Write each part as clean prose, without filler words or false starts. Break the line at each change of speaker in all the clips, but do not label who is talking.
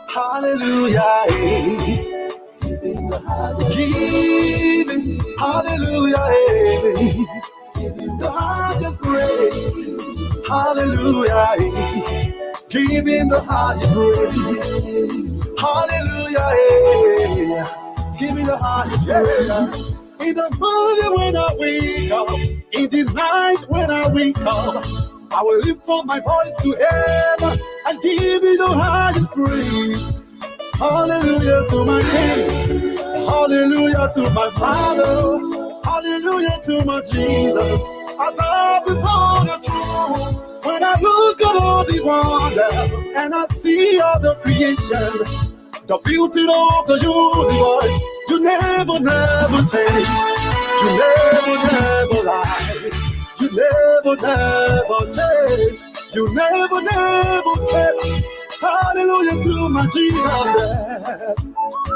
Hallelujah. Giving, hallelujah. Giving the highest praise. Hallelujah. Giving the highest praise. Hallelujah. Giving the highest praise. In the morning when I wake up, in the night when I wake up, I will lift up my voice to heaven and give you the highest praise. Hallelujah to my King. Hallelujah to my Father. Hallelujah to my Jesus. I bow before the throne. When I look at all the wonder and I see all the creation, the beauty of the universe, you never, never change. You never, never lie. You never, never change. You never, never change. Hallelujah to my Jesus.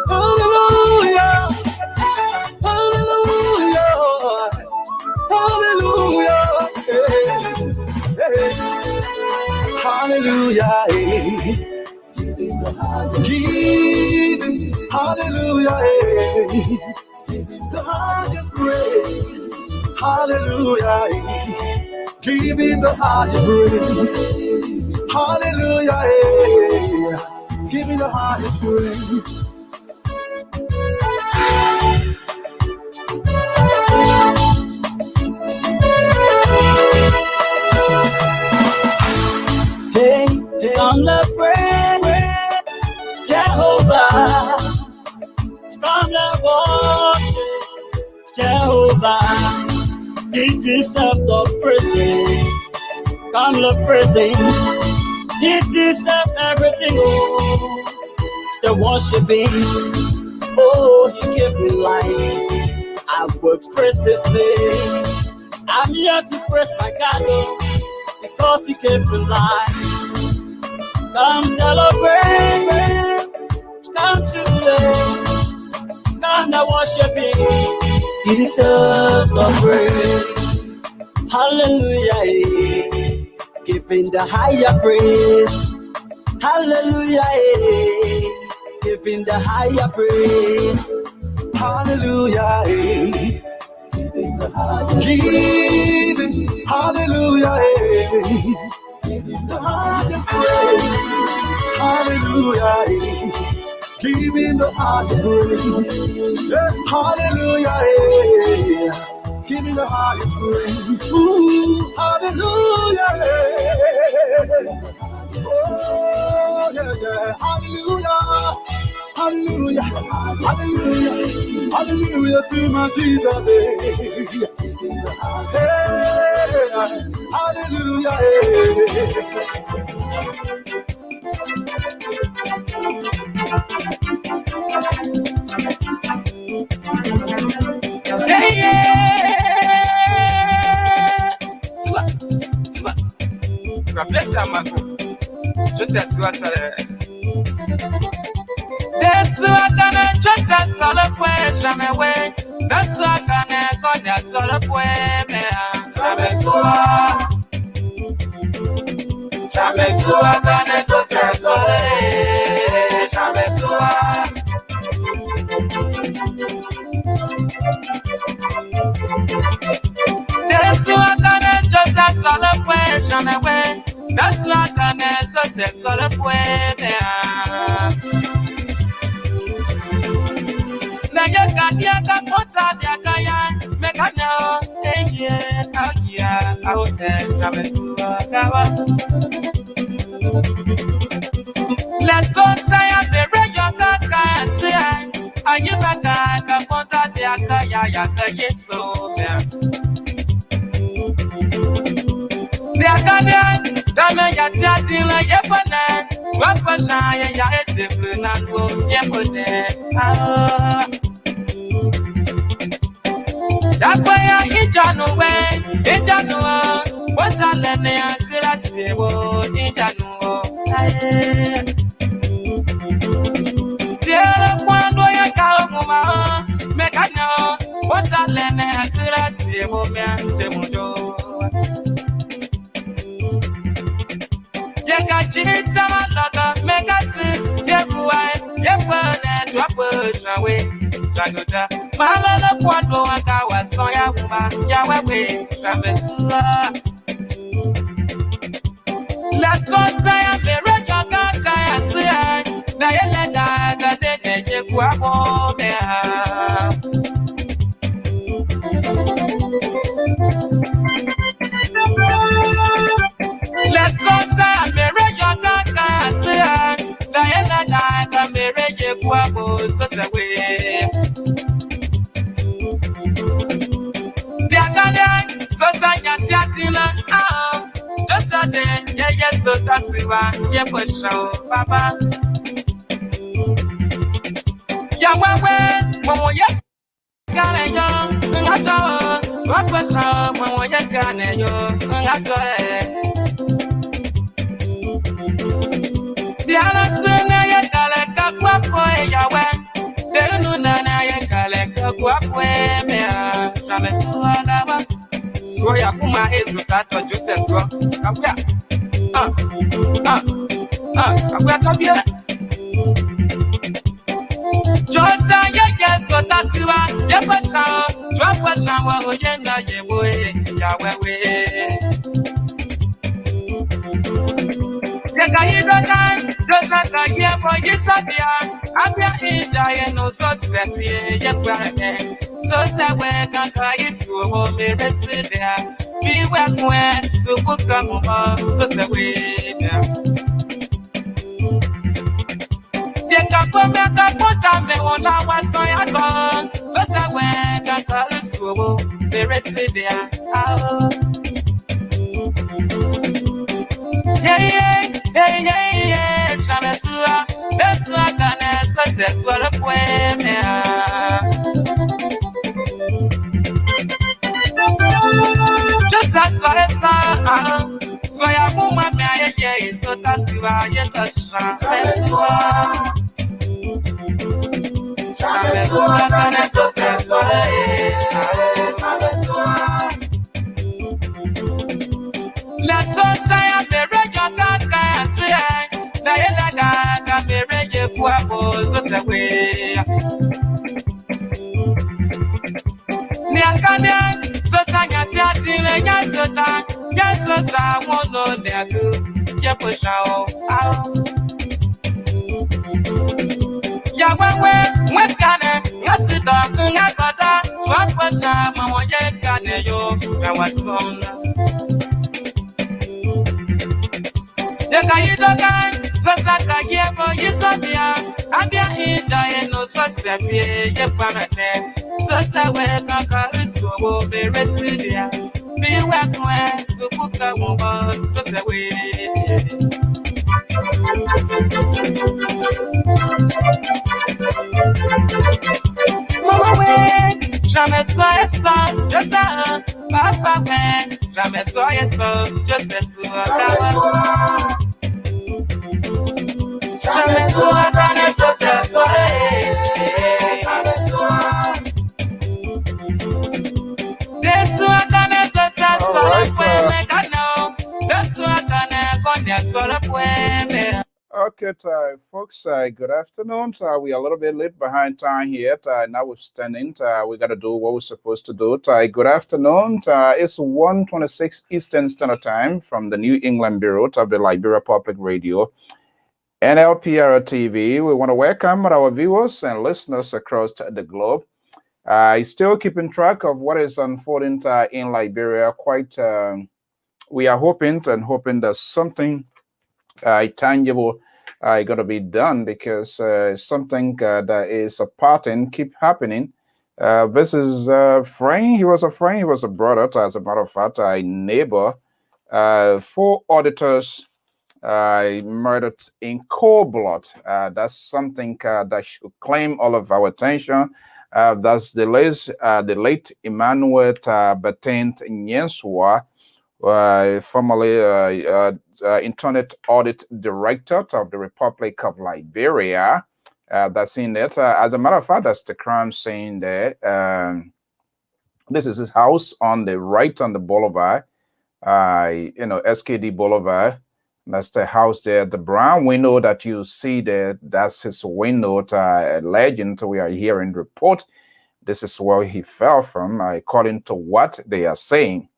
Hallelujah. Hallelujah. Hallelujah. Hey. Hey. Hallelujah. Hey. Giving, hallelujah, giving the highest praise, hallelujah, giving the highest praise, hallelujah, giving the highest praise.
Hey, I'm the friend. Jehovah, come and worship Jehovah. It deserves the praise. Come the praise. It deserves everything. Oh, the worshiping. Oh, He gave me life. I will praise His name. I'm here to praise my God, oh, because He gave me life. Come celebrate. Come today, come now worship Him. He deserves the praise. Hallelujah, giving the higher praise. Hallelujah, giving the higher praise.
Hallelujah, giving the higher giving. Hallelujah, giving the higher praise. Hallelujah. Giving the highest praise, yeah. Hallelujah, yeah. Giving the highest praise, ooh, hallelujah, yeah. Oh, yeah, yeah. Hallelujah, hallelujah, hallelujah, hallelujah to my Jesus, yeah. Hallelujah,
yeah, yeah.
God bless you, man. Just as you are saying. That's what I just as all the way, jamais way. That's what I got, that's all the way, man. Jamais soir. Jamais soir, jamais soleil. Jamais soir. That's what I just as all the way, jamais way. That's what I just all the way, man. Na yaka diaka kota diaka ya mekana eye agia aote travesuwa kawa. Let's go say a bere yoka kaya ayibaka kapota diaka ya yaka yeso me. Diaka dia dame ya siatila yepone wapana ya eteble nango yepone ah. Dakwaya ijanu we ijanu wata lene akirasi wo ijanu aye tiere kwando ya kaumuma mekano wata lene akirasi wo mente mudo yeka chisa malaka mekasi push away. Jagoda, Malala Quadro, and I was Soya, Yahweh, Travesura. Let's go say I'm a record guy, Diana, the Guabo, let's go say I'm a record guy, Diana, the Guabo, so away. The Agalian, so Sanya, just a day, yes, so that's yeah, for sure, Papa. Yahweh, Momo, yeah, Gana, young, I know, what was wrong, Momo, yeah, Gana, young, I the other sooner, yeah, Galaka, Guapo, Yahweh, the Nuna, yeah, Galaka, Guapo, Mea, Soya Puma is with that or Joseph. Josa, yes, so that's you are. Yapasha, drop a shower, Yena, Yahweh, Yahweh. Yagaida, Josa, Yabo, Yesabia, Abia, India, no so set me, Yapane. So that way, Kanka is who will be rested there. Be where to book a move, so that way. The couple make a put on me on our son. So that way, Kanka is who will be rested there. Yeah, Chamesua, that's what I success for a poem. Just as far as so I move my man, so that's why you touch let's go say I'm a regular guy, Diana, I'm a regular guapo, so say we. Niakanian, so Sanya Tiatina, Yasota, won't know their good, Yapusha. Yahweh, what can I? Yes, it does, Nakata, what was Mama Yakane, I was son. The Kaidokan, Sasaka Yabo, Yisabia, Abia Ida, no Sasabia, Yapamate. So that way, Kaka is so be rested. Be where to put a woman, so that way. Mama, way, jamais sois ça, je sais, papa, way, jamais sois ça, je sais, jamais sois dans les sociétés,
Okay, folks, good afternoon. We are a little bit late behind time here. Notwithstanding, we got to do what we're supposed to do. Good afternoon. It's 1:26 Eastern Standard Time from the New England Bureau of the Liberia Public Radio and Lpr-Tv. We want to welcome our viewers and listeners across the globe. Still keeping track of what is unfolding in Liberia. We are hoping that something tangible going to be done, because something that is a pattern keep happening. This is a friend. He was a friend. He was a brother. As a matter of fact, a neighbor. 4 auditors murdered in cold blood. That's something that should claim all of our attention. That's the late Emmanuel Batent Nyenswa, formerly Internet Audit Director of the Republic of Liberia. That's in it. As a matter of fact, that's the crime scene there. This is his house on the right on the boulevard, SKD Boulevard. That's the house there. The brown window that you see there, that's his window. Legend we are hearing report. This is where he fell from, according to what they are saying.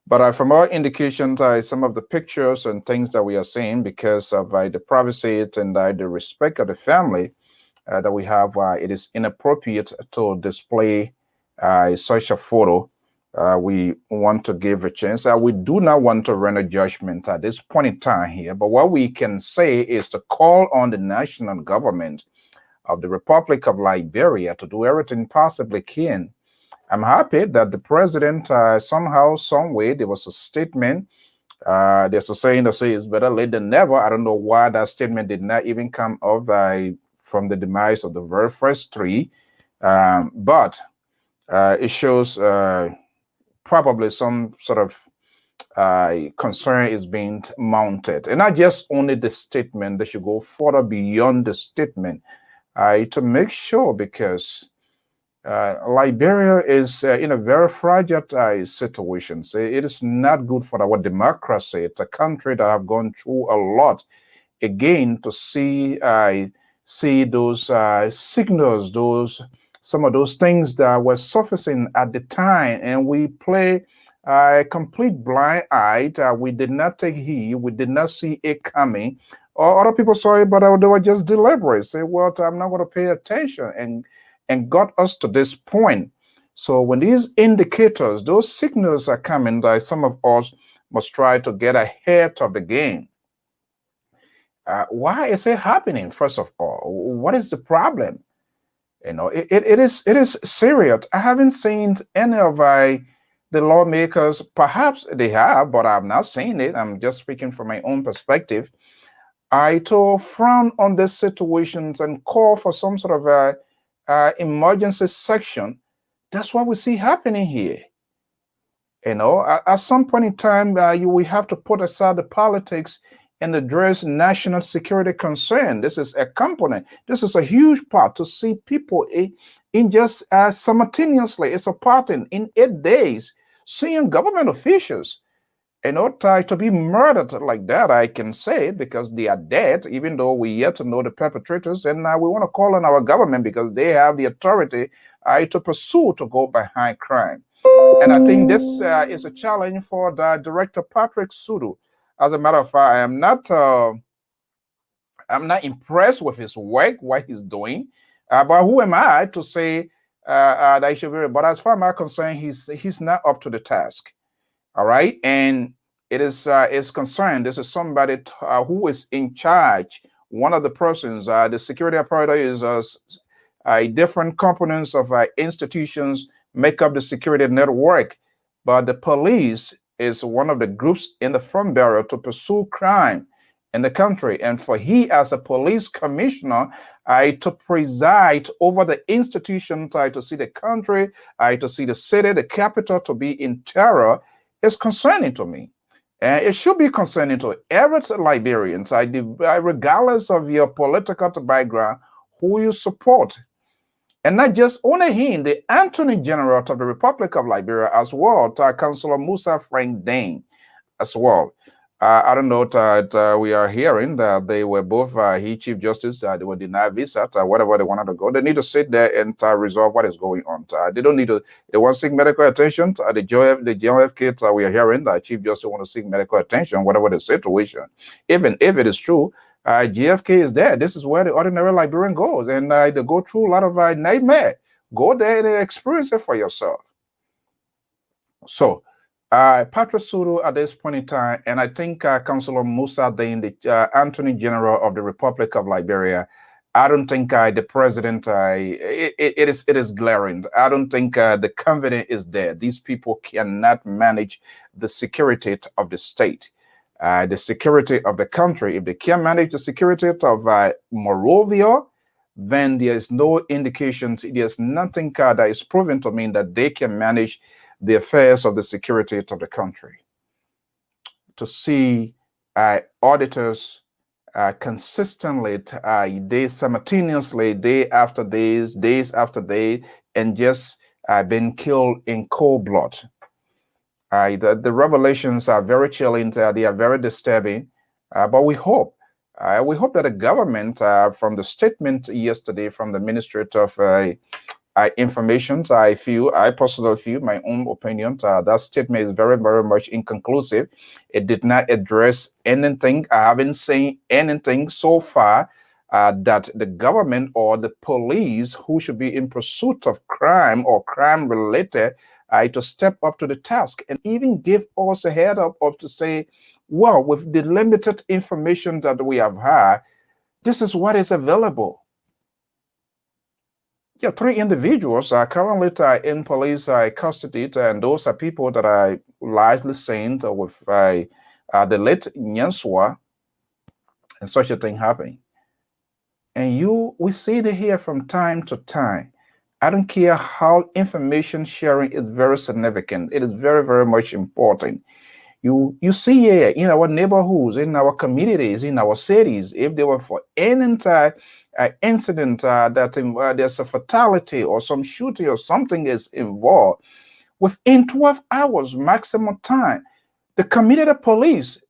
But from our indications, some of the pictures and things that we are seeing, because of the privacy and the respect of the family that we have, it is inappropriate to display such a photo. We want to give a chance. We do not want to render judgment at this point in time here, but what we can say is to call on the national government of the Republic of Liberia to do everything possibly can. I'm happy that the president somehow, some way, there was a statement. There's a saying that says it's better late than never. I don't know why that statement did not even come up from the demise of the very first three, but it shows probably some sort of concern is being mounted. And not just only the statement, they should go further beyond the statement to make sure, because Liberia is in a very fragile situation. So it is not good for our democracy. It's a country that have gone through a lot. Again, to see those signals, some of those things that were surfacing at the time, and we play a complete blind eye. We did not take heed. We did not see it coming. Or other people saw it, but they were just deliberate. Say, well, I'm not going to pay attention, and got us to this point. So when these indicators, those signals are coming, some of us must try to get ahead of the game. Why is it happening? First of all, what is the problem? You know, it is serious. I haven't seen any of the lawmakers. Perhaps they have, but I've not seen it. I'm just speaking from my own perspective. To frown on these situations and call for some sort of emergency section. That's what we see happening here. You know, at some point in time, we have to put aside the politics and address national security concern. This is a component. This is a huge part to see people in just simultaneously. It's a pattern in 8 days, seeing government officials, you know, to be murdered like that. I can say, because they are dead, even though we yet to know the perpetrators, and we want to call on our government because they have the authority to pursue, to go behind crime. And I think this is a challenge for the director, Patrick Sudu. As a matter of fact, I'm not impressed with his work, what he's doing. But who am I to say that he should be? But as far as I'm concerned, he's not up to the task. All right, and it is concerned. This is somebody who is in charge. One of the persons, the security apparatus is different components of institutions make up the security network, but the police is one of the groups in the front barrier to pursue crime in the country. And for he, as a police commissioner, to preside over the institution, to see the country, to see the city, the capital, to be in terror, is concerning to me. And it should be concerning to every Liberian, regardless of your political background, who you support. And not just only him, the Attorney General of the Republic of Liberia as well, Councillor Musa Frank Dane as well. I don't know that we are hearing that they were both, Chief Justice, they were denied visa, whatever they wanted to go. They need to sit there and resolve what is going on. They don't need to, they want to seek medical attention. The JOF kids, we are hearing that Chief Justice want to seek medical attention, whatever the situation. Even if it is true, GFK is there. This is where the ordinary Liberian goes, and they go through a lot of nightmare. Go there and experience it for yourself. So, Patrick Sudu at this point in time, and I think Councillor Musa Dane, the Attorney General of the Republic of Liberia, I don't think the president, it is glaring. I don't think the confidence is there. These people cannot manage the security of the state. The security of the country. If they can't manage the security of Morovia, then there is no indications, there's nothing that is proven to me that they can manage the affairs of the security of the country. To see auditors consistently, simultaneously, day after days after day, and just been killed in cold blood. The revelations are very chilling. They are very disturbing. But we hope that the government, from the statement yesterday from the Ministry of Information, I personally feel, my own opinion, that statement is very, very much inconclusive. It did not address anything. I haven't seen anything so far that the government or the police, who should be in pursuit of crime or crime related, to step up to the task and even give us a head up to say, well, with the limited information that we have had, this is what is available. Yeah, 3 individuals are currently in police custody, and those are people that are largely seen with the late Nyanswa, and such a thing happening. And we see it here from time to time. I don't care how information sharing is very significant. It is very, very much important. You see here in our neighborhoods, in our communities, in our cities, if there were for any entire incident that there's a fatality or some shooting or something is involved, within 12 hours maximum time, the community police,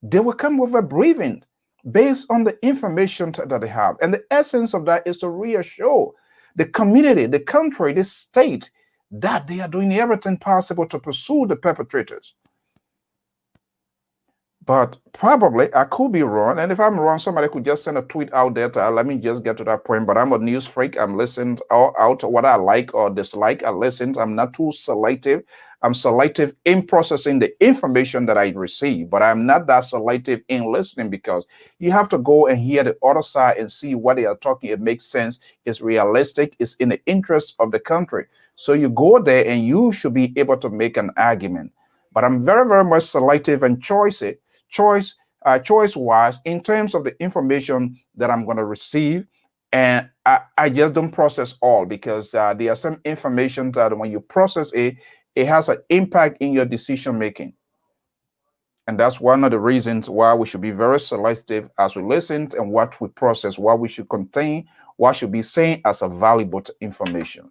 they will come with a briefing based on the information that they have. And the essence of that is to reassure the community, the country, the state, that they are doing everything possible to pursue the perpetrators. But probably I could be wrong. And if I'm wrong, somebody could just send a tweet out there to let me just get to that point. But I'm a news freak. I'm listening out what I like or dislike. I listen. I'm not too selective. I'm selective in processing the information that I receive, but I'm not that selective in listening, because you have to go and hear the other side and see what they are talking. It makes sense. It's realistic. It's in the interest of the country. So you go there and you should be able to make an argument. But I'm very, very much selective and choice-wise in terms of the information that I'm going to receive. And I just don't process all, because there are some information that when you process it has an impact in your decision making. And that's one of the reasons why we should be very selective as we listen and what we process, what we should contain, what should be seen as a valuable information.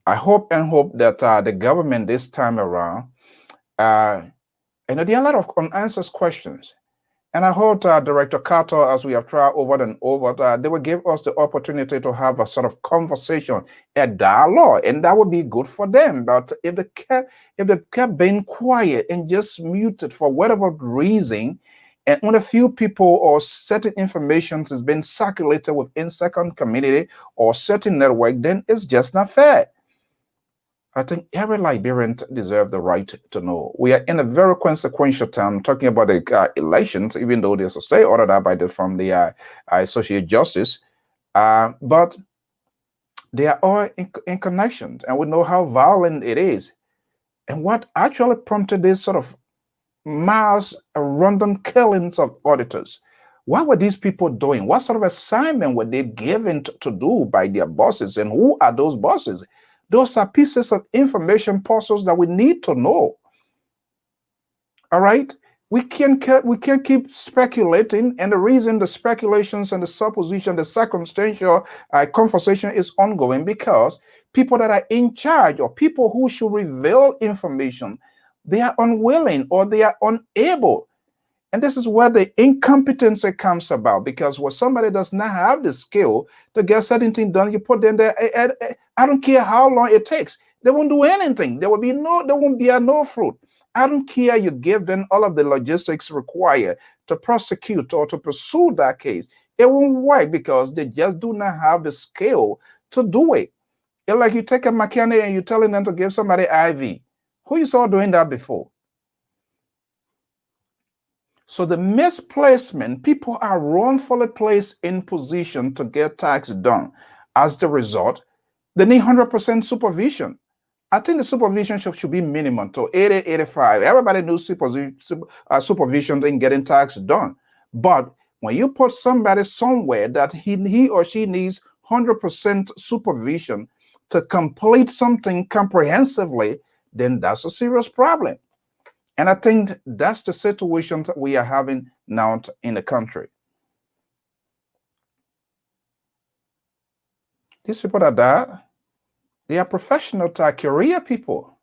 I hope that the government this time around, there are a lot of unanswered questions. And I heard Director Carter, as we have tried over and over, they will give us the opportunity to have a sort of conversation, a dialogue, and that would be good for them. But if they kept being quiet and just muted for whatever reason, and when a few people or certain information is being circulated within second community or certain network, then it's just not fair. I think every Liberian deserves the right to know. We are in a very consequential time talking about the elections, even though there's a stay ordered from the Associate Justice. But they are all in connection, and we know how violent it is. And what actually prompted this sort of mass random killings of auditors? What were these people doing? What sort of assignment were they given to do by their bosses? And who are those bosses? Those are pieces of information puzzles that we need to know. All right? We can't keep speculating, and the reason the speculations and the supposition, the circumstantial conversation is ongoing, because people that are in charge or people who should reveal information, they are unwilling or they are unable. And this is where the incompetency comes about, because when somebody does not have the skill to get certain things done, you put them there. I don't care how long it takes. They won't do anything. There won't be no fruit. I don't care. You give them all of the logistics required to prosecute or to pursue that case. It won't work, because they just do not have the skill to do it. It's like you take a mechanic and you're telling them to give somebody IV. Who you saw doing that before? So the misplacement, people are wrongfully placed in position to get tax done. As the result, they need 100% supervision. I think the supervision should be minimum to 80, 85. Everybody knows supervision in getting tax done. But when you put somebody somewhere that he or she needs 100% supervision to complete something comprehensively, then that's a serious problem. And I think that's the situation that we are having now in the country. These people that are there, they are professional career people.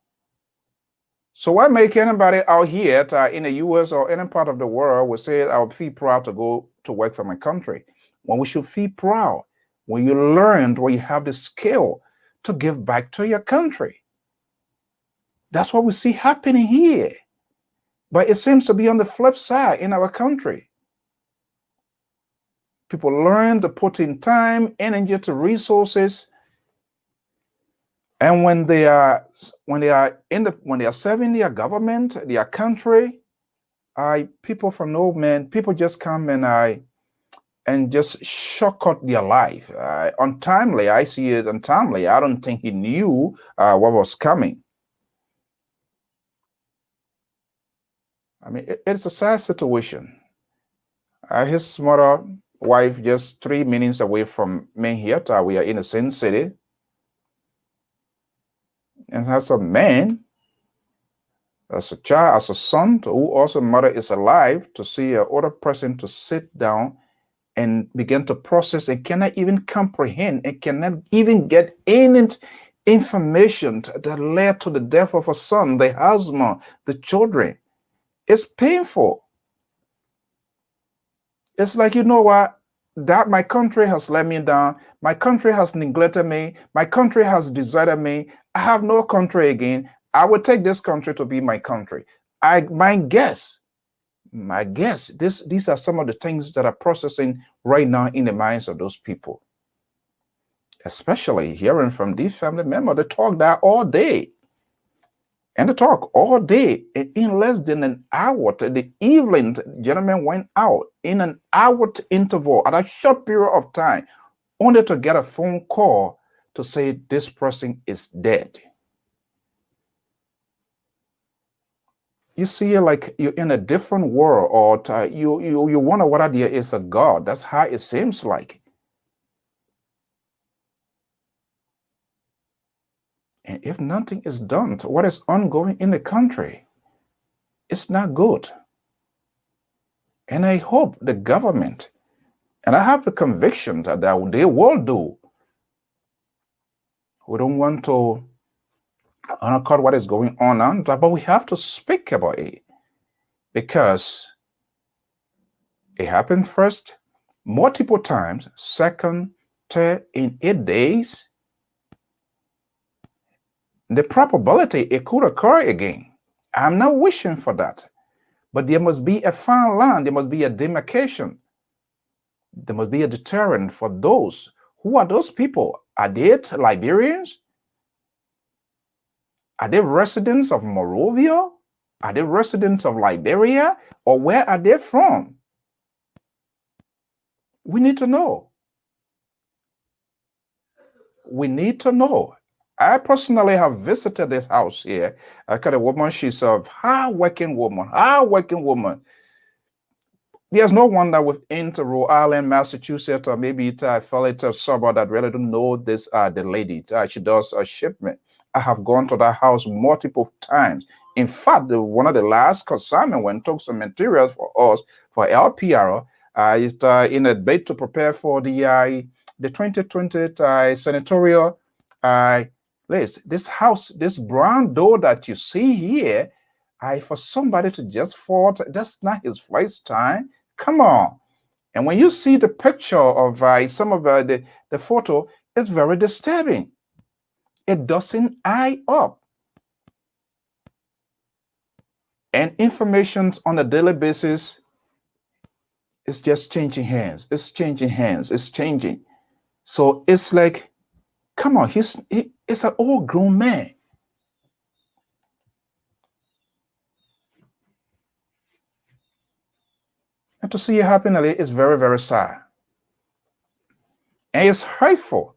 So what make anybody out here in the US or any part of the world will say, I'll feel proud to go to work for my country? When we should feel proud when you learned, when you have the skill to give back to your country. That's what we see happening here. But it seems to be on the flip side in our country. People learn to put in time, energy to resources, and when they are serving their government, their country, people from no man, people just come and just shortcut their life. Untimely, I see it untimely. I don't think he knew what was coming. I mean, it's a sad situation. His mother, wife, just 3 minutes away from me here. We are in the same city. And as a man, as a child, as a son, who also mother is alive, to see an older person to sit down and begin to process and cannot even comprehend and cannot even get any information that led to the death of a son, the husband, the children. It's painful. It's like, you know what? That my country has let me down. My country has neglected me. My country has deserted me. I have no country again. I will take this country to be my country. My guess, these are some of the things that are processing right now in the minds of those people. Especially hearing from these family members, they talk that all day. And they talk all day. And in less than an hour, the evening gentleman went out in an hour interval at a short period of time, only to get a phone call to say this person is dead. You see, like you're in a different world, or you wonder whether there is a God. That's how it seems like. And if nothing is done to what is ongoing in the country, it's not good. And I hope the government, and I have the conviction that they will do. We don't want to undercut what is going on, but we have to speak about it, because it happened first, multiple times, second, third, in 8 days. The probability it could occur again. I'm not wishing for that. But there must be a fine line. There must be a demarcation. There must be a deterrent for those. Who are those people? Are they Liberians? Are they residents of Morovia? Are they residents of Liberia? Or where are they from? We need to know. We need to know. I personally have visited this house here. I got a woman, she's a hard-working woman. There's no one that within Rhode Island, Massachusetts, or maybe I fell into a suburb that really don't know this, the lady. She does a shipment. I have gone to that house multiple times. In fact, one of the last consignment when took some materials for us, for Lpr, in a bid to prepare for the 2020 senatorial this house, this brown door that you see here, for somebody to just fall, that's not his first time. Come on. And when you see the picture of some of the photo, it's very disturbing. It doesn't eye up. And information on a daily basis is just changing hands. It's changing hands. It's changing. So it's like, come on, he's an old grown man. And to see it happen is very, very sad. And it's hurtful.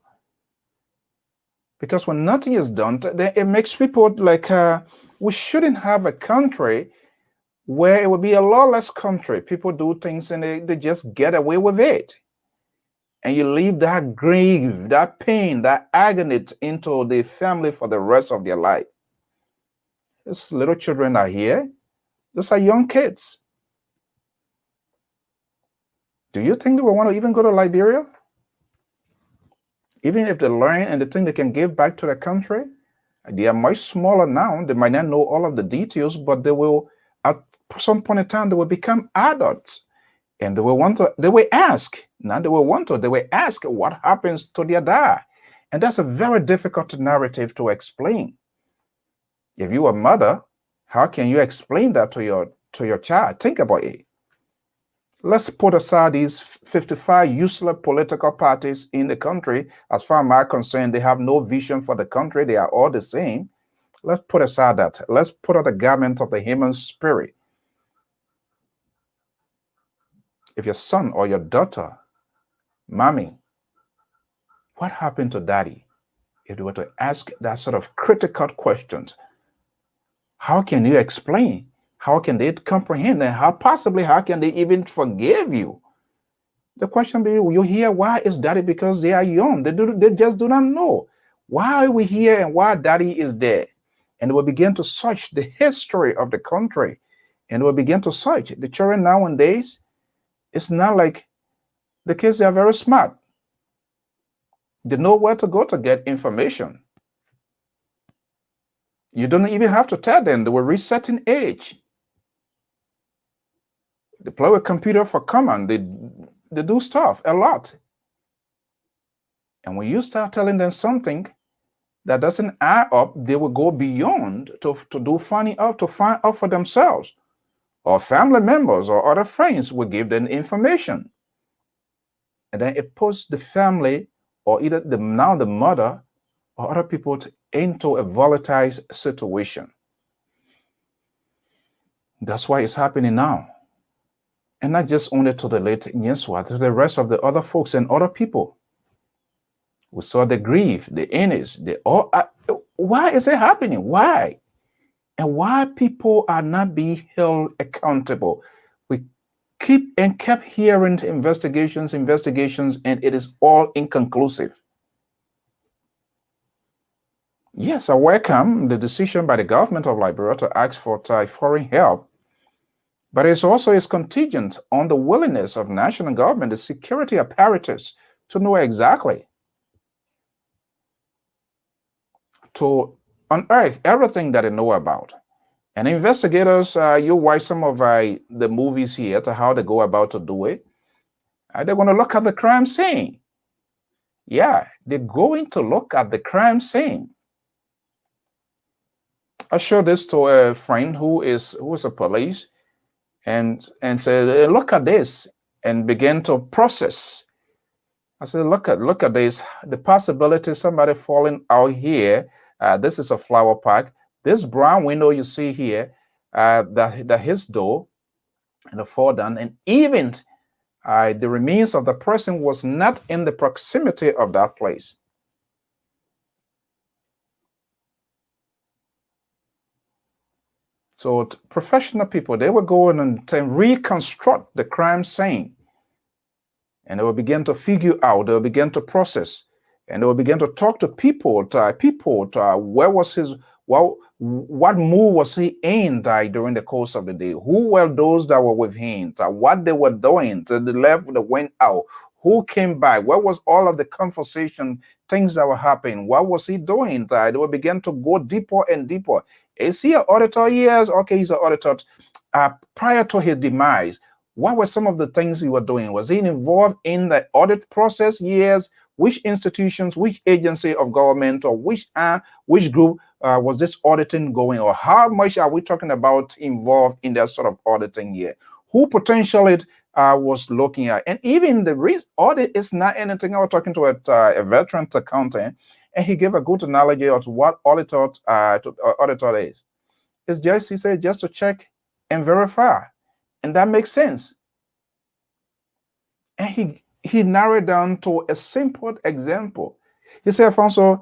Because when nothing is done, then it makes people like, we shouldn't have a country where it would be a lawless country. People do things and they just get away with it. And you leave that grief, that pain, that agony into the family for the rest of their life. These little children are here. These are young kids. Do you think they will want to even go to Liberia? Even if they learn and they think they can give back to the country? They are much smaller now. They might not know all of the details, but they will, at some point in time, they will become adults. And they will want to, they will ask, now they will want to, they will ask what happens to their dad. And that's a very difficult narrative to explain. If you are a mother, how can you explain that to your child? Think about it. Let's put aside these 55 useless political parties in the country. As far as I'm concerned, they have no vision for the country. They are all the same. Let's put aside that. Let's put on the garment of the human spirit. If your son or your daughter, mommy, what happened to daddy? If you were to ask that sort of critical questions, how can you explain? How can they comprehend? And how can they even forgive you? The question be, you hear, why is daddy? Because they are young. They just do not know. Why are we here and why daddy is there? And they will begin to search the history of the country. And they will begin to search. The children nowadays, it's not like the kids are very smart. They know where to go to get information. You don't even have to tell them. They will reach certain age. They play with computer for common. They do stuff a lot. And when you start telling them something that doesn't add up, they will go beyond to find out for themselves. Or family members or other friends will give them information. And then it puts the family or either the mother or other people into a volatile situation. That's why it's happening now. And not just only to the late Nyenswa, to the rest of the other folks and other people. We saw the grief, the illness, why is it happening? Why? And why people are not being held accountable? We kept hearing investigations, and it is all inconclusive. Yes, I welcome the decision by the government of Liberia to ask for foreign help, but it also is contingent on the willingness of national government, the security apparatus, to know exactly, to unearth everything that they know about. And investigators, you watch some of the movies here to how they go about to do it. They're going to look at the crime scene. Yeah, they're going to look at the crime scene. I showed this to a friend who is a police, and said, look at this, and began to process. I said, look at this, the possibility of somebody falling out here. This is a flower park. This brown window you see here, that his door, and the fall down, and even the remains of the person was not in the proximity of that place. So professional people, they will go in and reconstruct the crime scene. And they will begin to figure out, they will begin to process, and they will begin to talk to people, where was his, what move was he in during the course of the day? Who were those that were with him? What they were doing? To the left, they went out. Who came by? What was all of the conversation, things that were happening? What was he doing? They will begin to go deeper and deeper. Is he an auditor? Yes. Okay, he's an auditor. Prior to his demise, what were some of the things he was doing? Was he involved in the audit process? Yes. Which institutions, which agency of government, or which group was this auditing going, or how much are we talking about involved in that sort of auditing here? Who potentially was looking at? And even the audit is not anything. I was talking to a veteran accountant, and he gave a good analogy of what auditor is. It's just, he said, just to check and verify. And that makes sense. And he narrowed down to a simple example. He said, Alphonso,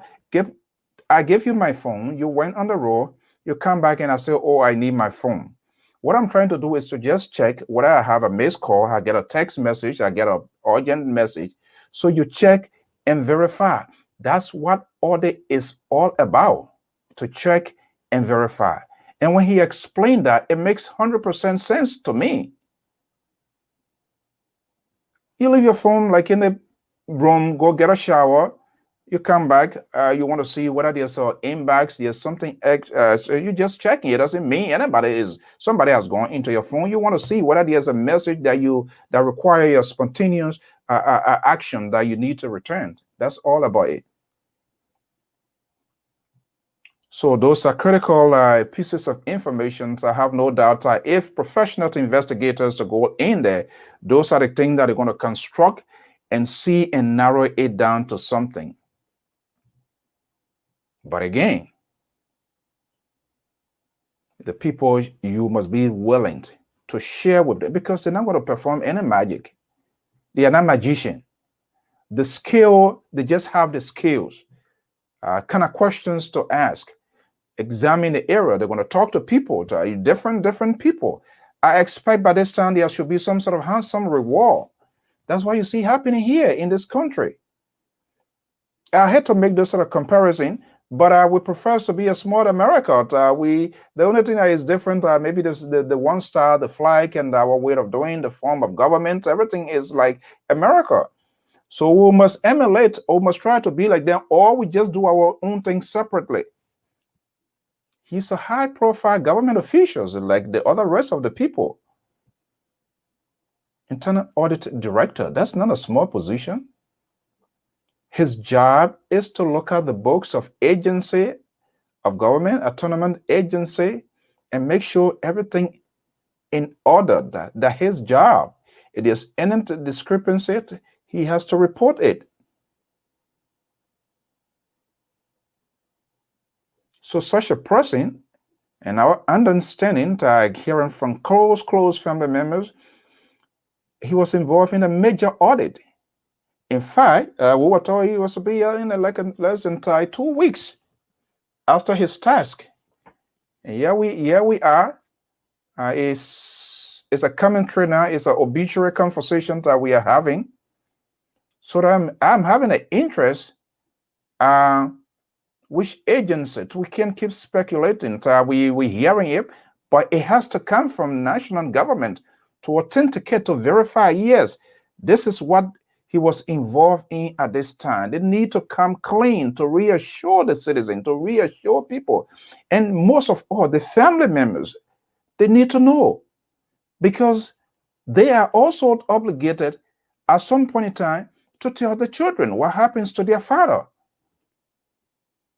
I gave you my phone, you went on the road, you come back and I say, oh, I need my phone. What I'm trying to do is to just check whether I have a missed call, I get a text message, I get an urgent message. So you check and verify. That's what audit is all about, to check and verify. And when he explained that, it makes 100% sense to me. You leave your phone like in the room, go get a shower, You come back, you want to see whether there's an inbox, there's something, so you just checking. It doesn't mean somebody has gone into your phone. You want to see whether there's a message that require your spontaneous action that you need to return. That's all about it. So those are critical pieces of information. I have no doubt if professional investigators to go in there, those are the things that they're going to construct and see and narrow it down to something. But again, the people, you must be willing to share with them, because they're not going to perform any magic. They are not magicians. The skill, they just have the skills, kind of questions to ask. Examine the area. They're going to talk to people, to different people. I expect by this time there should be some sort of handsome reward. That's what you see happening here in this country. I had to make this sort of comparison, but I would prefer to be a small America. The only thing that is different, maybe this the one star, the flag, and our way of doing, the form of government, everything is like America. So we must emulate, or must try to be like them, or we just do our own thing separately. He's a high-profile government official, like the other rest of the people. Internal Audit Director, that's not a small position. His job is to look at the books of agency, of government, autonomous agency, and make sure everything in order. That his job. It is any discrepancy, he has to report it. So such a person, and our understanding, hearing from close family members, he was involved in a major audit. In fact, we were told he was to be in less than 2 weeks after his task. And here we are. It's a commentary now. It's an obituary conversation that we are having. So that I'm having an interest. Which agency? We can keep speculating. We hearing it, but it has to come from national government to authenticate, to verify. Yes, this is what he was involved in at this time. They need to come clean to reassure the citizen, to reassure people, and most of all, the family members. They need to know, because they are also obligated at some point in time to tell the children what happens to their father.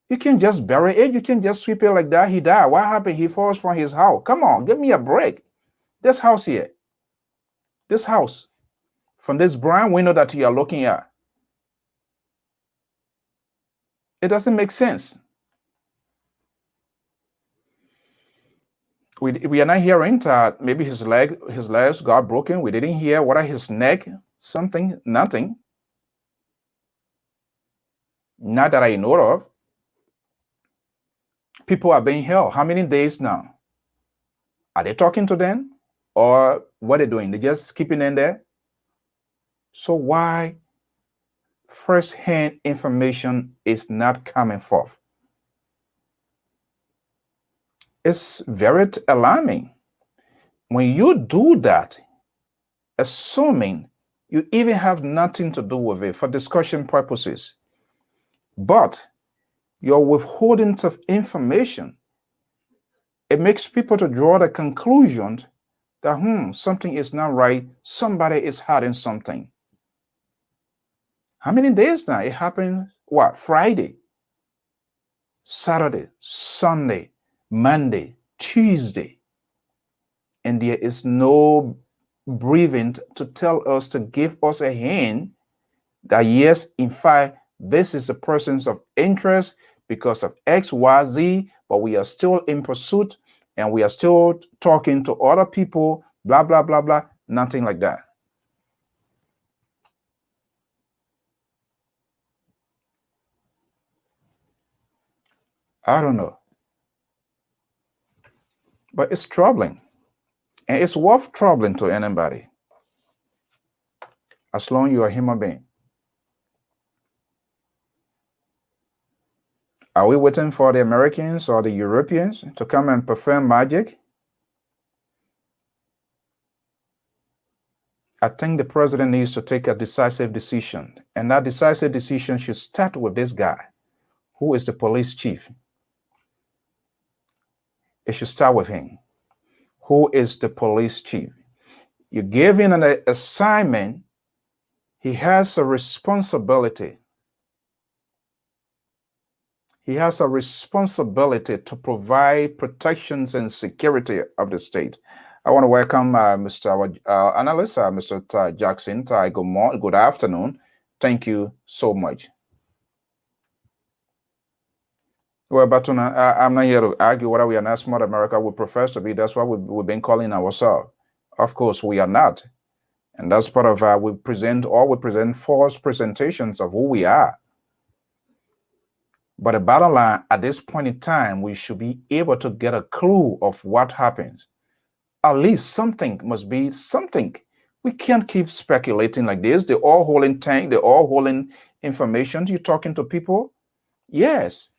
You can't just bury it. You can't just sweep it like that. He died. What happened? He falls from his house. Come on, give me a break. This house here, this house, from this brown window that you are looking at, it doesn't make sense. We are not hearing that maybe his legs got broken. We didn't hear whether his neck, something, nothing. Not that I know of. People are being held. How many days now? Are they talking to them? Or what are they doing? They're just keeping them there? So why first-hand information is not coming forth? It's very alarming. When you do that, assuming you even have nothing to do with it for discussion purposes, but you're withholding of information, it makes people to draw the conclusion that something is not right, somebody is hiding something. How many days now? It happened, what, Friday, Saturday, Sunday, Monday, Tuesday, and there is no breathing to tell us, to give us a hint that yes, in fact, this is a person's of interest because of X, Y, Z, but we are still in pursuit and we are still talking to other people, blah, blah, blah, blah, nothing like that. I don't know. But it's troubling. And it's worth troubling to anybody, as long as you're a human being. Are we waiting for the Americans or the Europeans to come and perform magic? I think the president needs to take a decisive decision And that decisive decision should start with this guy, who is the police chief. It should start with him. Who is the police chief? You give him an assignment. He has a responsibility. He has a responsibility to provide protections and security of the state. I want to welcome Mr. Analyst, Mr. Jackson. Good afternoon. Thank you so much. Well, but I'm not here to argue whether we are not smart America we prefer to be. That's what we've been calling ourselves. Of course, we are not. And that's part of we present false presentations of who we are. But the bottom line, at this point in time, we should be able to get a clue of what happens. At least something must be something. We can't keep speculating like this. They're all holding tank, they're all holding information. You're talking to people? Yes.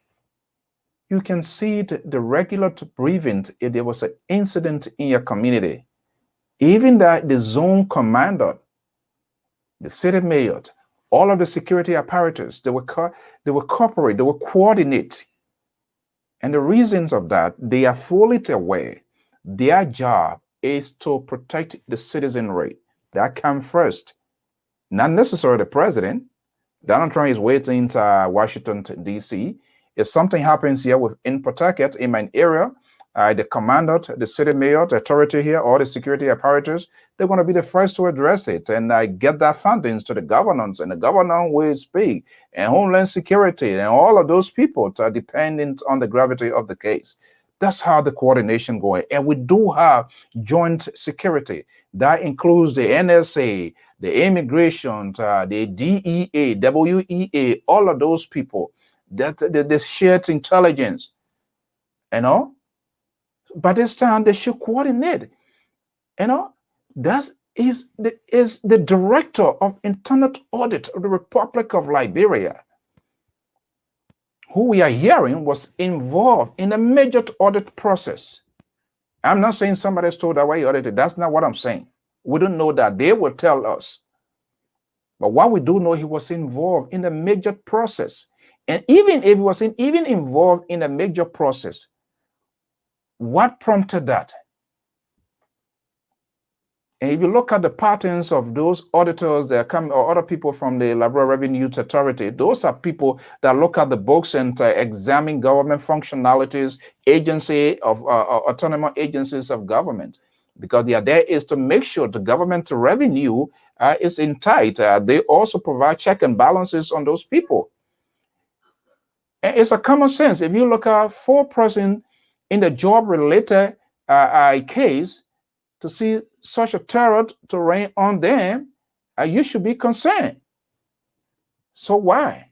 You can see the regular briefing if there was an incident in your community. Even the zone commander, the city mayor, all of the security apparatus, they were cooperate, they will coordinate. And the reasons of that, they are fully aware. Their job is to protect the citizenry. That comes first. Not necessarily the president. Donald Trump is waiting to Washington, D.C. If something happens here in Pawtucket, in my area, the commander, the city mayor, the authority here, all the security apparatus, they're going to be the first to address it and get that funding to the governors, and the governor will speak, and Homeland Security, and all of those people are dependent on the gravity of the case. That's how the coordination going. And we do have joint security. That includes the NSA, the immigration, the DEA, WEA, all of those people. That the shared intelligence, by this time they should coordinate. That is the director of internal audit of the Republic of Liberia, who we are hearing was involved in a major audit process. I'm not saying somebody's told that why he audited. That's not what I'm saying. We don't know that. They will tell us. But what we do know, he was involved in a major process. And even if he was even involved in a major process, what prompted that? And if you look at the patterns of those auditors that come, or other people from the Liberia Revenue Authority, those are people that look at the books and examine government functionalities, autonomous agencies of government, because the idea is to make sure the government revenue is in tight. They also provide check and balances on those people. And it's a common sense. If you look at 4 persons in the job-related case, to see such a terror to reign on them, you should be concerned. So why?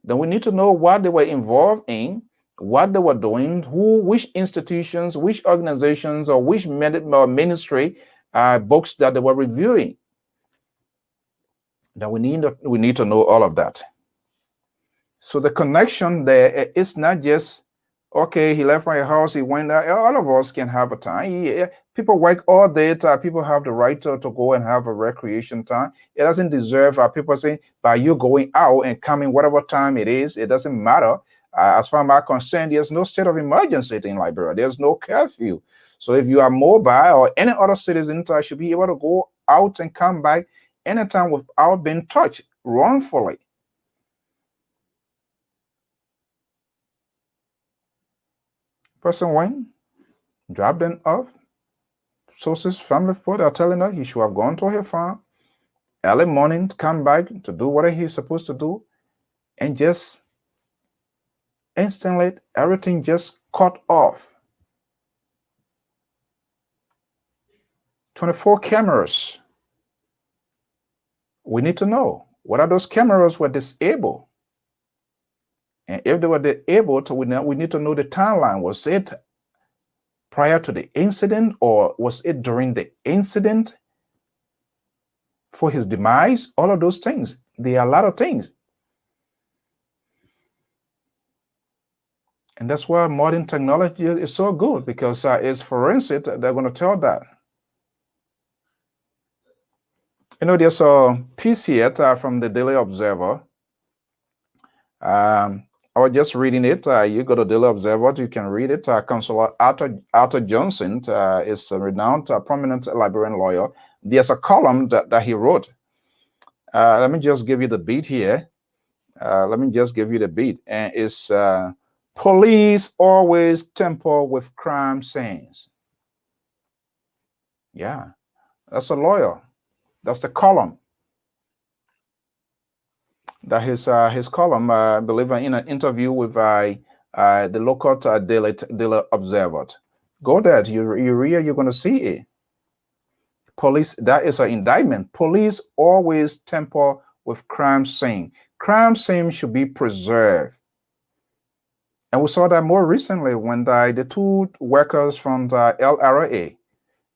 Then we need to know what they were involved in, what they were doing, which institutions, which organizations, or which ministry books that they were reviewing. Then we need to know all of that. So the connection there is not just, okay, he left my house, he went there. All of us can have a time. People work all day. People have the right to go and have a recreation time. It doesn't deserve people saying, by you going out and coming whatever time it is, it doesn't matter. As far as I'm concerned, there's no state of emergency in Liberia. There's no curfew. So if you are mobile, or any other citizen should be able to go out and come back anytime without being touched wrongfully. Person went, dropped them off. Sources, family report are telling us he should have gone to her farm early morning, to come back to do what he's supposed to do, and just instantly everything just cut off. 24 cameras. We need to know whether those cameras were disabled. And if they were able to, we need to know the timeline. Was it prior to the incident, or was it during the incident for his demise? All of those things. There are a lot of things. And that's why modern technology is so good, because it's forensic. They're going to tell that. You know, there's a piece here from the Daily Observer. I was just reading it. You go to Daily Observer, you can read it. Councillor Arthur Johnson is a renowned, prominent Liberian lawyer. There's a column that he wrote. Let me just give you the beat here. And it's police always tamper with crime scenes. Yeah, that's a lawyer. That's the column. That his column, I believe, in an interview with the local Daily Observer. Go there, you're going to see it. Police, that is an indictment. Police always tamper with crime scene. Crime scene should be preserved. And we saw that more recently when the two workers from the LRA,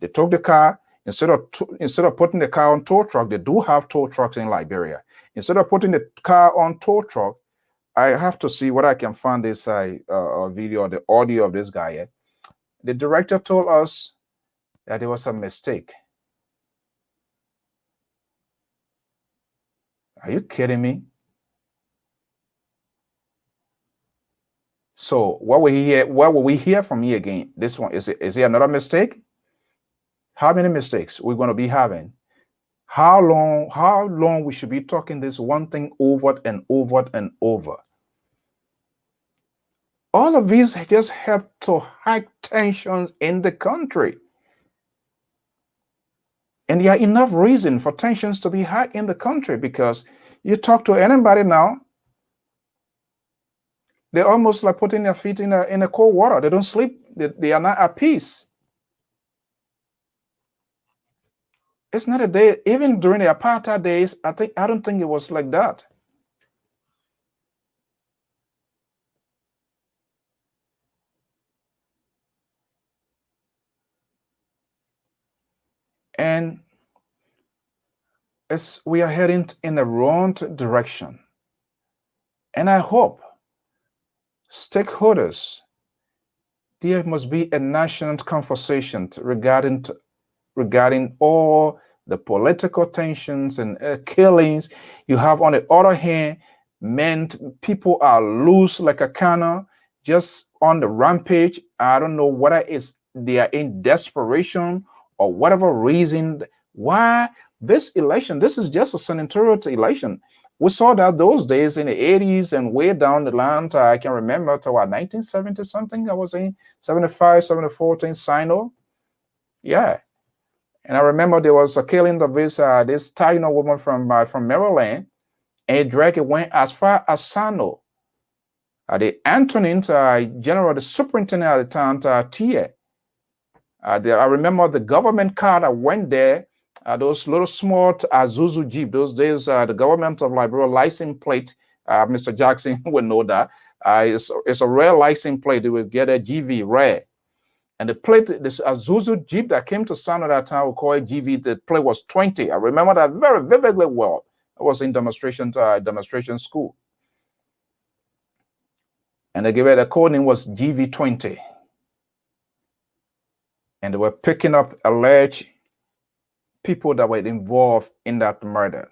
they took the car, instead of putting the car on tow truck, they do have tow trucks in Liberia. Instead of putting the car on tow truck, I have to see what I can find this video or the audio of this guy here. The director told us that there was a mistake. Are you kidding me? So what will we hear from me again? This one, is it another mistake? How many mistakes we're going to be having? How long we should be talking this one thing over and over and over? All of these just help to hike tensions in the country. And there are enough reason for tensions to be high in the country, because you talk to anybody now, they're almost like putting their feet in a cold water. They don't sleep. They are not at peace. It's not a day, even during the apartheid days, I don't think it was like that. And we are heading in the wrong direction. And I hope stakeholders, there must be a national conversation regarding all the political tensions and killings you have. On the other hand, people are loose like a cannon, just on the rampage. I don't know whether they are in desperation or whatever reason. Why this election? This is just a senatorial election. We saw that those days in the 80s and way down the line. I can remember to 1970 something. I was in 75, 74 in Sino. Yeah. And I remember there was a killing of this Taino woman from Maryland, and it went as far as Sano. The Antonin General, the superintendent at the time, Tia. I remember the government car that went there, those little small Azuzu Jeep. Those days, the government of Liberia license plate, Mr. Jackson would know that. It's a rare license plate. They would get a GV, rare. And the plate, this Azuzu Jeep that came to San at that time, we call it GV, the plate was 20. I remember that very vividly well. I was in demonstration school. And they gave it, the code name was GV20. And they were picking up alleged people that were involved in that murder.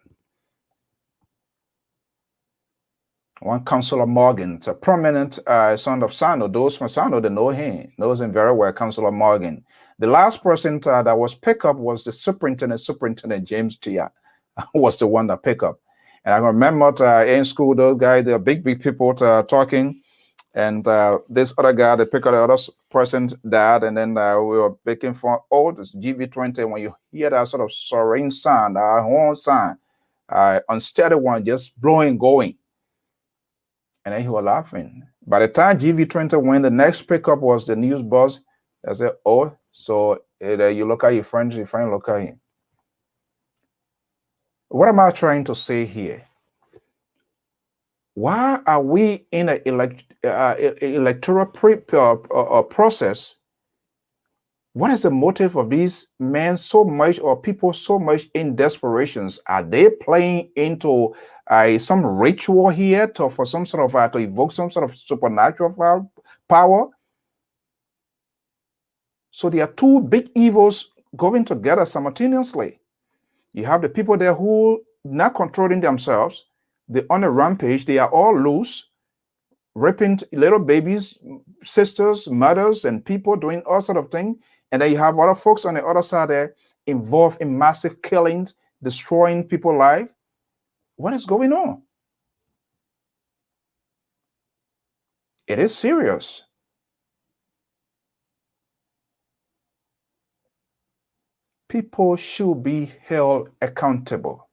One Councillor Morgan, it's a prominent son of Sano. Those from Sano, they know him, knows him very well, Councillor Morgan. The last person that was picked up was the Superintendent James Tia, was the one that picked up. And I remember in school, those guys, they're big people talking. And this other guy, they picked up the other person's dad, and then we were making fun. Oh, this GV20, when you hear that sort of soaring sound, horn sound, unsteady one, just blowing, going. And then he was laughing. By the time GV20 went, the next pickup was the news buzz. I said, oh, so you look at your friend look at him. What am I trying to say here? Why are we in an electoral process? What is the motive of these men so much, or people so much in desperations? Are they playing into some ritual here for some sort of to evoke some sort of supernatural power? So there are two big evils going together simultaneously. You have the people there who not controlling themselves. They're on a rampage. They are all loose, raping little babies, sisters, mothers, and people doing all sort of things. And then you have other folks on the other side there involved in massive killings, destroying people's lives. What is going on? It is serious. People should be held accountable.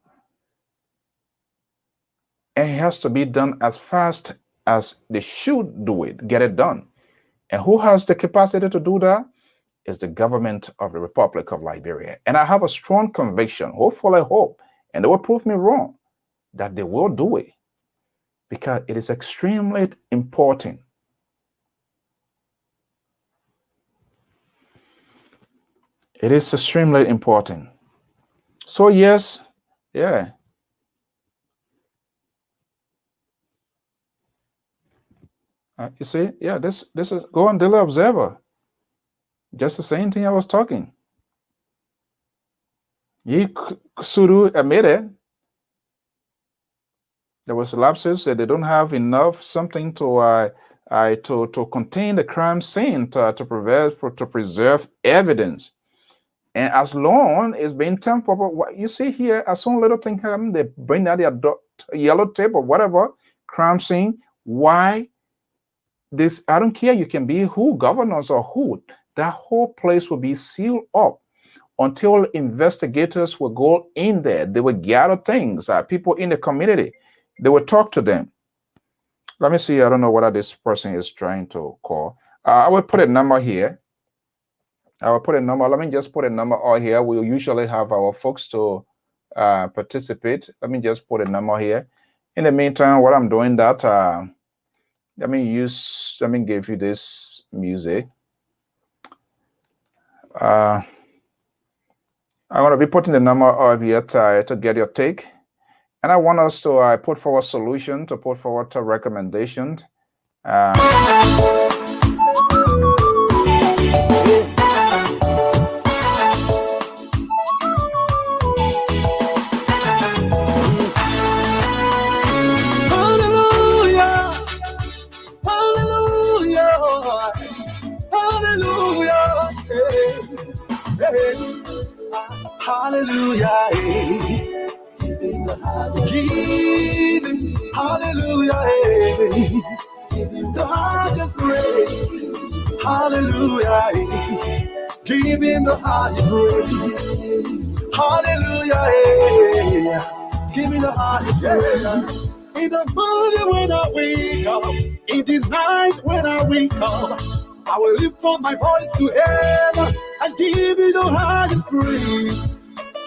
And it has to be done as fast as they should do it, get it done. And who has the capacity to do that? Is the government of the Republic of Liberia. And I have a strong conviction, hopefully hope, and they will prove me wrong, that they will do it, because it is extremely important. It is extremely important. So yes, yeah. You see, yeah, this is go on Daily Observer. Just the same thing I was talking. Suru admitted there was lapses that they don't have enough something to contain the crime scene to preserve evidence. And as long as being temporary, what you see here, as soon little thing happen, they bring out their yellow tape or whatever crime scene. Why? This, I don't care. You can be who, governors or who. That whole place will be sealed up until investigators will go in there. They will gather things. People in the community, they will talk to them. Let me see. I don't know whether this person is trying to call. I will put a number here. I will put a number. Let me just put a number out here. We usually have our folks to participate. Let me just put a number here. In the meantime, while I'm doing that, let me give you this music. I'm going to be putting the number out here to get your take. And I want us to put forward solution, to put forward a recommendation.
Hallelujah, giving, hallelujah, giving the highest praise, hallelujah, giving the highest praise, hallelujah, giving the highest praise. In the morning when I wake up, in the night when I wake up, I will lift up my voice to heaven and give you the highest praise.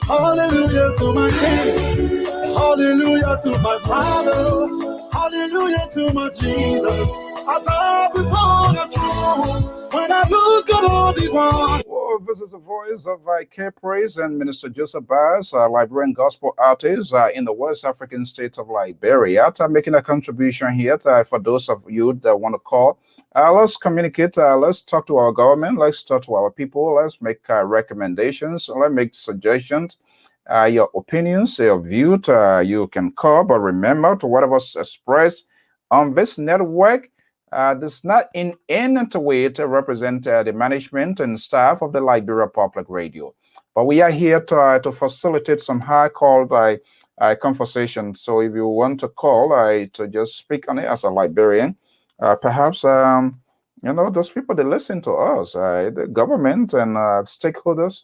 Hallelujah to my King. Hallelujah to my Father. Hallelujah to my Jesus. I bow before the throne when I look at all the one.
Well, this is the voice of Care Praise and Minister Joseph Bass, Liberian gospel artist in the West African state of Liberia, making a contribution here for those of you that want to call. Let's communicate. Let's talk to our government. Let's talk to our people. Let's make recommendations. Let's make suggestions. Your opinions, your view. You can call, but remember to whatever's expressed on this network does not in any way to represent the management and staff of the Liberia Public Radio. But we are here to facilitate some high-called conversation. So if you want to call to just speak on it as a Liberian, perhaps, those people, they listen to us, the government and stakeholders,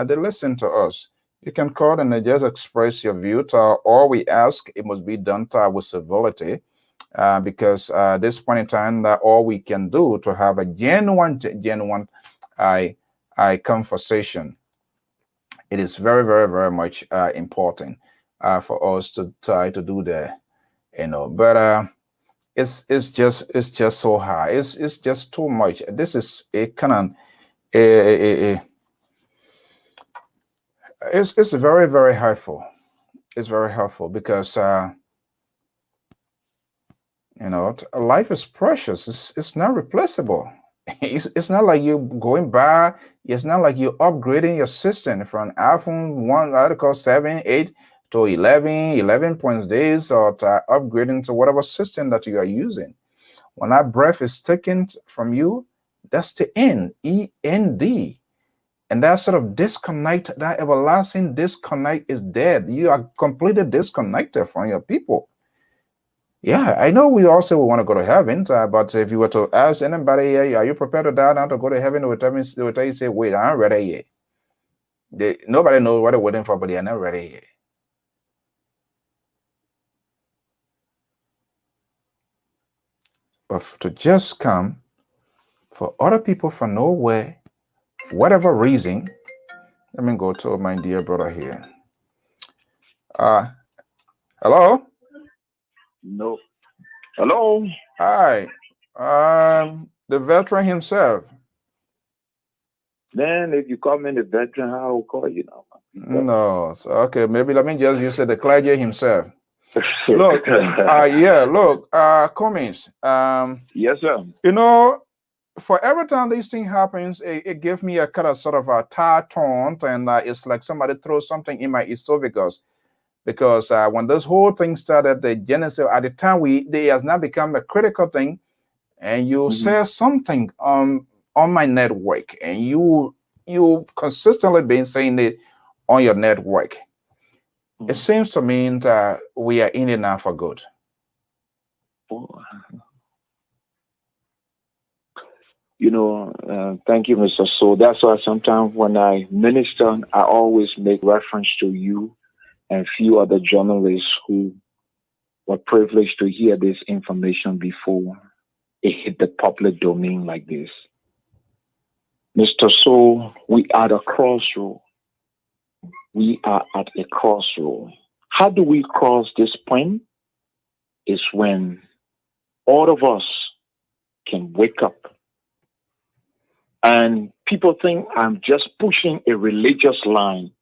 they listen to us. You can call and just express your view. All we ask, it must be done with civility, because at this point in time, all we can do to have a genuine conversation. It is very, very, very much important for us to try to do that, but it's just so high. It's just too much. This is a kind of it's very, very helpful. It's very helpful because life is precious. It's not replaceable. It's not like you're going by. It's not like you're upgrading your system from iPhone 1, I call 7, 8 to 11, 11 points days, or to upgrading to whatever system that you are using. When that breath is taken from you, that's the end, END. And that sort of disconnect, that everlasting disconnect is dead. You are completely disconnected from your people. Yeah, I know we all say we want to go to heaven, but if you were to ask anybody here, are you prepared to die now to go to heaven? They will tell you, say, wait, I'm ready yet. Nobody knows what they're waiting for, but they're not ready yet. But to just come for other people from nowhere, for whatever reason, let me go to my dear brother here. Hello?
No. Hello?
Hi. The veteran himself.
Then if you call me the veteran, I will call you now.
No. So, okay, maybe let me just use the clergy himself. Look, Cummings.
Yes, sir.
You know, for every time this thing happens, it gives me a kind of sort of a tired tone, and it's like somebody throws something in my esophagus. Because when this whole thing started, the genesis at the time it has now become a critical thing, and you say something on my network, and you consistently been saying it on your network. It seems to me that we are in it now for good.
You know, thank you, Mr. So. That's why sometimes when I minister, I always make reference to you and few other journalists who were privileged to hear this information before it hit the public domain like this. Mr. So, we are at a crossroad. We are at a crossroad. How do we cross this point? Is when all of us can wake up. And people think I'm just pushing a religious line.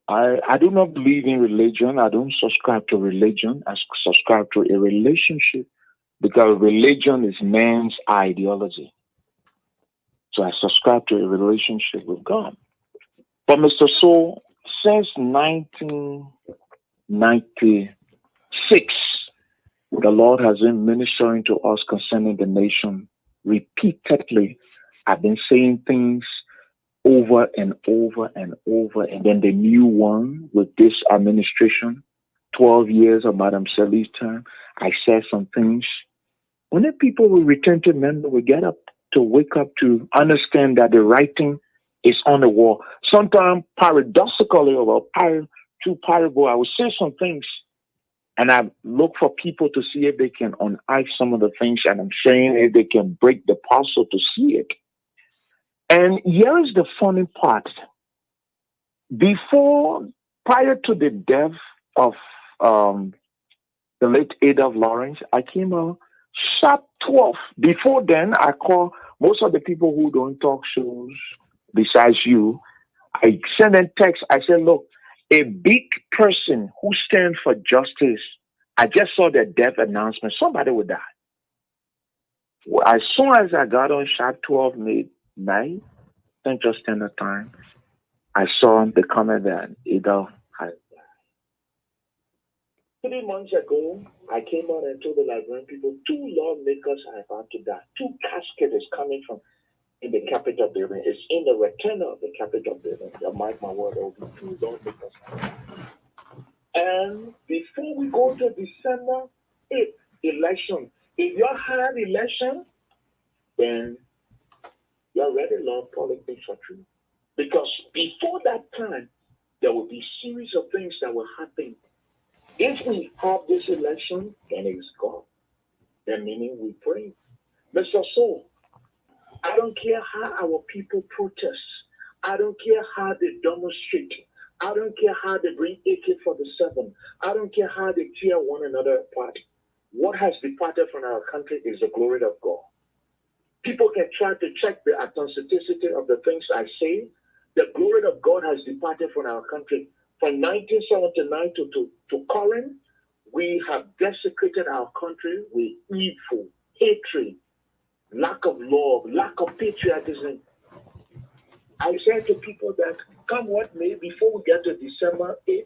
I do not believe in religion. I don't subscribe to religion. I subscribe to a relationship, because religion is man's ideology. So I subscribe to a relationship with God. But Mr. So, since 1996, the Lord has been ministering to us concerning the nation repeatedly. I've been saying things over and over and over. And then the new one with this administration, 12 years of Madam Salih's term, I said some things. When the people will return to memory, we get up to wake up to understand that the writing is on the wall. Sometimes paradoxically or too parable, I will say some things and I look for people to see if they can unife some of the things that I'm saying, if they can break the puzzle to see it. And here is the funny part. Prior to the death of the late Adolph Lawrence, I came out sharp 12. Before then, I call most of the people who don't talk shows besides you. I send them text. I said, look, a big person who stands for justice, I just saw the death announcement. Somebody would die. Well, as soon as I got on sharp 12 midnight, Central Standard Time, I saw the comment that Adolph had died. 3 months ago, I came out and told the Liberian people, 2 lawmakers are about to die. 2 caskets is coming from in the Capitol building. It's in the return of the Capitol building. You mark my word, there will be 2 lawmakers. And before we go to December 8th election, if you had election, then you already love politics for true. Because before that time, there will be series of things that will happen. If we have this election, then it's God. Then meaning we pray. Mr. Soul, I don't care how our people protest. I don't care how they demonstrate. I don't care how they bring AK-47. I don't care how they tear one another apart. What has departed from our country is the glory of God. People can try to check the authenticity of the things I say. The glory of God has departed from our country. From 1979 to current, we have desecrated our country with evil, hatred, lack of love, lack of patriotism. I said to people that come what may, before we get to December 8th,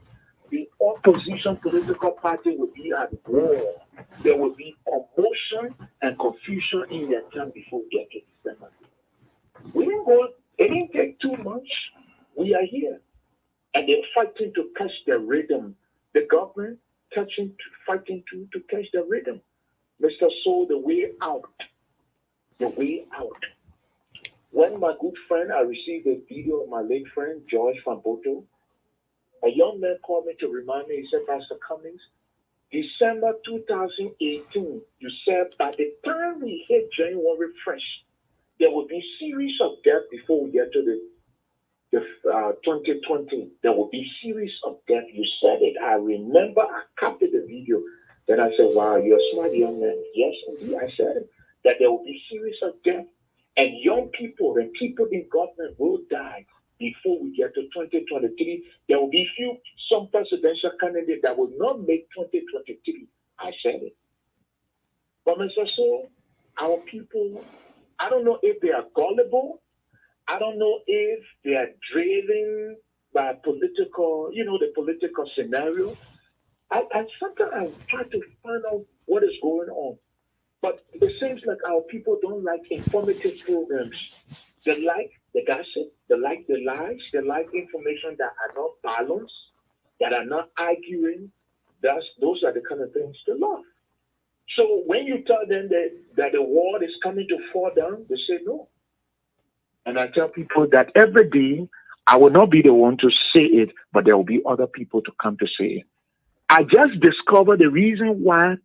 the opposition political party will be at war. There will be commotion and confusion in their camp before we get to December. We didn't go, it didn't take 2 months. We are here. And they're fighting to catch the rhythm. The government fighting to catch the rhythm. Mr. Soul, the way out. The way out. When my good friend, I received a video of my late friend, George from Boto, a young man called me to remind me, he said, Pastor Cummings, December 2018, you said by the time we hit January fresh, there will be series of death before we get to the 2020. There will be series of death. You said it. I remember I copied the video. Then I said, wow, you're a smart young man. Yes, indeed, I said it. That there will be series of death. And young people and people in government will die before we get to 2023. There will be some presidential candidates that will not make 2023. I said it. But Mr. So, our people, I don't know if they are gullible. I don't know if they are driven by political, the political scenario. Sometimes I try to find out what is going on. But it seems like our people don't like informative programs. They like the gossip, they like the lies, they like information that are not balanced, that are not arguing. Those are the kind of things they love. So when you tell them that the world is coming to fall down, they say no. And I tell people that every day, I will not be the one to say it, but there will be other people to come to say it. I just discovered the reason why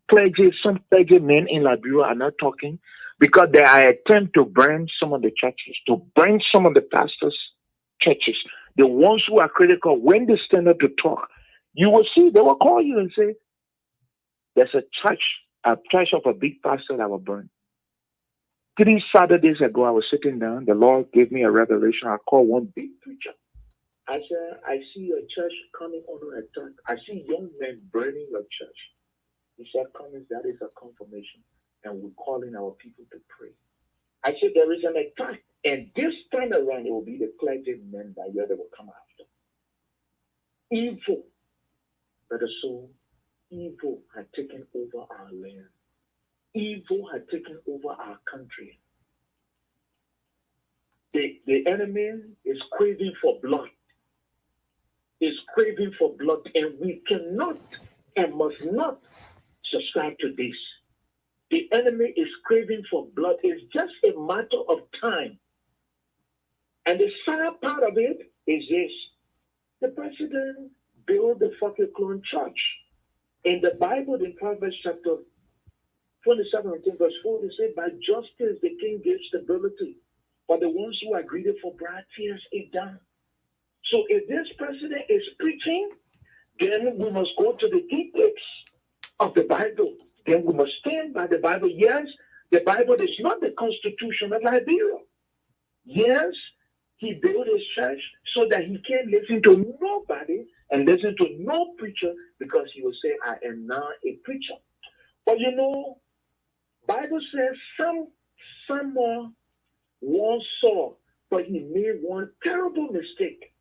some clergy men in Liberia are not talking, because they are attempting to burn some of the churches, to burn some of the pastors' churches. The ones who are critical, when they stand up to talk, you will see, they will call you and say, there's a church of a big pastor that will burn. 3 Saturdays ago, I was sitting down. The Lord gave me a revelation. I called one big preacher. I said, I see a church coming under attack. I see young men burning your church. He said, Cummings, that is a confirmation. And we're calling our people to pray. I said, there is an attack. And this time around, it will be the clergy men that they will come after. Evil. Brother Soul, evil had taken over our land. Evil had taken over our country. The enemy is craving for blood. Is craving for blood, and we cannot and must not subscribe to this. The enemy is craving for blood. It's just a matter of time. And the sad part of it is this. The president built the Clone church. In the Bible, in Proverbs chapter 27, verse 4, they say, by justice the king gives stability, but the ones who are greedy for bribe tears it down. So if this president is preaching, then we must go to the dictates of the Bible. Then we must stand by the Bible. Yes, the Bible is not the constitution of Liberia. Yes, he built his church so that he can't listen to nobody and listen to no preacher, because he will say, I am now a preacher. But Bible says someone once saw, but he made one terrible mistake.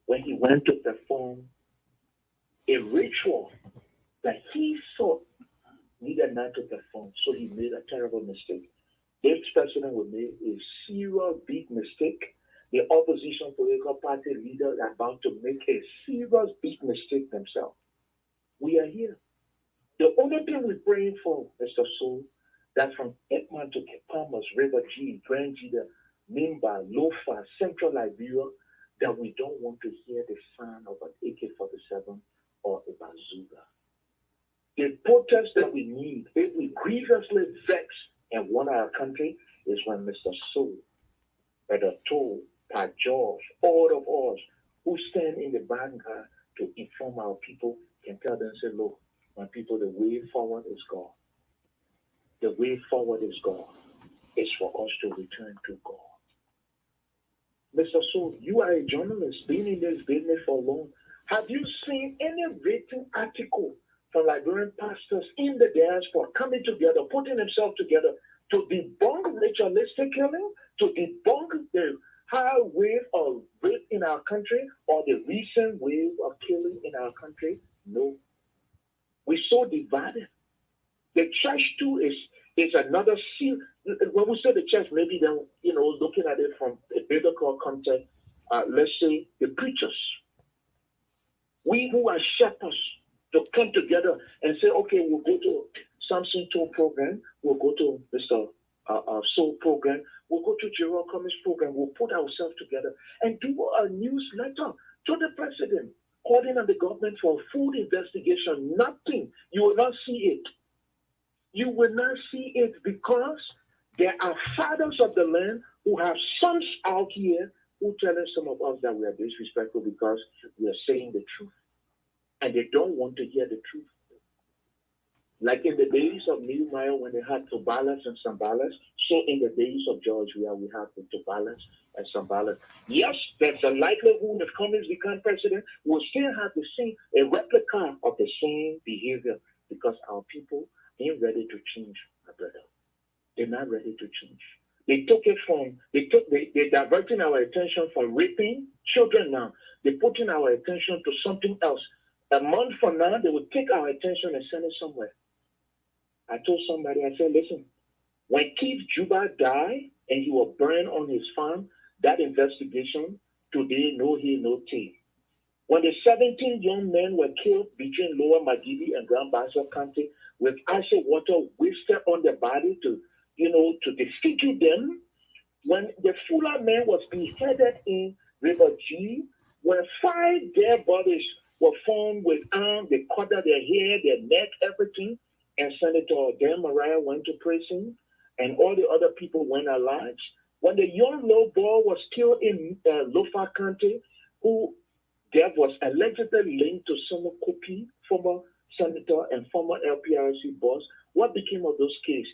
When he went to perform a ritual that he thought needed not to perform, so he made a terrible mistake. This president will make a serious big mistake. The opposition political party leaders are about to make a serious big mistake themselves. We are here. The only thing we're praying for, Mr. Soul, that from Edmond to Palmas, River G, Grand Gita, Nimba, Lofa, Central Liberia, that we don't want to hear the sound of an AK-47 or a bazooka. The protest that we need, if we grievously vex and want our country, is when Mr. Soul, Brother Toll, Pat George, all of us who stand in the vanguard to inform our people can tell them, say, look, my people, the way forward is God. The way forward is God. It's for us to return to God. Mr. Soul, you are a journalist, been in this business for long. Have you seen any written article from Liberian pastors in the diaspora coming together, putting themselves together to debunk ritualistic killing, to debunk the high wave of rape in our country or the recent wave of killing in our country. No. We're so divided. The church too is another scene. When we say the church, maybe then, looking at it from a biblical context, let's say the preachers. We who are shepherds to come together and say, okay, we'll go to Samson Toll program, we'll go to Mr. Soul program, we'll go to Jerome Cummings program, we'll put ourselves together and do a newsletter to the president, calling on the government for a full investigation. Nothing. You will not see it. You will not see it because there are fathers of the land who have sons out here who telling some of us that we are disrespectful because we are saying the truth. And they don't want to hear the truth. Like in the days of Nehemiah when they had Tobias and Sanballat, so in the days of George we have the Tobias and Sanballat. Yes, there's a likelihood if Cummings becomes president, we'll still have a replica of the same behavior because our people ain't ready to change, my brother. They're not ready to change. They're diverting our attention from raping children now. They're putting our attention to something else. A month from now, they will take our attention and send it somewhere. I told somebody, I said, listen, when Keith Juba died and he was burned on his farm, that investigation, today, no hear, no tell. When the 17 young men were killed between Lower Magidi and Grand Bassa County with acid water wasted on their body to disfigure them, when the Fuller man was beheaded in River G, when 5 dead bodies were found with arms, they cut out their hair, their neck, everything, and Senator Dan Mariah went to prison, and all the other people went alive. When the young little boy was killed in Lofa County, who death was allegedly linked to Summer Kopi, former senator and former LPRC boss, what became of those cases?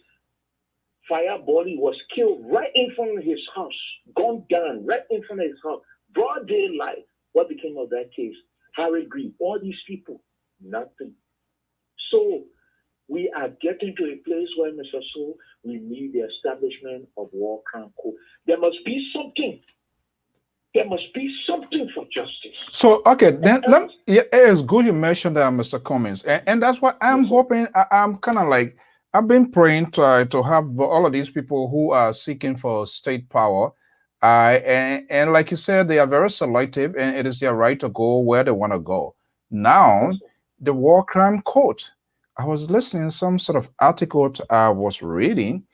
Fire body was killed right in front of his house, gunned down right in front of his house, broad daylight. What became of that case? Harry Green, all these people, nothing. So we are getting to a place where, Mr. Soul, we need the establishment of war crime court. There must be something. There must be something for justice.
So, okay, then it's good you mentioned that, Mr. Cummings, and that's what I'm hoping. I'm kind of like, I've been praying to have all of these people who are seeking for state power. And like you said, they are very selective, and it is their right to go where they want to go. Now, the war crime court. I was listening to some sort of article I was reading,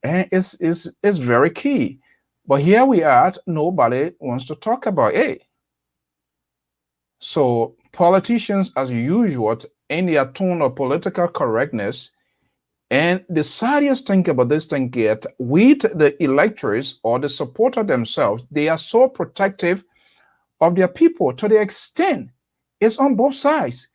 and it's very key. But here we are, nobody wants to talk about it. So politicians, as usual, in their tone of political correctness, and the saddest thing about this thing yet, with the electors or the supporter themselves, they are so protective of their people to the extent it's on both sides.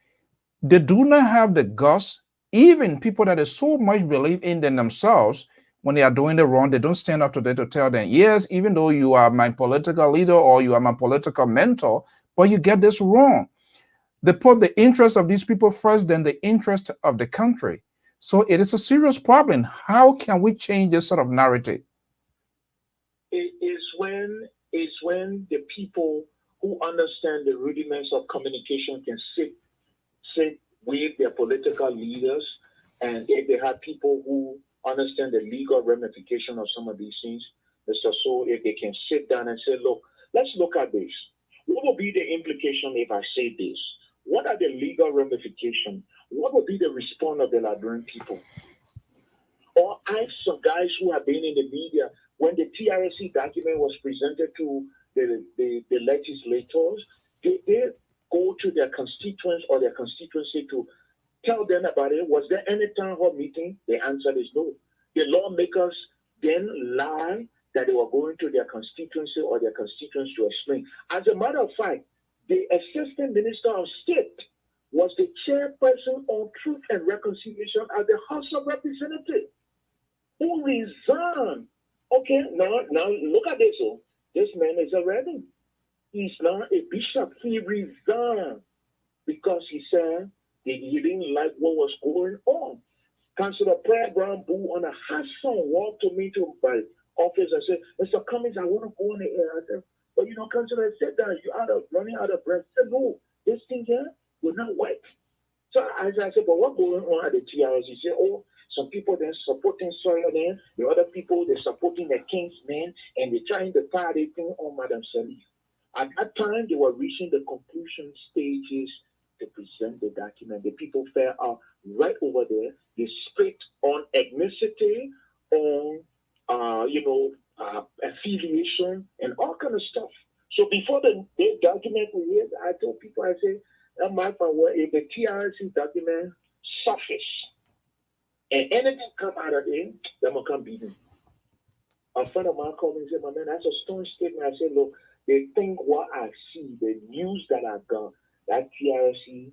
They do not have the guts, even people that are so much believe in themselves, when they are doing the wrong, they don't stand up to them to tell them, yes, even though you are my political leader or you are my political mentor, but you get this wrong. They put the interest of these people first than the interest of the country. So it is a serious problem. How can we change this sort of narrative?
It is when the people who understand the rudiments of communication can sit with their political leaders, and if they have people who understand the legal ramification of some of these things, Mr. So if they can sit down and say, look, let's look at this. What will be the implication if I say this? What are the legal ramifications? What will be the response of the Liberian people? Or ask some guys who have been in the media when the TRC document was presented to the legislators, did they go to their constituents or their constituency to tell them about it? Was there any town hall meeting? The answer is no. The lawmakers then lie that they were going to their constituency or their constituents to explain. As a matter of fact, the Assistant Minister of State was the chairperson on Truth and Reconciliation at the House of Representatives, who resigned. Okay, now look at this. Oh. This man is a reverend. He's not a bishop. He resigned because he said He didn't like what was going on. Councillor Prayer Brown Boo on a Hassan walked to me to my office and said, Mr. Cummings, I want to go on the air. I said, but you know, Councillor, sit down. You're running out of breath. I said, no, this thing here will not work. So I said, but what's going on at the TRS? He said, oh, some people they're supporting Sawyer then, the other people they're supporting the King's men, and they're trying to tie the thing on Madam Salif. At that time, they were reaching the conclusion stages to present the document. The people fell out right over there. They split on ethnicity, on affiliation, and all kind of stuff. So before the document we read, I told people, I said, if the TRC document surface and anything come out of it, they're going to come beat me. A friend of mine called me and said, my man, that's a strong statement. I said, look, they think what I see, the news that I got, that TRC,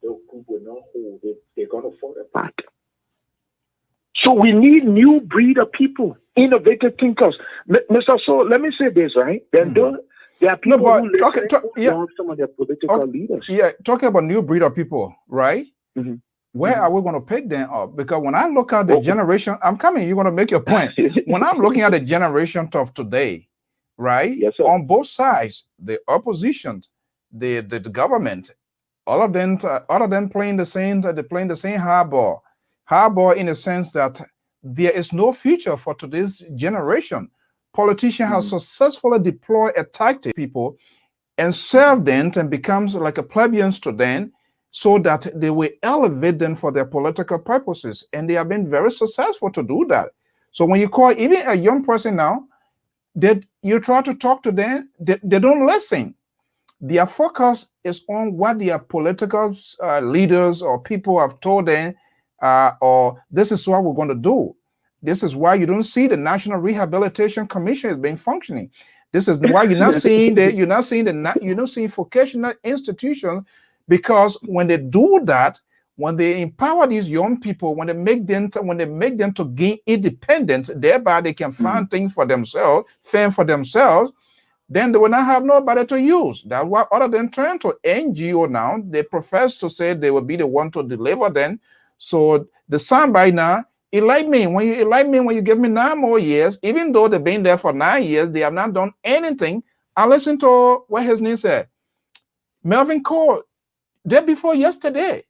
the group will not hold. They're going to fall apart. So we need new breed of people, innovative thinkers. Mr. So, let me say this, right? There are people who listen to some of their political leaders.
Yeah, talking about new breed of people, right? Mm-hmm. Where are we going to pick them up? Because when I look at the generation, I'm coming, you're going to make your point. When I'm looking at the generation of today, right?
Yes, sir.
On both sides, the opposition, the government, all of them playing the same hardball. Hardball in the sense that there is no future for today's generation. Politicians have successfully deployed a tactic people and serve them and becomes like a plebeians to them so that they will elevate them for their political purposes. And they have been very successful to do that. So when you call even a young person now, that you try to talk to them, they don't listen. Their focus is on what their political leaders or people have told them, or this is what we're going to do. This is why you don't see the National Rehabilitation Commission has been functioning. This is why you're not seeing vocational institutions, because when they do that, when they empower these young people, when they make them to gain independence, thereby they can find things for themselves, fend for themselves, then they will not have nobody to use. That's why other than turn to NGO now, they profess to say they will be the one to deliver them. So the soundbite now, elect me. When you elect me, when you give me 9 more years, even though they've been there for 9 years, they have not done anything. I listened to what his name said. Melvin Cole, day before yesterday,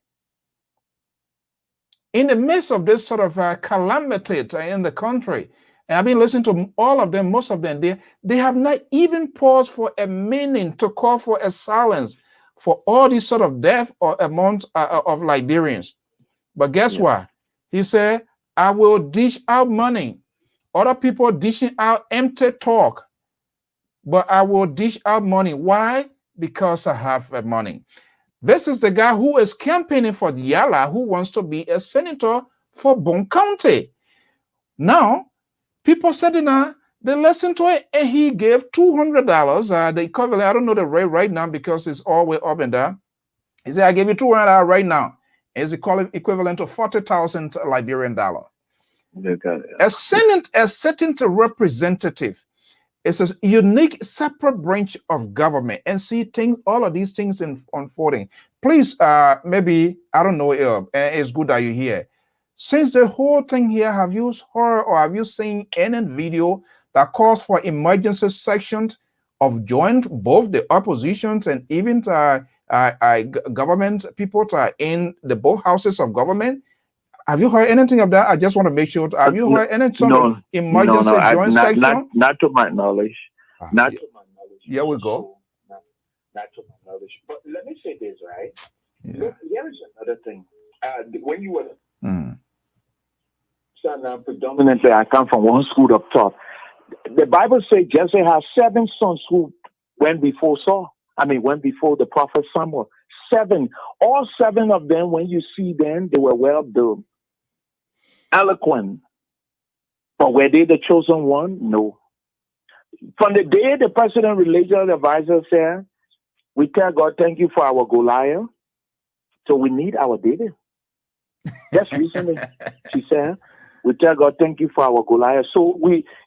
in the midst of this sort of calamity in the country, and I've been listening to all of them, most of them, they have not even paused for a minute to call for a silence for all these sort of death or amount of Liberians. But guess what? He said, I will dish out money. Other people dishing out empty talk, but I will dish out money. Why? Because I have money. This is the guy who is campaigning for Yala, who wants to be a senator for Bon County. Now, people said, they listened to it, and he gave $200, the equivalent, I don't know the rate right now because it's all way up and down. He said, I give you $200 right now. It's equivalent to 40,000 Liberian dollar. A Senate representative is a unique separate branch of government, and see things, all of these things unfolding. Please, maybe, I don't know, it's good that you're here. Since the whole thing here, have you heard or have you seen any video that calls for emergency sections of joint both the oppositions and even government people in the both houses of government? Have you heard anything of that? I just want to make sure. Have you heard any sort of emergency joint section?
Not to my knowledge. Not to my knowledge.
Here we go.
Not to my knowledge. But let me say this, right? Yeah. Look, here is another thing. When you were son, predominantly, I come from one school up top. The Bible says Jesse has 7 sons who went before Saul. Went before the prophet Samuel. 7. All 7 of them, when you see them, they were well-built, eloquent. But were they the chosen one? No. From the day the president religious advisor said, we tell God, thank you for our Goliath, so we need our David. Just recently, she said, we tell God, thank you for our Goliath. So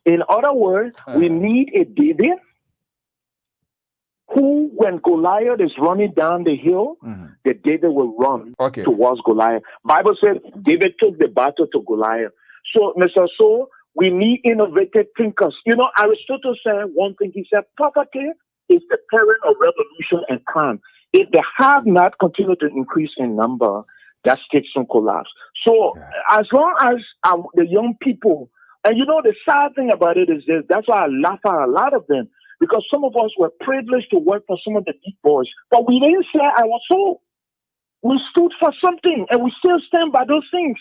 in other words, we need a David who, when Goliath is running down the hill, that David will run towards Goliath. Bible says David took the battle to Goliath. So, Mr. So, we need innovative thinkers. You know, Aristotle said one thing. He said, poverty is the parent of revolution and crime. If they have not continued to increase in number, that state soon collapse. So, as long as the young people, and you know, the sad thing about it is this, that's why I laugh at a lot of them, because some of us were privileged to work for some of the big boys, but we didn't say our soul. We stood for something, and we still stand by those things.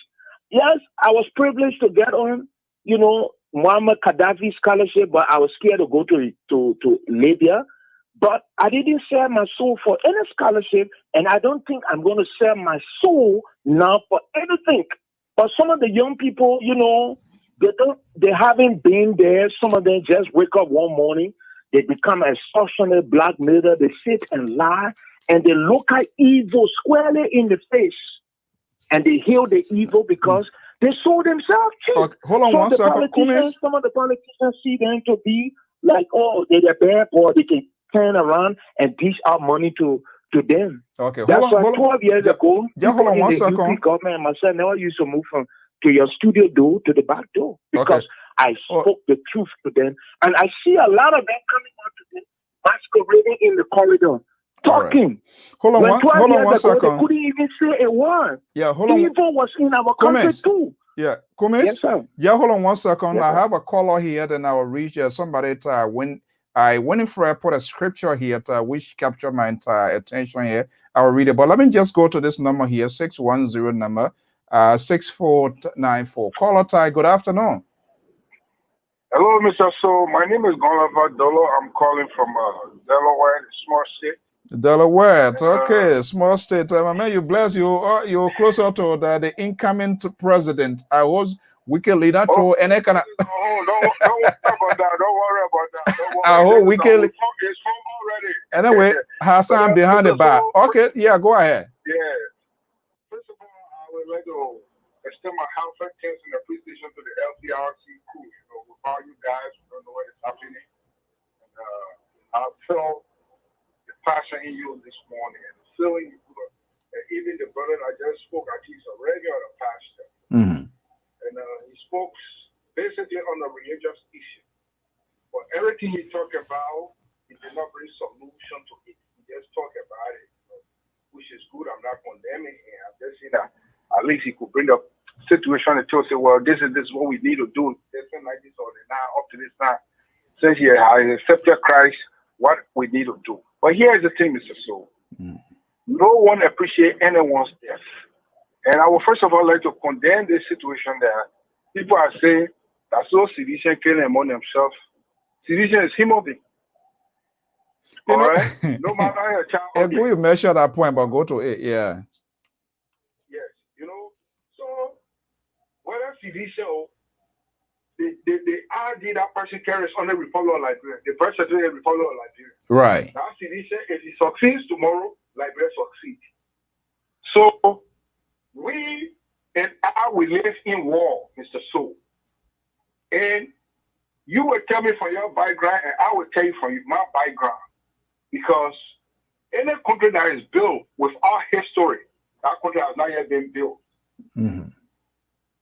Yes, I was privileged to get on, you know, Muammar Gaddafi scholarship, but I was scared to go to Libya. But I didn't sell my soul for any scholarship, and I don't think I'm going to sell my soul now for anything. But some of the young people, you know, they haven't been there. Some of them just wake up one morning, they become extortionate, blackmailer, they sit and lie, and they look at evil squarely in the face, and they heal the evil because they sold themselves cheap.
Okay, hold on one second.
Some of the politicians see them to be like, oh, they're the bad boy. They can turn around and dish out money to them.
Okay,
that's why 12 years ago,
hold on one second.
The government and myself never used to move from to your studio door to the back door because I spoke the truth to them, and I see a lot of them coming out to them, masquerading in the corridor, talking.
Right. Hold on one second.
They couldn't even say a word.
Yeah, hold on.
Evil was in our country too.
Yeah, Kumis?
Yes, sir.
Yeah, hold on one second.
Yes,
I have a caller here, then I will reach somebody when I went in for I put a scripture here which captured my entire attention here. I will read it. But let me just go to this number here, 610 number 6494. Caller Ty, good afternoon.
Hello, Mr. So. My name is Goliver Dolo. I'm calling from Delaware, small state.
Delaware, okay, small state. My man, you bless you. You're closer to the incoming president. I was wicked leader to and I can.
Don't worry about that. Don't worry about that. Don't worry.
I hope wicked.
It's already.
Anyway, Hassan behind the bar. Okay, yeah, go ahead.
Yeah. First of all, I would like to extend my heartfelt thanks and appreciation to the Lpr-Tv crew. You know, without you guys, we don't know what is happening. And I felt the passion in you this morning and the feeling you put. And even the brother I just spoke, I think he's a regular pastor. And he spoke basically on a religious issue. But everything he talked about, he did not bring solution to it. He just talked about it, you know, which is good. I'm not condemning him. I'm just saying that at least he could bring up situation and tell say, well, this is what we need to do. Something like this or now up to this time. Since he has accepted Christ, what we need to do. But here's the thing, Mr. Soul. No one appreciates anyone's death. And I would first of all like to condemn this situation that people are saying that so Seditian killing among themselves. Seditian is human being. All right? No matter how a child.
You measure that point, but go to it, yeah.
Yes, you know. So whether Seditian, they argue that person carries on the Republic of Liberia. The person is the Republic of Liberia.
Right.
Now Seditian, if he succeeds tomorrow, Liberia succeeds. So we and I will live in war, Mr. Soul. And you will tell me from your background, and I will tell you from my background. Because any country that is built with our history, that country has not yet been built.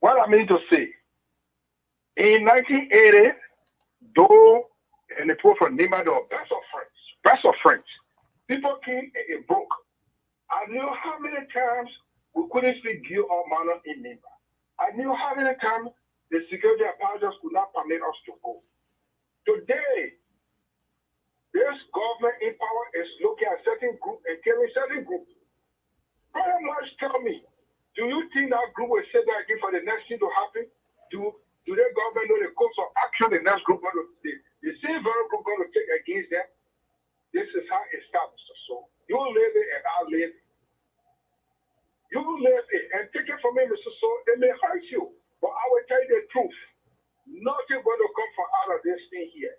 What I mean to say, in 1980, though, and the prophet named the best of friends, people came and broke. I knew how many times we couldn't speak Gil or Manor in Nimba. I knew how many times the security apparatus could not permit us to go. Today, this government in power is looking at certain group and killing certain groups. Very much tell me, do you think that group will sit there again for the next thing to happen? Do the government know the course of action the next group going to take? The same very group going to take against them? This is how it starts. So you live it and I'll live it. You live it and take it from me, Mr. So it may hurt you, but I will tell you the truth. Nothing going to come from out of this thing here.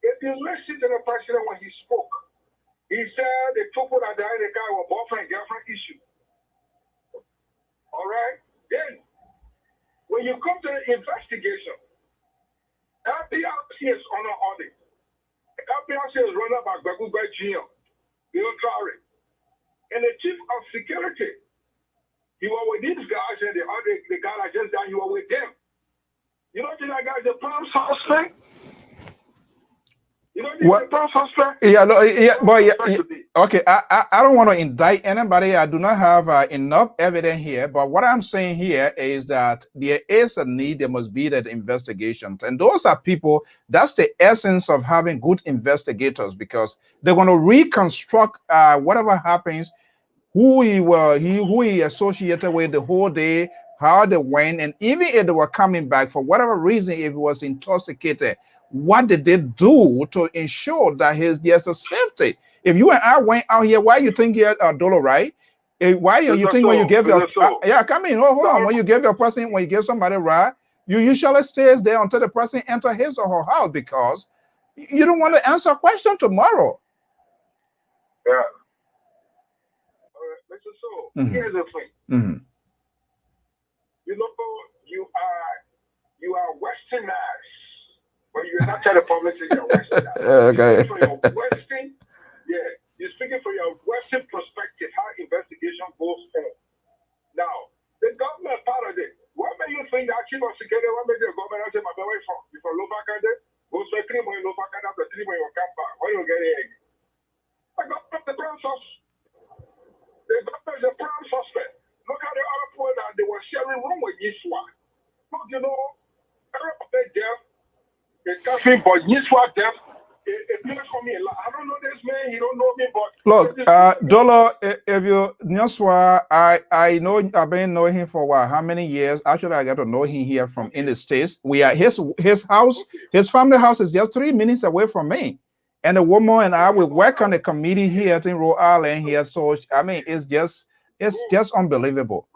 If you listen to the president when he spoke, he said the people that died in the guy were boyfriend and girlfriend issue. All right? Then, when you come to the investigation, LPRC is on an audit. LPRC is run up by Baguba GM. military, and the chief of security. He was with these guys, and the guy that just died, he was with them. You don't think that guy's a prime suspect? You don't think he's a prime suspect?
Yeah, no, yeah, boy, yeah. Okay, I don't want to indict anybody. I do not have enough evidence here. But what I'm saying here is that there is a need. There must be that investigations, and those are people. That's the essence of having good investigators, because they're going to reconstruct whatever happens, who he associated with the whole day, how they went, and even if they were coming back for whatever reason, if he was intoxicated, what did they do to ensure that there's a safety? If you and I went out here, why you think you're Dolo, right? Why you think when you give your come in, hold on, when you give your person, when you give somebody a ride, you usually stays there until the person enter his or her house, because you don't want to answer a question tomorrow.
Yeah. So here's the thing. You know, you are westernized, but you're not trying to publish it. You're westernized.
Okay.
For your Western, you're speaking for your Western perspective, how investigation goes on. Now, the government part of it. What made you think that chief of security? What made the government say, "My boy from Lopakande, go to 3 months Lopakande, after 3 months you come back. When you get here, I got the prime suspect. The government is a prime suspect. Look at the other point that they were sharing room with Yiswa. Look, you know, everybody death, it's nothing but Yiswa death. It feels for me. I don't know this man, he don't know me, but
look, Dolo, if you Yiswa, I know, I've been knowing him for a while. How many years? Actually, I got to know him here from in the States. We are his house, his family house is just 3 minutes away from me. And the woman and I will work on the committee here in Rhode Island here. So I mean, it's just unbelievable.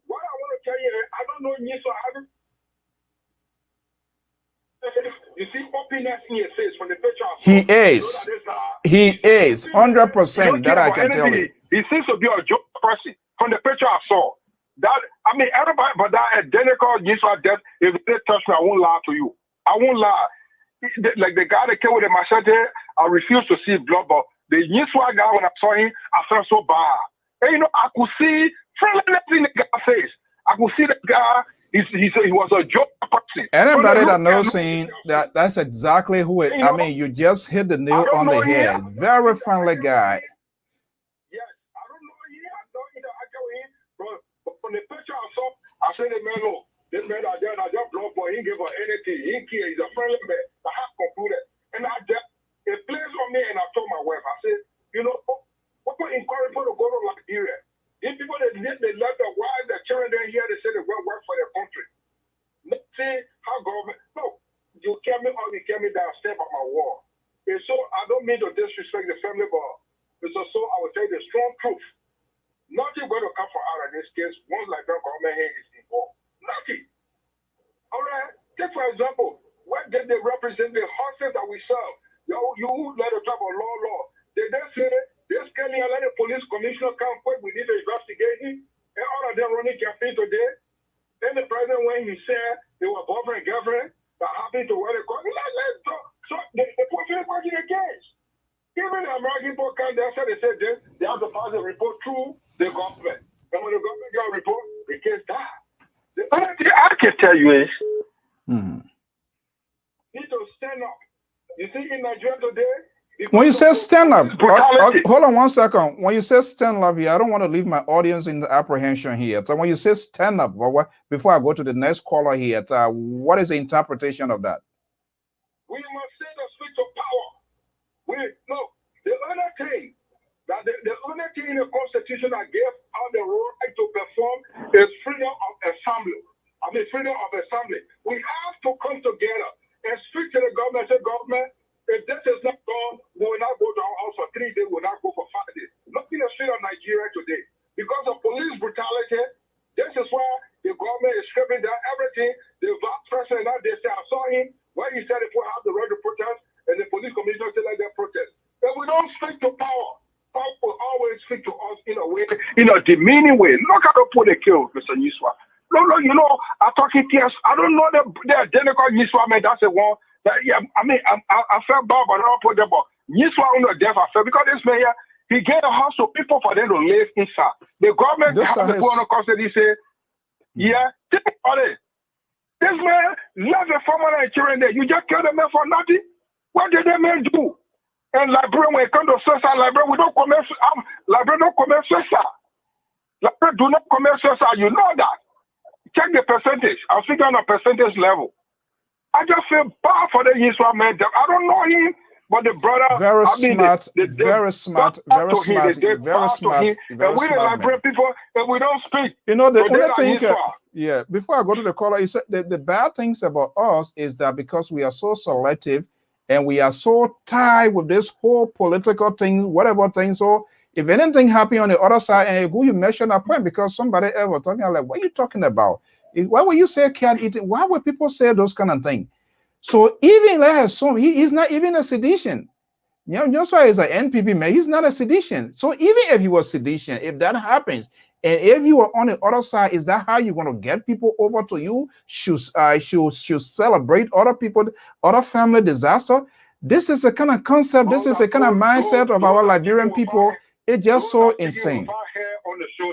What I want to tell you, I don't know Yiswa. You see openness in his face from the picture. He is 100%.
That I can tell you.
He seems to be a joke person from the picture I saw. That I mean, everybody, but that identical Yiswa death. If they touch me, I won't lie to you. I won't lie. Like the guy that came with the machete, I refuse to see blood, but the Yiswa guy, when I saw him, I felt so bad. And you know, I could see friendliness in the guy's face. I could see the guy, he was a joke person.
Anybody that knows him, that's exactly who it, I mean, you just hit the nail on the head. Very friendly guy.
Yes, I don't know him, I know him, but from the picture I saw, I said, man, look. This man I just blood boy, he gave her anything. He's a friendly man. I have concluded. And it plays on me, and I told my wife, I said, you know, what encourage people to go to Liberia? These people, they left their wives, their children there here, they say they will work for their country. Let's see how government, no, you carry me on, you carry me down, step on my wall. And so I don't mean to disrespect the family, but it's also, I will tell you the strong truth. Nothing going to come from out of this case once like that government here is involved. Nothing. All right. Take for example, where did they represent the horses that we serve? You let us talk about law. They say this can let the police commissioner come quick. We need to investigate him. And all of them running campaign today. Then the president, when he said they were boyfriend and girlfriend, that happened to where they call. Let's talk. So the person is working against. Even the American people come there, they said this. They have to pass a report through the government. And when the government got a report, the case died. The only thing I can tell you is, need to stand up. You see, in Nigeria today,
when you say stand up, hold on 1 second. When you say stand up here, I don't want to leave my audience in the apprehension here. So when you say stand up, before I go to the next caller here, what is the interpretation of that?
We must say the switch of power. The other thing, that the only thing in the Constitution that gave out the right to perform is freedom of assembly. Freedom of assembly. We have to come together and speak to the government. Say, government, if this is not done, we will not go to our house for 3 days. We will not go for 5 days. Look in the street of Nigeria today. Because of police brutality, this is why the government is stripping down everything. The vice president, they say, I saw him when he said if we have the right to protest, and the police commissioner said let them protest. If we don't speak to power will always speak to us in a way, in a demeaning way. Look at the people they killed, Mr. Yiswa. No, you know, I'm talking tears. I don't know the identical Yiswa man. That's the one that, I felt bad, but I don't put them. But This one not there for because this man here, he gave a house to people for them to live inside. The government
This
have the
is-
people on custody say, yeah, think about it. This man left the former Nigerian there. You just killed the man for nothing. What did that man do? And library, when it comes to social library, we don't commit library don't commit social. Library do not commit social. You know that. Check the percentage. I'm speaking on a percentage level. I just feel bad for the Israel man. I don't know him, but the brother
Very smart,
they
very smart,
bow
very
to him,
smart,
they
very
bow to
smart,
him.
very
And we the
smart
library
man.
people, and we don't speak.
You know, the
So they
only
are
thing,
Israel.
yeah, before I go to the caller, is the bad things about us is that because we are so selective and we are so tied with this whole political thing, whatever thing. So if anything happen on the other side and you mention a point because somebody ever talking, I'm like, what are you talking about? Why would you say cat eating? Why would people say those kind of things? So even like his son, he's not even a sedition. You know, just why he's an NPP man, he's not a sedition. So even if he was sedition, if that happens, and if you are on the other side, is that how you're going to get people over to you? Should celebrate other people, other family disaster? This is a kind of concept, this is a kind of mindset of our Liberian people. It's just so insane.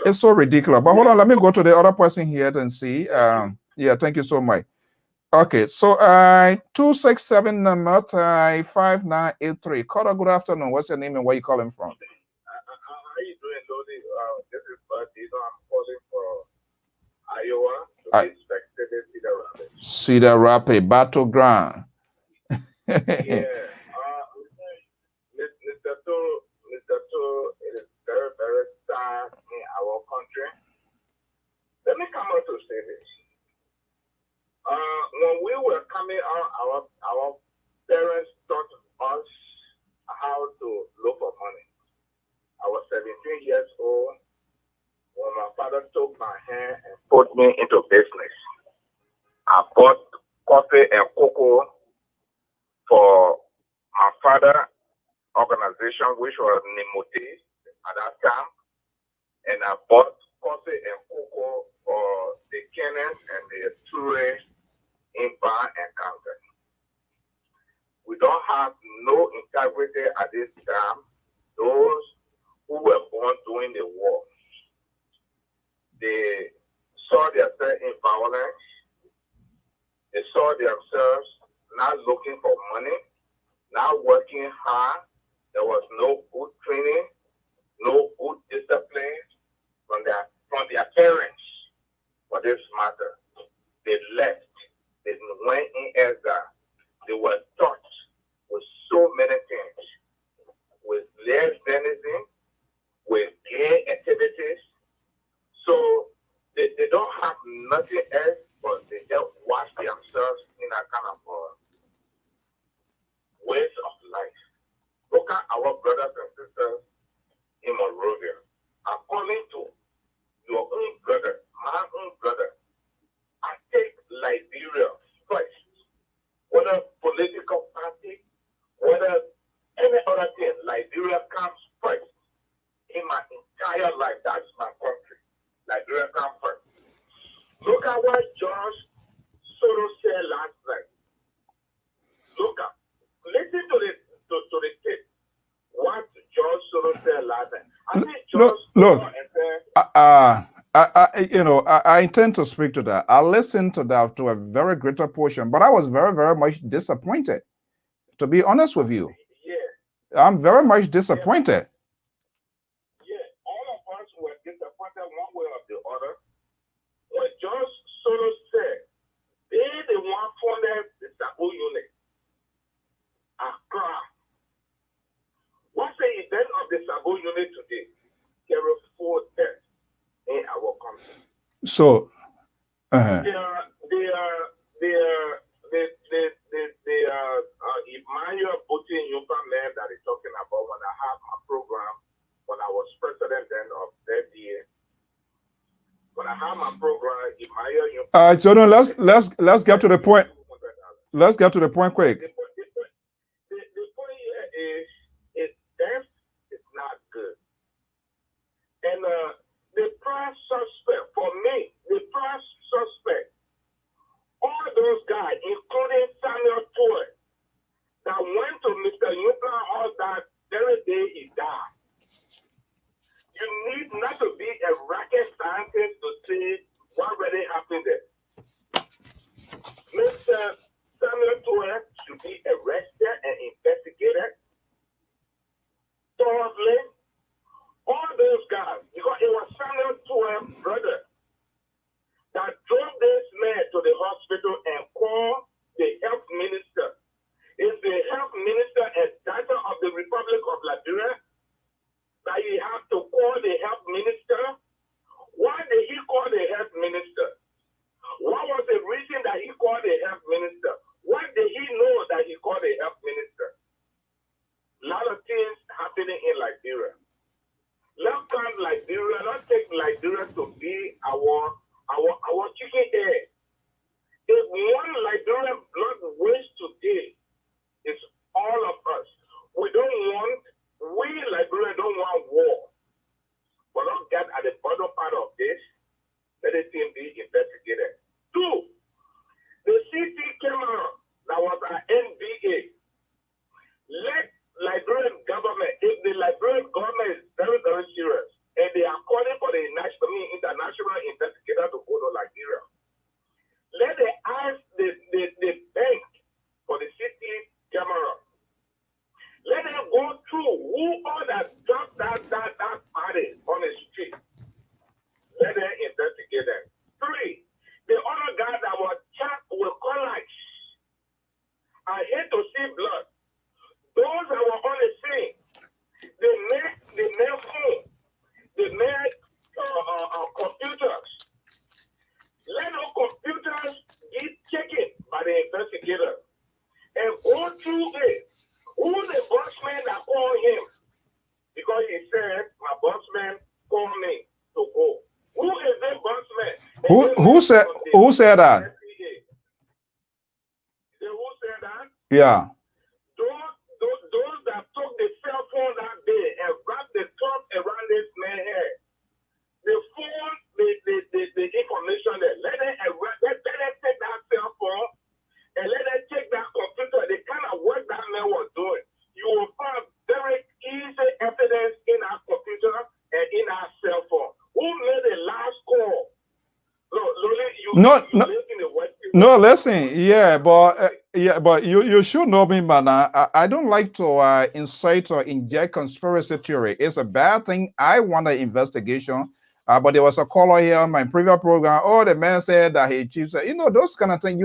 It's so ridiculous. But hold on, let me go to the other person here and see. Yeah, thank you so much. Okay, so 267 number 5983. Caller, good afternoon. What's your name and where you calling from?
How you doing, Lodi? This is Batino. I'm calling for Iowa to be inspected in Cedar Rapids.
Cedar Rapids, Battleground.
Yeah. Mr. Toro is very, very sad in our country. Let me come out to say this. When we were coming out, our parents taught us how to look for money. I was 17 years old when my father took my hand and put me into business. I bought coffee and cocoa for my father's organization, which was Nimoti at that time. And I bought coffee and cocoa for the Kenyans and the tourists in Bar and Counter. We don't have no integrity at this time. Those who were born during the war, they saw themselves in violence. They saw themselves not looking for money, not working hard. There was no good training, no good discipline from their parents for this matter. They left. They went in exile. They were taught with so many things, with lesbianism, with gay activities. So they don't have nothing else, but they just wash themselves in a kind of ways of life. Look at our brothers and sisters in Monrovia. According to your own brother, my own brother, I take Liberia first. Whether political party, whether any other thing, Liberia comes first. In my entire life, that's my country. Liberia comes first. Look at what George Soros said last night. Look at, listen to the tape. What George Soros said last night. I think George
Look. I intend to speak to that. I listened to that to a very greater portion, but I was very, very much disappointed. To be honest with you, I'm very much disappointed.
Yeah, all of us were disappointed one way or the other. When George Soros said they one funded the Sabo unit, Accra. What's the event of the Sabo unit today? There were 4 deaths in our country.
So,
They are Emmanuel Putin Yupa man that is talking about when I had my program when I was president then of that year. When I had my program, Emmanuel Yupa.
so no, let's get to the point. Let's get to the point quick.
The point here is death is not good. And the prime suspect, for me, the prime suspect, all those guys, including Samuel Toy, that went to Mr. Yuka all that
see what really happened there. Mr. Samuel Toer should be arrested and investigated thoroughly. All those guys, because it was Samuel Toer's brother that drove this man to the hospital and called the health minister. Is the health minister a dictator of the Republic of Liberia? That he has to call the health minister? Why did he call the health minister? What was the reason that he called the health minister? What did he know that he called the health minister? A lot of things happening in Liberia. Let's come Liberia, let's take Liberia to be our chicken egg. If one Liberian blood waste today, it's all of us. We Liberia don't want war. But let's get at the bottom part of this. Let the thing be investigated. 2, the CT camera that was at NBA. Let Liberian government, if the Liberian government is very, very serious, and they are calling for the international investigator to go to Liberia, let them ask the bank for the city camera. Let them go through who all that dropped that party on the street. Let them investigate them. 3, the other guy that was shot with college. I hate to see blood. Those that were on the scene, they made phone, they made computers. Let those computers be taken by the investigator and go through it. Who the bossman that called him? Because he said, my bossman called me to go. Who is the bossman?
Who said that?
Who said that?
Yeah.
Those that took the cell phone that day and wrapped the top around this man's head. The phone, the information there. Let them take that cell phone and let them take that computer. The kind of work that man was doing. You will find very easy evidence in our computer and in our cell phone. Who made the last call?
No, listen, but you should know me, man. I don't like to incite or inject conspiracy theory. It's a bad thing. I want an investigation. But there was a caller here on my previous program. Oh, the man said that he chief said, those kind of things.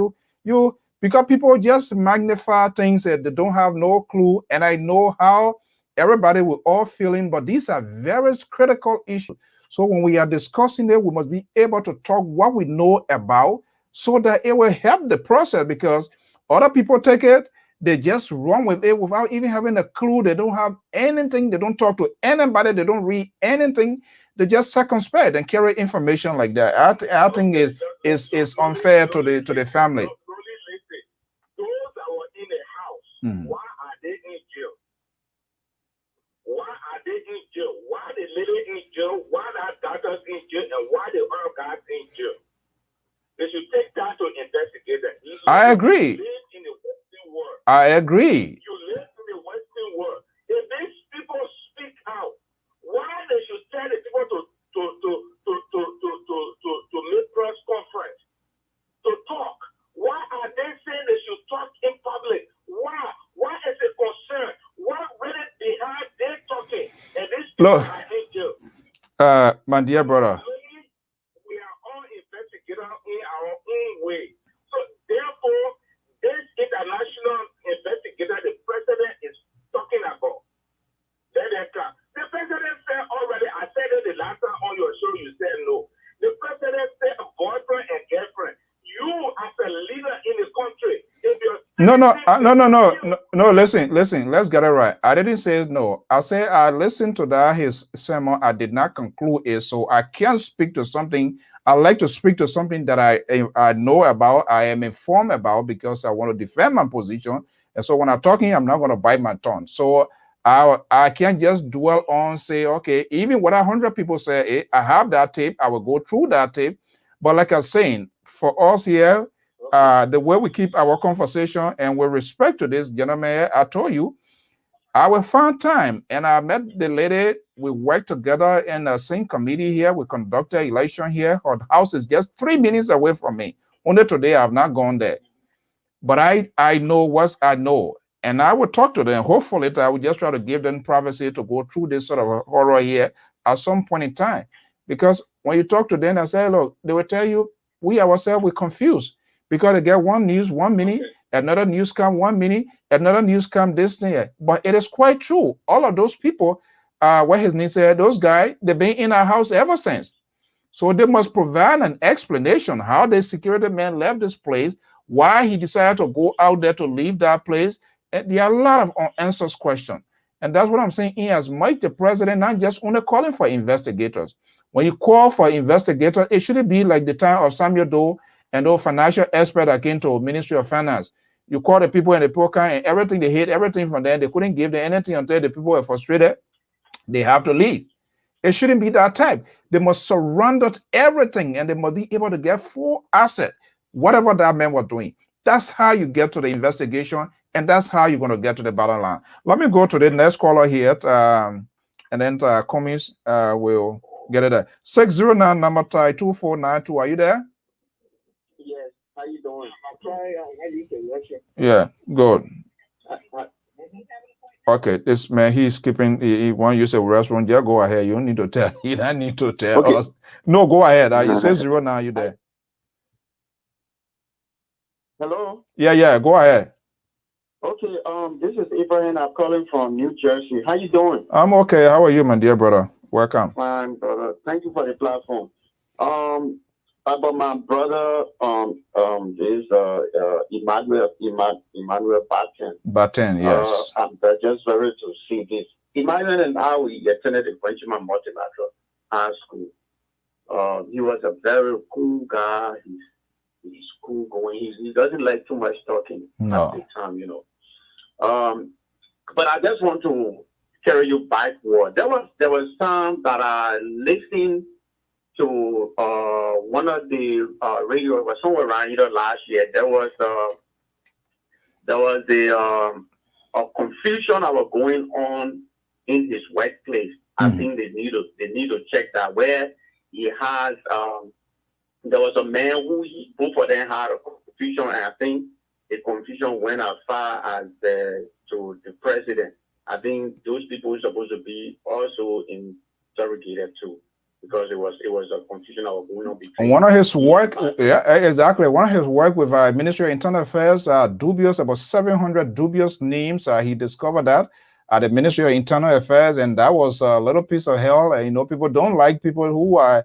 Because people just magnify things that they don't have no clue. And I know how everybody will all feeling, but these are very critical issues. So when we are discussing it, we must be able to talk what we know about so that it will help the process, because other people take it, they just run with it without even having a clue. They don't have anything. They don't talk to anybody. They don't read anything. They just circumspect and carry information like that. I think is unfair to the family.
Those that were in the house, why are they in jail? Why are they in jail? Why the lady in jail? Why the doctors in jail? And why the other guys in jail? They should take that to investigate them.
I agree.
You live in the Western world.
I agree.
You live in the Western world. If these people speak out, why they should tell the people to make press conference, to talk? Why are they saying they should talk in public? Why? Why is it concern? What really behind their talking? And these people are in jail.
My dear brother.
We are all investigators in our own way. So therefore, this international investigator, the president is talking about. The president said already, I said it the last time on your show, you said no. The president said boyfriend and girlfriend. You as a leader in the country, if you're
no, listen, let's get it right. I didn't say no. I said I listened to his sermon. I did not conclude it, so I can't speak to something. I like to speak to something that I know about, I am informed about, because I want to defend my position. And so when I'm talking, I'm not going to bite my tongue. So I can't just dwell on, say, okay, even what 100 people say, I have that tape, I will go through that tape. But like I was saying, for us here, the way we keep our conversation and with respect to this gentleman, I told you, I will find time, and I met the lady We work together in the same committee here. We conducted election here. Her house is just 3 minutes away from me. Only today I have not gone there. But I know what I know. And I will talk to them. Hopefully, I will just try to give them privacy to go through this sort of horror here at some point in time. Because when you talk to them and say, look, they will tell you, we ourselves, we're confused. Because they get one news 1 minute, another news come 1 minute, another news come this thing. But it is quite true. All of those people, what his name said, those guys, they've been in our house ever since. So they must provide an explanation how the security man left this place, why he decided to go out there to leave that place. And there are a lot of unanswered questions. And that's what I'm saying. In as much the president not just only calling for investigators. When you call for investigators, it shouldn't be like the time of Samuel Doe and those financial experts that came to Ministry of Finance. You call the people in the poker and everything, they hid everything from them. They couldn't give them anything until the people were frustrated. They have to leave. It shouldn't be that type. They must surrender everything and they must be able to get full asset, whatever that man was doing. That's how you get to the investigation, and that's how you're going to get to the bottom line. Let me go to the next caller here, and then Cummings will get it there. 609 number 2492. Are you there?
Yes. How you doing? I'm sorry. I need to Russia.
Yeah, good. Okay, this man, he's skipping. He want to use a restroom. Yeah, go ahead. You don't need to tell. You don't need to tell us. No, go ahead. You say 0 now. You there?
Hello.
Yeah. Go ahead.
Okay. This is Abraham. I'm calling from New Jersey. How you doing?
I'm okay. How are you, my dear brother? Welcome.
Fine, brother. Thank you for the platform. About my brother, is Emmanuel
Batten, yes.
I'm just very to see this. Emmanuel and I, we attended the Frenchman Multilateral High School. He was a very cool guy. He's cool going. He doesn't like too much talking at the time, you know. But I just want to carry you backward. There was some that I listened to one of the radio. It was somewhere around last year. There was a confusion that was going on in his workplace. I think they need to check that, where he has there was a man who both of them had a confusion, and I think the confusion went as far as to the president. I think those people were supposed to be also interrogated too, because it was a confusion that was going on between
one of his work. Yeah, exactly. One of his work with Ministry of Internal Affairs, dubious, about 700 dubious names. He discovered that at the Ministry of Internal Affairs, and that was a little piece of hell. You know, people don't like people who are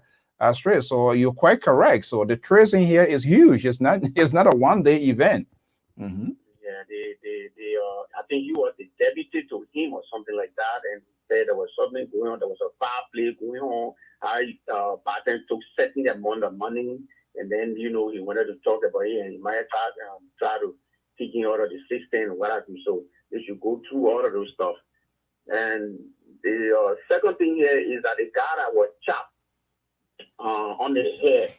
straight. So you're quite correct. So the tracing here is huge. It's not a one-day event.
Yeah, I think he was the deputy to him or something like that, and said there was something going on. There was a foul play going on. Batten took certain amount of money, and then he wanted to talk about it, and he might try to take him out of the system and what have you. So they should go through all of those stuff. And the second thing here is that the guy that was chopped on the head.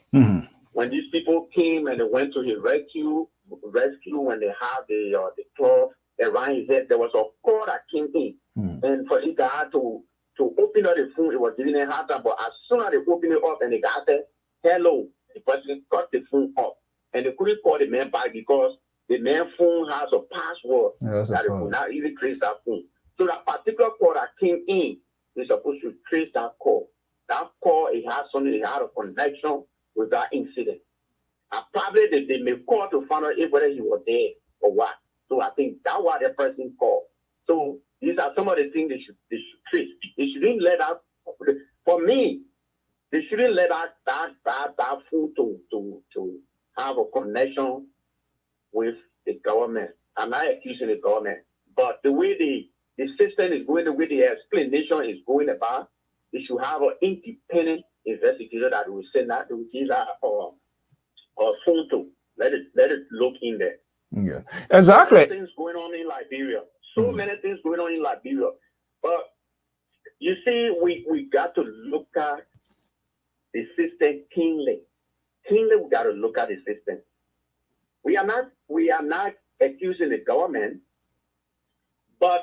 When these people came and they went to his rescue when they had the cloth around his head, there was a cord that came in. And for the guy to open up the phone, it was giving a hard time. But as soon as they opened it up and the guy said, hello, the person cut the phone off. And they couldn't call the man back because the man's phone has a password that they could not even trace that phone. So that particular call that came in, they're supposed to trace that call. That call, it had a connection with that incident. And probably they may call to find out whether he was there or what. So I think that's why the person called. So these are some of the things they should trace. They shouldn't let that. For me, they shouldn't let that fool to have a connection with the government. I'm not accusing the government, but the way the system is going, the way the explanation is going about, they should have an independent investigator that will send that to give that or phone to let it look in there.
Yeah, exactly.
So many things going on in Liberia. So many things going on in Liberia. But you see, we got to look at the system keenly. Keenly, we got to look at the system. We are not accusing the government, but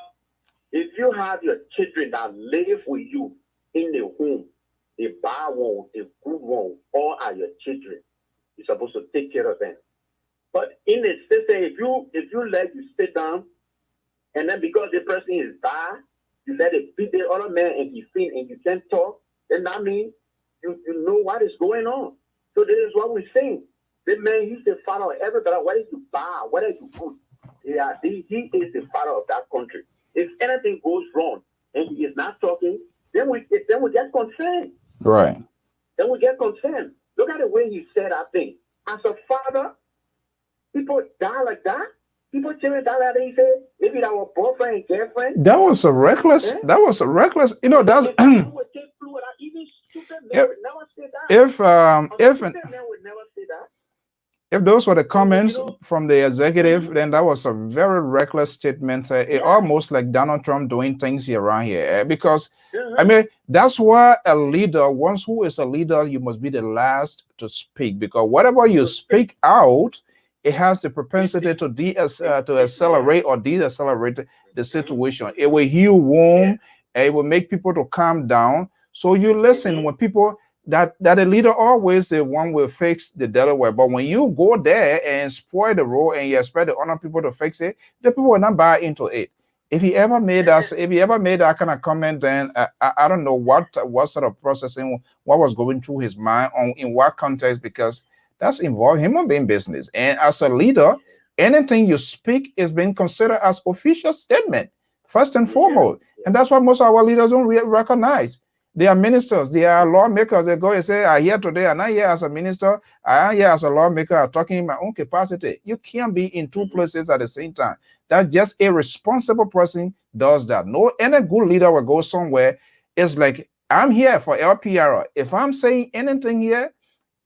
if you have your children that live with you,
in the home, a bad one, a good one, all are your children. You're supposed to take care of them. But in the system, if you let you sit down, and then because the person is bad, you let it beat the other man and he feel and you can't talk, then that means you know what is going on. So this is what we're saying. The man, he's the father of everybody. Whether you bad, whether you good, yeah, he is the father of that country. If anything goes wrong and he is not talking, then we get concerned.
Right.
Then we get concerned. Look at the way he said that thing. As a father, people die like that. People children die like that. He said, maybe that was boyfriend and girlfriend.
That was a reckless. Eh? That was a reckless. You know, that's.
Even stupid men would never say that.
If those were the comments from the executive, then that was a very reckless statement. It almost like Donald Trump doing things here around here. Because, I mean, that's why a leader, once who is a leader, you must be the last to speak. Because whatever you speak out, it has the propensity to accelerate or de-accelerate the situation. It will heal wound, it will make people to calm down. So you listen when people... That a leader always the one will fix the Delaware, but when you go there and spoil the role and you expect the other people to fix it, the people will not buy into it. If he ever made that kind of comment, then I don't know what sort of processing, what was going through his mind on in what context, because that's involved human being business. And as a leader, anything you speak is being considered as official statement first and foremost, and that's what most of our leaders don't recognize. They are ministers, they are lawmakers. They go and say, I'm here today, I'm not here as a minister, I am here as a lawmaker, I'm talking in my own capacity. You can't be in two places at the same time. That just a responsible person does that. No, any good leader will go somewhere. It's like, I'm here for LPR. If I'm saying anything here,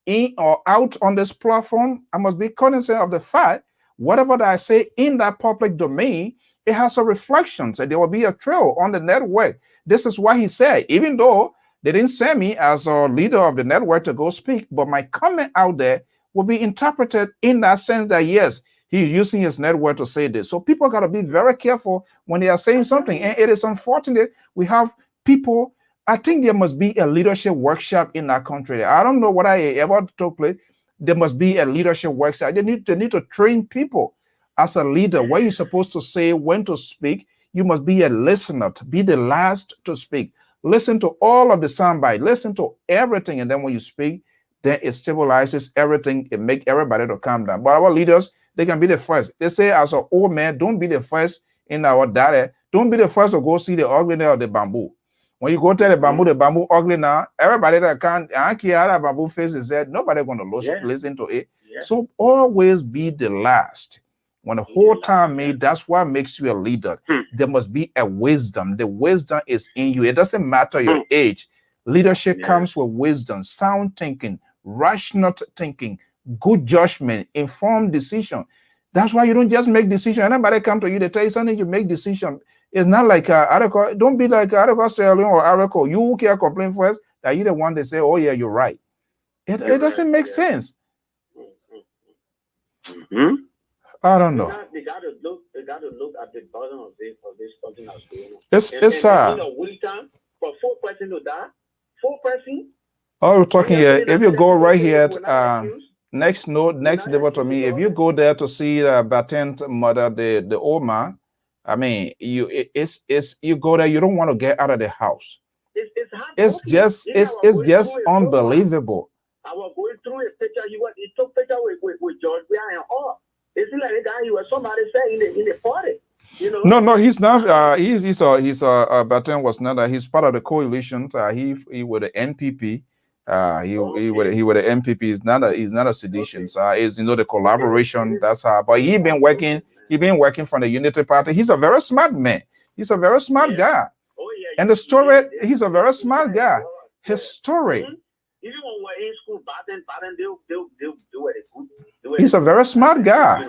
in or out on this platform, I must be cognizant of the fact, whatever that I say in that public domain, it has a reflection. So there will be a trail on the network. This is why he said, even though they didn't send me as a leader of the network to go speak, but my comment out there will be interpreted in that sense that, yes, he's using his network to say this. So people got to be very careful when they are saying something. And it is unfortunate we have people, I think there must be a leadership workshop in that country. I don't know what I ever took place. There must be a leadership workshop. They need to train people as a leader, what you're supposed to say, when to speak. You must be a listener, to be the last to speak. Listen to all of the soundbite, listen to everything, and then when you speak, then it stabilizes everything. It makes everybody to calm down. But our leaders, they can be the first. They say, as an old man, don't be the first in our data. Don't be the first to go see the ugliness of the bamboo. When you go tell the bamboo ugly now, everybody that can't, I don't care how that bamboo face is there, nobody going to listen to it. So always be the last. When the whole time made, that's what makes you a leader. There must be a wisdom. The wisdom is in you. It doesn't matter your age. Leadership comes with wisdom, sound thinking, rational thinking, good judgment, informed decision. That's why you don't just make decisions. Anybody come to you, they tell you something, you make decision. It's not like article. Don't be like article Australian or article. You who care complain first, that you the one they say, oh yeah, you're right. It doesn't make sense. I don't know.
They got to look at the bottom of this something that's going on.
It's sad.
In a week time, for 4 person to die, 4 person.
Oh, we're talking here. If you go right here, next neighbor to me, if you go there to see Baten's mother, the old man, I mean, you go there, you don't want to get out of the house. It's just unbelievable.
I was going through a picture. He took picture with George and all. Is it like a guy you were somebody said in the party? You know? No,
he's not. He's Baten was not. He's part of the coalition. He with the NPP. He with the NPP. He's not a sedition. So is the collaboration. That's how. But he been working. He been working for the Unity Party. He's a very smart man. He's a very smart guy. Oh, yeah, and the story. He's a very smart guy. His story.
Even when we're in school, they'll do it.
He's a very smart guy.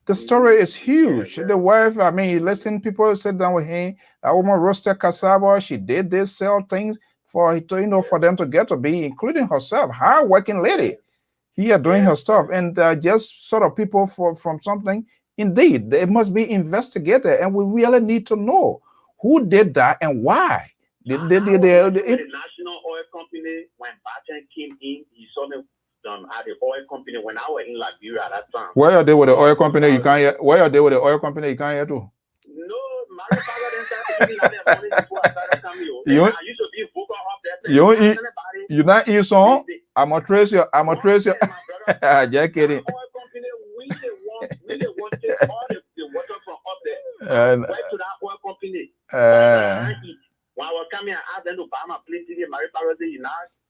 The story is huge. The wife, I mean, listen, people sit down with him. That woman roasted cassava. She did this, sell things for them to get to be, including herself, hard working lady. Here doing her stuff, and just sort of people from something. Indeed, they must be investigated, and we really need to know who did that and why The
national oil company, when Barton came in, he saw them at the oil company when I was in Liberia at that time.
Where are they with the oil company? You can't hear. Where are they with the oil company? You can't hear too.
No, Mario Power didn't start giving out that money before I started coming. I used to be vocal up there.
You not eat some? I'm a trace you. I'm a trace you. Just kidding.
Oil company, we didn't want to take all the water from up there. Went to that oil company. When I was coming, I asked them to buy my plate to Mario Power.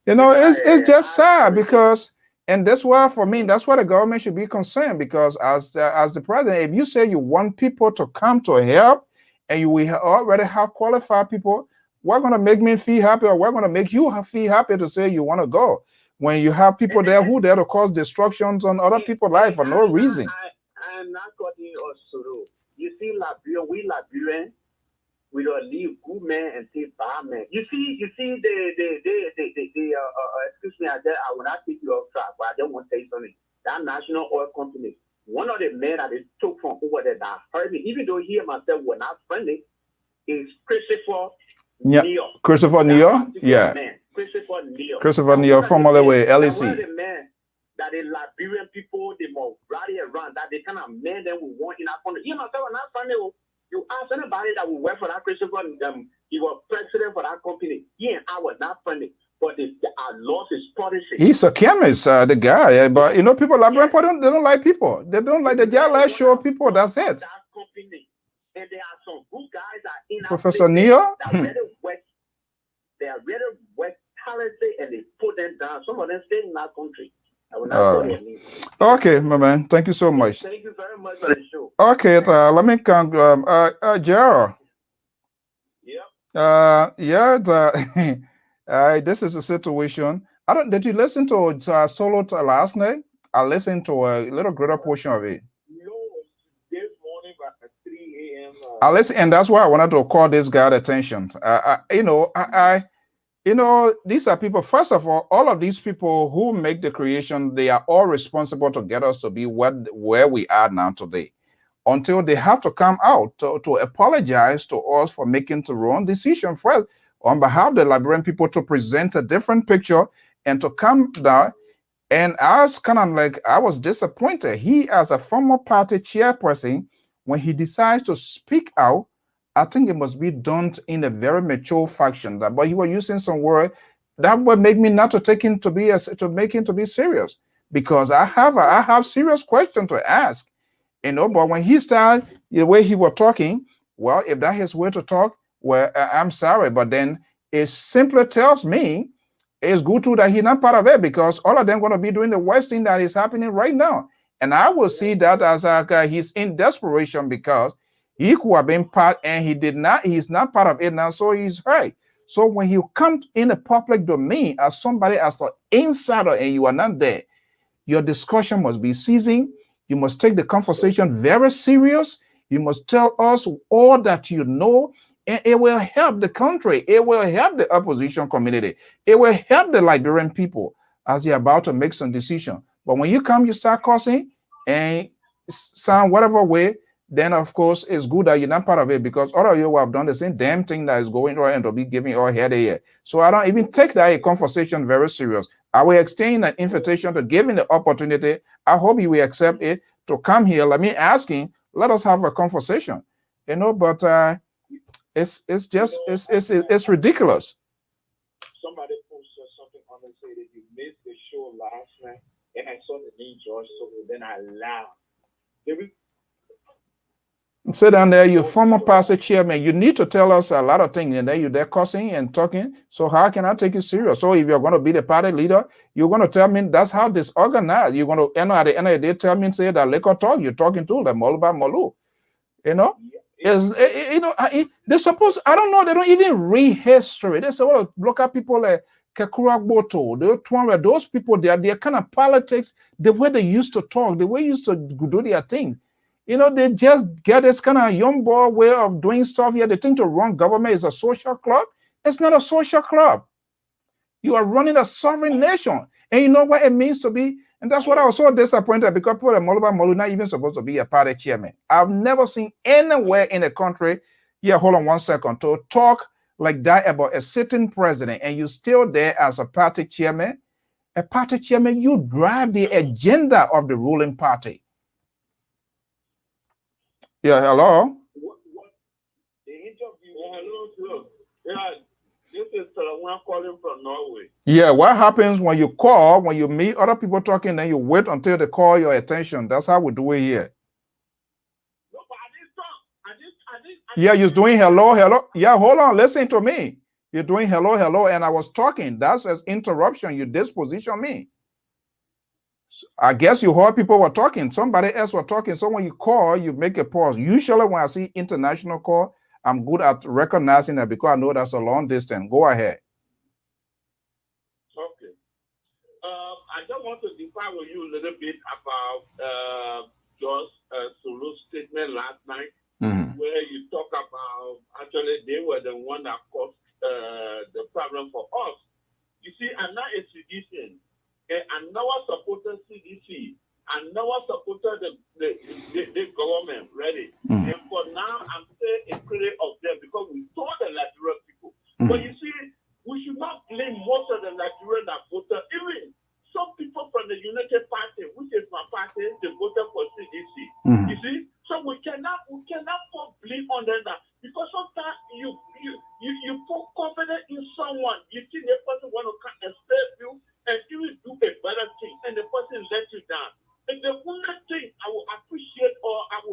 You know, it's just sad because, and that's why for me, that's why the government should be concerned, because as the president, if you say you want people to come to help and you will already have qualified people, we're going to make me feel happy, or we're going to make you feel happy to say you want to go. When you have people there who there to cause destructions on other people's life for no reason.
I'm not cutting us through. You see, Liberian, we don't leave good men and take bad men. You see, excuse me, I will not take you off track, but I don't want to say something. That national oil company, one of the men that they took from over there that hurt me, even though he and myself were not friendly, is Christopher Neal.
Christopher Neal? Yeah.
Christopher Neal.
Christopher Neal, formerly with LEC.
One of the men that the Liberian people, they more rally around, that they kind of men that we want in our country. He and myself were not friendly. You ask anybody that will work for that Christopher, he was president for that company. He and I were not friendly, but I lost his policy.
He's a chemist, the guy. But you know, people like they don't like people. They don't like the guy show people. That's it.
That company, and there are some good guys that in
Professor Neal.
They are really work talented, and they put them down. Some of them stay in that country. I will not
okay, my man. Thank you so much.
Thank you very much for the show.
Okay, let me come. Gerald. Yeah. This is a situation. Did you listen to solo last night? I listened to a little greater portion of it.
No, this morning at 3 a.m.
I listened, and that's why I wanted to call this guy attention. You know, these are people, first of all of these people who make the creation, they are all responsible to get us to be where we are now today, until they have to come out to apologize to us for making the wrong decision first on behalf of the Liberian people, to present a different picture and to come down. And I was kind of like, I was disappointed. He, as a former party chairperson, when he decides to speak out, I think it must be done in a very mature fashion. But he was using some word that would make me not to take him to be make him to be serious, because I have serious questions to ask, you know. But when he started the way he was talking, well, if that is his way to talk, well, I'm sorry, but then it simply tells me it's good too that he's not part of it, because all of them going to be doing the worst thing that is happening right now, and I will see that as he's in desperation, because he could have been part, and he's not part of it now, so he's hurt. So when you come in the public domain as somebody, as an insider, and you are not there, your discussion must be ceasing. You must take the conversation very serious. You must tell us all that you know, and it will help the country. It will help the opposition community. It will help the Liberian people as they're about to make some decision. But when you come, you start cussing and sound whatever way, then of course it's good that you're not part of it, because all of you have done the same damn thing that is going on and to be giving your head here. So I don't even take that conversation very serious. I will extend an invitation to give him the opportunity. I hope you will accept it to come here. Let me ask him. Let us have a conversation. You know, but it's ridiculous.
Somebody posted something on and said that you missed the show last night, and I saw the name George, so then I laughed.
Sit down there, you former pastor chairman. You need to tell us a lot of things, and then you're there cussing and talking. So how can I take you serious? So if you're going to be the party leader, you're going to tell me that's how this organized. You're going to at the end of the day tell me, say that liquor talk. You're talking to the Moluba Molu. You know, they're supposed. I don't know. They don't even read history. They're supposed to look at people like Kakura Boto. Those people, they're kind of politics. The way they used to talk, the way they used to do their thing. You know, they just get this kind of young boy way of doing stuff here. They think to run government is a social club. It's not a social club. You are running a sovereign nation. And you know what it means to be? And that's what I was so disappointed, because people at Moluba Molu not even supposed to be a party chairman. I've never seen anywhere in the country, hold on one second, to talk like that about a sitting president and you're still there as a party chairman, you drive the agenda of the ruling party. Yeah, hello?
The interview, hello, yeah, this is one calling from Norway.
Yeah, what happens when you call, when you meet other people talking, then you wait until they call your attention. That's how we do it here.
No, but I didn't talk.
Yeah, you're doing hello, hello. Yeah, hold on, listen to me. You're doing hello, hello, and I was talking. That's an interruption. You disposition me. I guess you heard people were talking. Somebody else were talking. So when you call, you make a pause. Usually when I see international call, I'm good at recognizing that because I know that's a long distance. Go ahead.
Okay. I just want to define with you a little bit about George Solo's statement last night, where you talk about actually they were the one that caused the problem for us. You see, I'm not a citizen. And now I supported CDC, and now I supported the government, ready. And for now, I'm still a critic of them because we saw the Nigerian people. But you see, we should not blame most of the Nigerian that voted. Even some people from the United Party, which is my party, they voted for CDC. You see, so we cannot put blame on them that because sometimes you put confidence in someone, you think the person want to come and save you. And you will do a better thing, and the person let you down. And the only thing I will appreciate, or I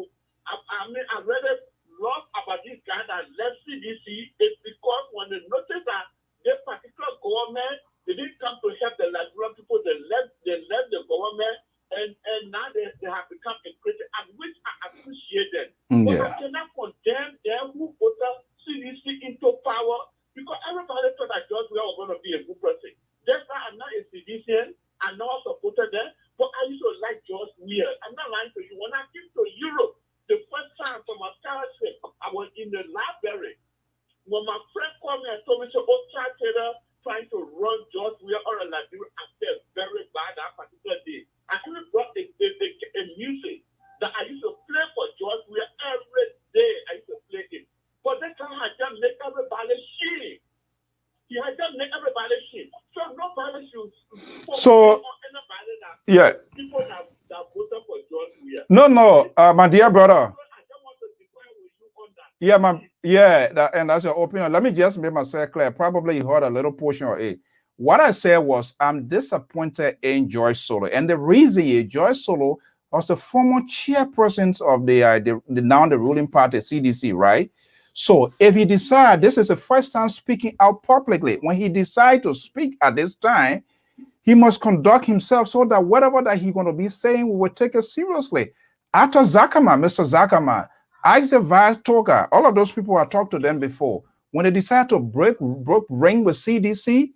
really love about this guy that left CDC is because when they noticed that this particular government, they didn't come to help the Nigerian people, they left the government, and now they have become a critic, and which I appreciate them. But I cannot condemn them who put CDC into power because everybody thought that George Weah was going to be a good person. That's why I'm not a citizen. I know I supported them, but I used to like George Weah. I'm not lying to you. When I came to Europe, the first time for my scholarship, I was in the library. When my friend called me and told me, oh, Charles Taylor trying to run George Weah or a Liberia, I felt very bad that particular day. I even brought a music that I used to play for George Weah every day. I used to play it. But that time I just make everybody shit. He had just make everybody shit. So nobody should
so
anybody that
yeah.
People that voted for George Weah.
No, my dear brother.
I don't want to define with you on that.
And that's your opinion. Let me just make myself clear. Probably you heard a little portion of it. What I said was I'm disappointed in George Solo. And the reason is George Solo was the former chairperson of the now the ruling party, CDC, right? So if he decides, this is the first time speaking out publicly, when he decides to speak at this time, he must conduct himself so that whatever that he's going to be saying, we will take it seriously. After Zackerman, Mr. Zackerman, Isaac Vice Toga, all of those people I talked to them before, when they decided to break ring with CDC,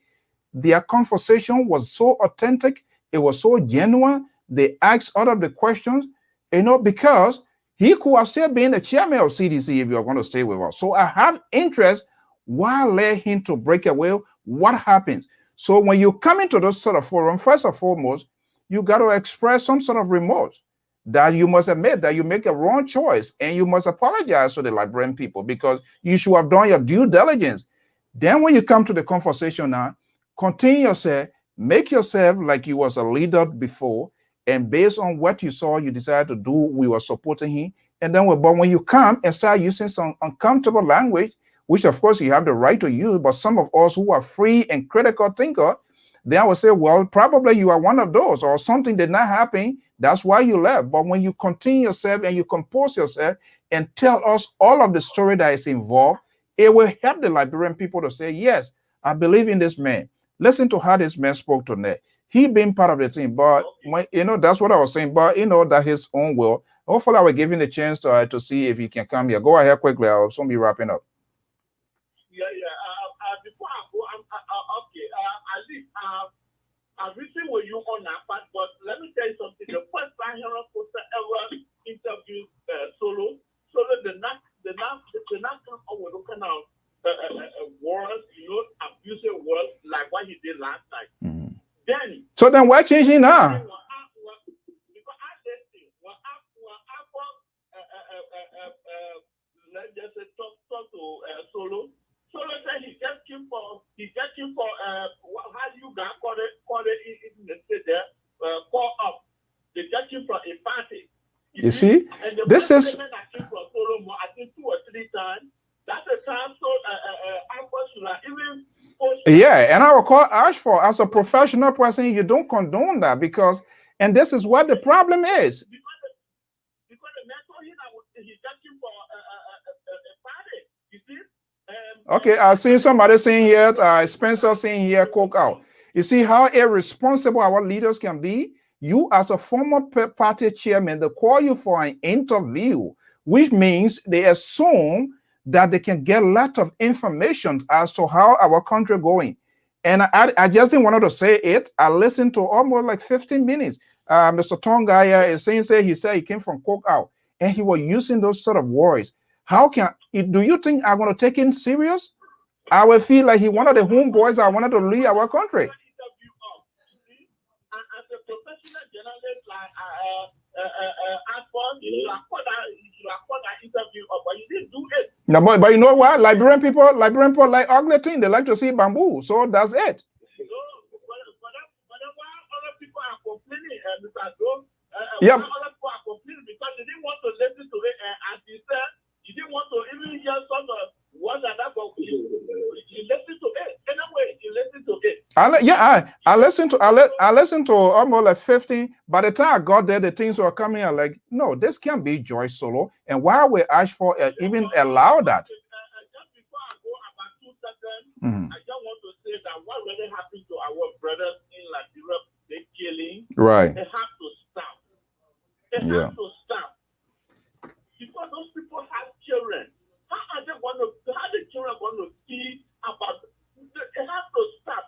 their conversation was so authentic, it was so genuine. They asked all of the questions, because he could have still been the chairman of CDC if you're going to stay with us. So I have interest. Why let him to break away? What happens? So when you come into this sort of forum, first and foremost, you got to express some sort of remorse that you must admit that you make a wrong choice, and you must apologize to the Liberian people because you should have done your due diligence. Then when you come to the conversation now, continue yourself, make yourself like you was a leader before, and based on what you saw, you decided to do, we were supporting him. And then, but when you come and start using some uncomfortable language, which of course you have the right to use, but some of us who are free and critical thinker, then I would say, well, probably you are one of those, or something did not happen. That's why you left. But when you continue yourself and you compose yourself and tell us all of the story that is involved, it will help the Liberian people to say, yes, I believe in this man. Listen to how this man spoke tonight. He being part of the team, but that's what I was saying. But that his own will. Hopefully, I will give him the chance to see if he can come here. Go ahead quickly. I'll soon be wrapping up.
Yeah. Before I go, okay. At least I've written with you on that part, but let me tell you something. The first time Henry Foster ever interviewed Solo, the not come up with kind of words, abusive words like what he did last night. Then
why changing now?
Because I said things. Let's just say talk to Solo. Solo said he searching for how you got call it in the state there, call up. They're searching for a party.
You see,
and the
this is.
I think for Solomon, I think 2 or 3 times. That's the time so Alphonso even.
Yeah, and I will call Ash for as a professional person, you don't condone that because, and this is what the problem is.
Because the mentor he's searching for a party. You see?
Okay, I've seen somebody saying here, Spencer saying here, coke out. You see how irresponsible our leaders can be? You as a former party chairman, they call you for an interview, which means they assume that they can get a lot of information as to how our country going. And I just didn't want to say it. I listened to almost like 15 minutes. Mr. Tongaya is saying, he said he came from coke out and he was using those sort of words. How do you think I'm going to take him serious? I will feel like he one of the homeboys I wanted to lead our country.
As a professional journalist like Alphonso, you accord that interview, but you didn't do it.
No, but you know what? Liberian people like ugly thing. They like to see bamboo. So that's it.
So, but other people are complaining, Mr. Joe.
Yeah.
Other people are complaining because they didn't want to listen to it. As you said, you didn't want to even hear some of what that, but you listen to it. Anyway, you listen to it.
I listened to almost like 15. By the time I got there, the things were coming out like, no, this can't be Joyce Solo. And why we ask for even allow that?
Just before I go about 2 seconds, I just want to say that what really happened to our brothers in Liberia, they killing,
right?
They have to stop. They have to stop because those people have children. How the children going to see about? They have to stop.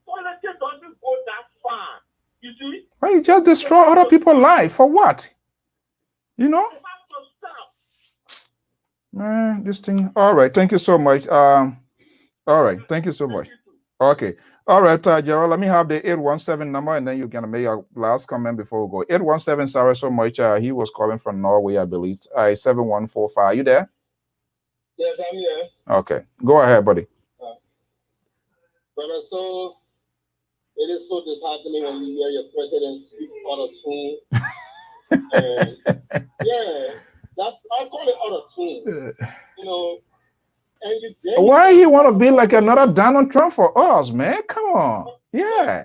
Politics doesn't go that far. You see?
Well, you just destroy other people's life for what? You know?
They have to stop.
Man, this thing. All right. Thank you so much. All right. Thank you so much. Okay. All right, Gerald, let me have the 817 number and then you can make your last comment before we go. 817, sorry so much. He was calling from Norway, I believe. 7145. Are you there?
Yes, I'm here.
Okay. Go ahead, buddy.
Brother, so it is so disheartening when you hear your president speak out of tune. And I call it out of tune. You know, and
why he want to be like another Donald Trump for us, man? Come on. Yeah.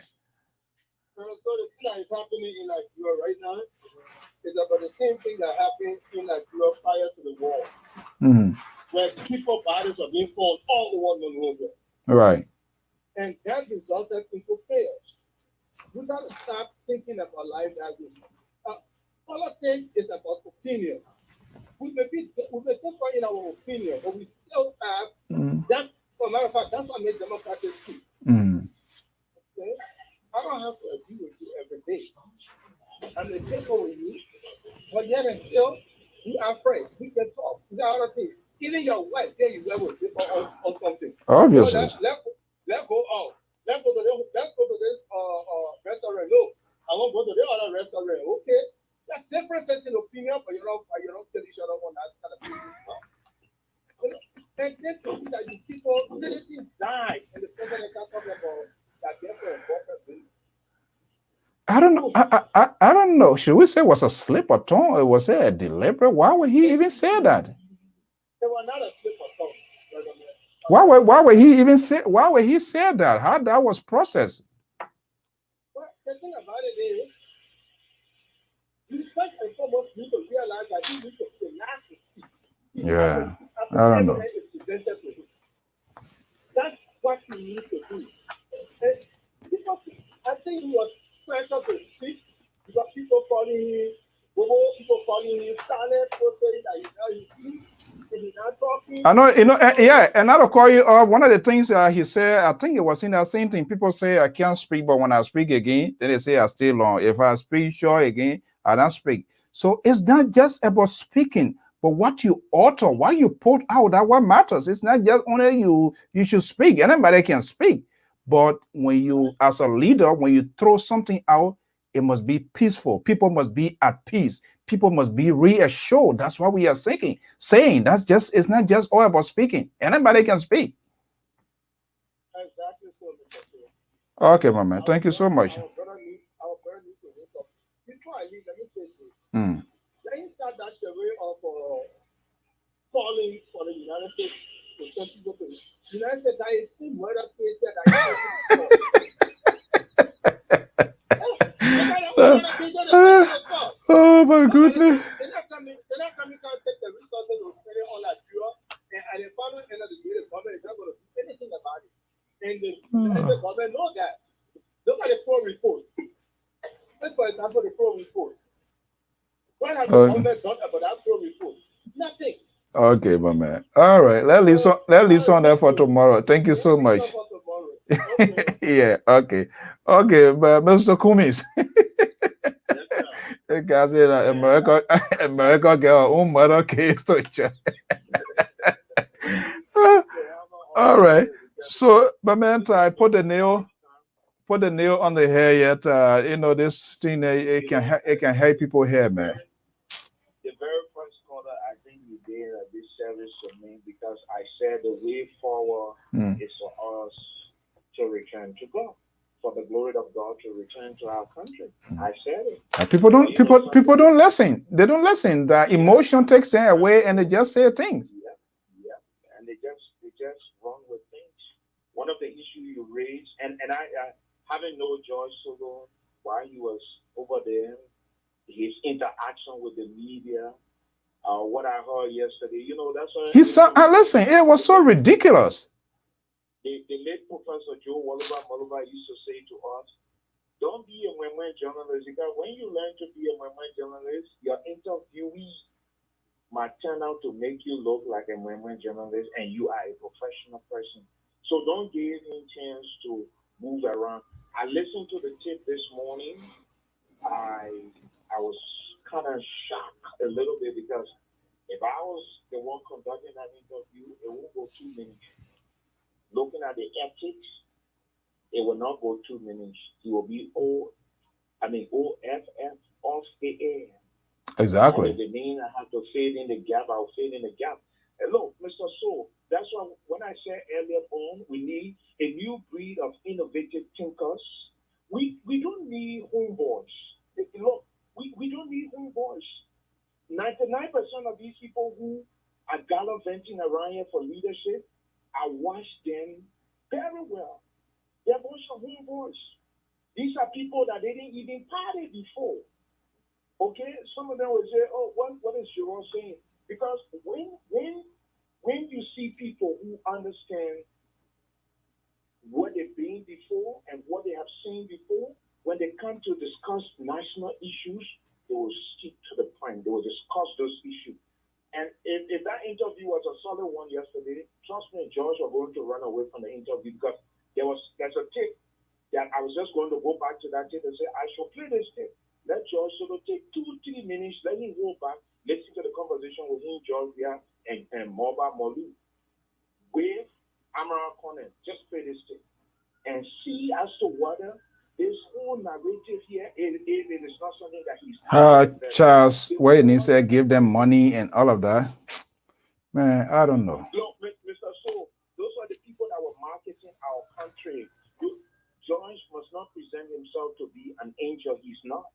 So the thing that is happening in Liberia right now is about the same thing that happened in Liberia prior to the war. Where people bodies are being found all over Monrovia.
Right.
And that resulted into chaos. We got to stop thinking about life as this. Politics is about opinion. We may differ in our opinion, but we still have that. As a matter of fact, that's what makes democracy key. Okay? I don't have to agree with you every day. I may take over you, but yet and still, we are friends. We can talk. We got other things. Even your wife, there you go with people on something.
Obviously.
So let's go out. Let's go to this restaurant. No, I won't go to the other restaurant. Okay, that's differences in opinion, but you don't tell each other on that kind of thing. And then to see that you people citizens die, and the president can't talk about that different important.
I don't know. I don't know. Should we say it was a slip of tongue or was it a deliberate? Why would he even say that?
It was not a slip of tongue.
Why would he even say? Why would he say that? How that was processed?
Well, the thing about it is, you first and foremost need to realize that you need to tenacity.
Yeah, I don't know.
That's what you need to do. Because I think he was pressure to speak because people calling him, people calling him silent, people saying that he's not talking.
I know, yeah, and I'll call you off. One of the things he said, I think it was in that same thing. People say I can't speak, but when I speak again, then they say I stay long. If I speak short again, I don't speak. So it's not just about speaking, but what you utter, what you put out, that what matters. It's not just only you should speak. Anybody can speak. But when you, as a leader, when you throw something out, it must be peaceful. People must be at peace. People must be reassured. That's what we are saying. That's just, it's not just all about speaking. Anybody can speak. Okay, my man. Thank you so much.
Our brother needs to wake up. Before I leave, let me say this.
Mm.
Let him start that survey of calling for the United States to send people to the United States. That is still murder case that
Oh my goodness.
They're not coming to take the resources of spending all that pure, and the final end of the day, the government is not going to do anything about it. And the United government knows that. Look at the pro report. Let's for example the pro report. What has the government done about that pro report? Nothing.
Okay, my man. All right. Let's listen there for tomorrow. Thank you so much.
Okay.
Yeah, okay. Okay, but Mr. Kumis. The guy said America girl, mother case to each other. All right. So, my man, I put the nail on the hair yet. This thing it can help people here, man.
The very first caller I think you did a disservice to me because I said the way forward is for us to return to God, for the glory of God to return to our country. I said it.
People don't listen. They don't listen. The emotion takes them away, and they just say things.
Yeah, and they just run with things. One of the issues you raised, and I having known George Solo while he was over there, his interaction with the media, what I heard yesterday, that's why
listen, it was so ridiculous.
The late Professor Joe Waluba used to say to us, don't be a Mwemwe journalist, because when you learn to be a Mwemwe journalist, your interviewee might turn out to make you look like a Mwemwe journalist and you are a professional person. So don't give him chance to move around. I listened to the tape this morning. I was kind of shocked a little bit because if I was the one conducting that interview, it won't go 2 minutes. Looking at the ethics, it will not go 2 minutes. It will be OFF, off the air.
Exactly.
And the name I have to fade in the gap, I'll fade in the gap. Hello, Mr. Soul. That's why when I said earlier on, we need a new breed of innovative thinkers. We don't need homeboys. Look, we don't need homeboys. 99% of these people who are gallivanting around here for leadership, I watch them very well. They're a bunch of homeboys. These are people that they didn't even party before. Okay? Some of them will say, oh, what is Jerome saying? Because when you see people who understand what they've been before and what they have seen before, when they come to discuss national issues, they will stick to the point. They will discuss those issues. And if that interview was a solid one yesterday, trust me, George was going to run away from the interview because there's a tape that I was just going to go back to that tape and say, I shall play this tape. Let George sort of take 2-3 minutes, let him go back, listen to the conversation with him, Georgia, and Moba Molu. With Amara Conan, just play this tape and see as to whether this whole narrative here, it is not something that he's
Charles, where he said give them money and all of that. Man, I don't know.
Look, Mr. So, those are the people that were marketing our country. George must not present himself to be an angel. He's not.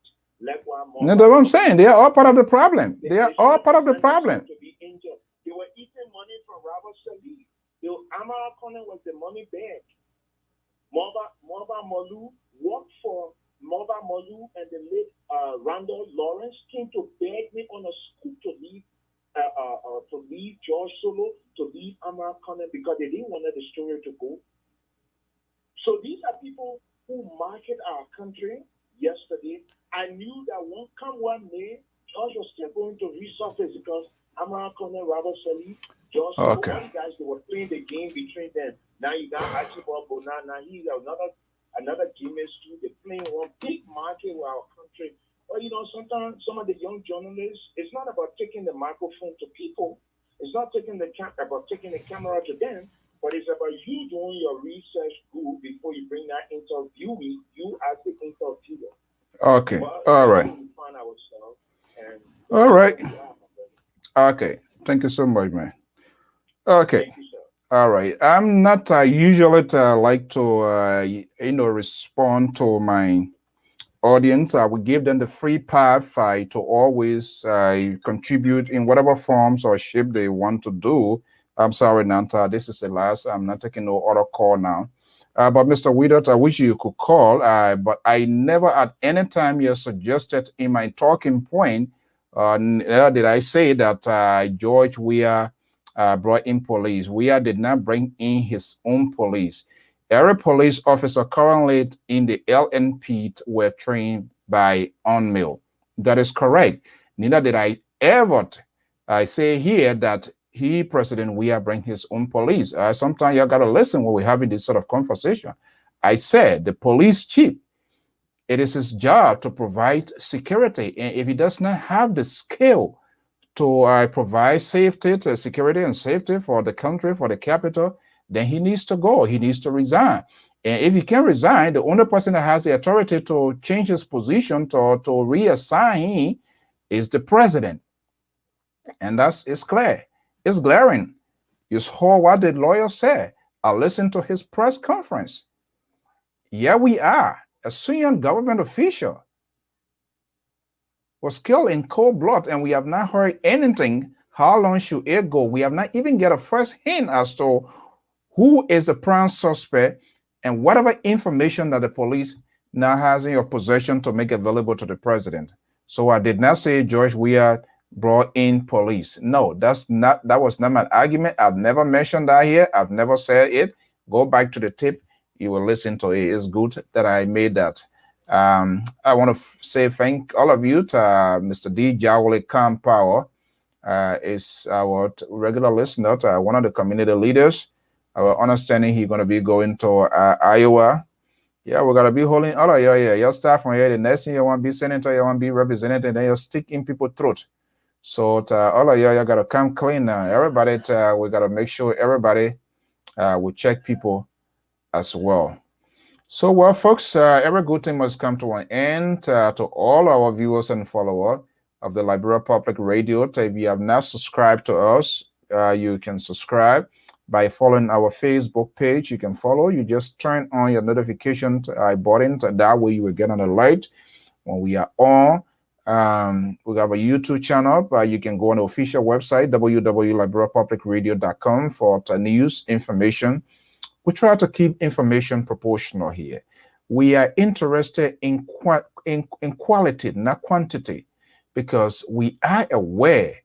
No, that's what I'm saying. They are all part of the problem. They are all part of the problem.
To be angel. They were eating money from Robert Salih. Amara Conan was the money bag. Moba Molu worked for Moba Molu, and the late Randall Lawrence came to beg me on a scoop to leave George Solo, to leave Amara Conan, because they didn't want the story to go. So these are people who market our country. Yesterday, I knew that one may, George was still going to resurface because Amara Conan, Robert Salih, George,
okay.
All guys, they were playing the game between them. Now you got Archibald Bona, now he's another genius too. They're playing one big market with our country. But sometimes some of the young journalists, it's not about taking the microphone to people. It's not about taking the camera to them, but it's about you doing your research good before you bring that interviewee, you as the interviewer.
Okay.
But
all right.
Find ourselves and
all right. Okay. Thank you so much, man. Okay.
Thank you, sir.
All right. I'm not usually like to respond to my audience. I will give them the free path to always contribute in whatever forms or shape they want to do. I'm sorry, Nanta. This is the last. I'm not taking no other call now. But Mr. Widot, I wish you could call. But I never at any time you suggested in my talking point did I say that George Weah brought in police. Weah did not bring in his own police. Every police officer currently in the LNP were trained by UNMIL. That is correct. Neither did I ever say here that President Weah, bring his own police. Sometimes you got to listen when we're having this sort of conversation. I said the police chief, it is his job to provide security. And if he does not have the skill to provide safety, to security and safety for the country, for the capital, then he needs to go. He needs to resign. And if he can resign, the only person that has the authority to change his position, to reassign him, is the president. And it's clear. It's glaring. You saw what the lawyer said. I listened to his press conference. Yeah, we are. A senior government official was killed in cold blood, and we have not heard anything. How long should it go? We have not even get a first hint as to who is the prime suspect and whatever information that the police now has in your possession to make available to the president. So I did not say George Weah brought in police. No, that was not my argument. I've never mentioned that here. I've never said it. Go back to the tape. You will listen to it. It's good that I made that. I want to say thank all of you to Mr. D. Jawole Khan Power. Is our regular listener, one of the community leaders. Our understanding he's going to be going to Iowa. Yeah, we're going to be holding all of your staff from here. The next thing you want to be senator, you want to be represented, and then you stick in people's throat. So all of you got to come clean now. Everybody, we got to make sure everybody will check people as well. So, well, folks, every good thing must come to an end. To all our viewers and followers of the Liberia Public Radio, if you have not subscribed to us, you can subscribe by following our Facebook page. You can follow. You just turn on your notification button. That way you will get an alert when we are on. We have a YouTube channel. You can go on the official website, www.liberiapublicradio.com, for news, information. We try to keep information proportional here. We are interested in quality, not quantity, because we are aware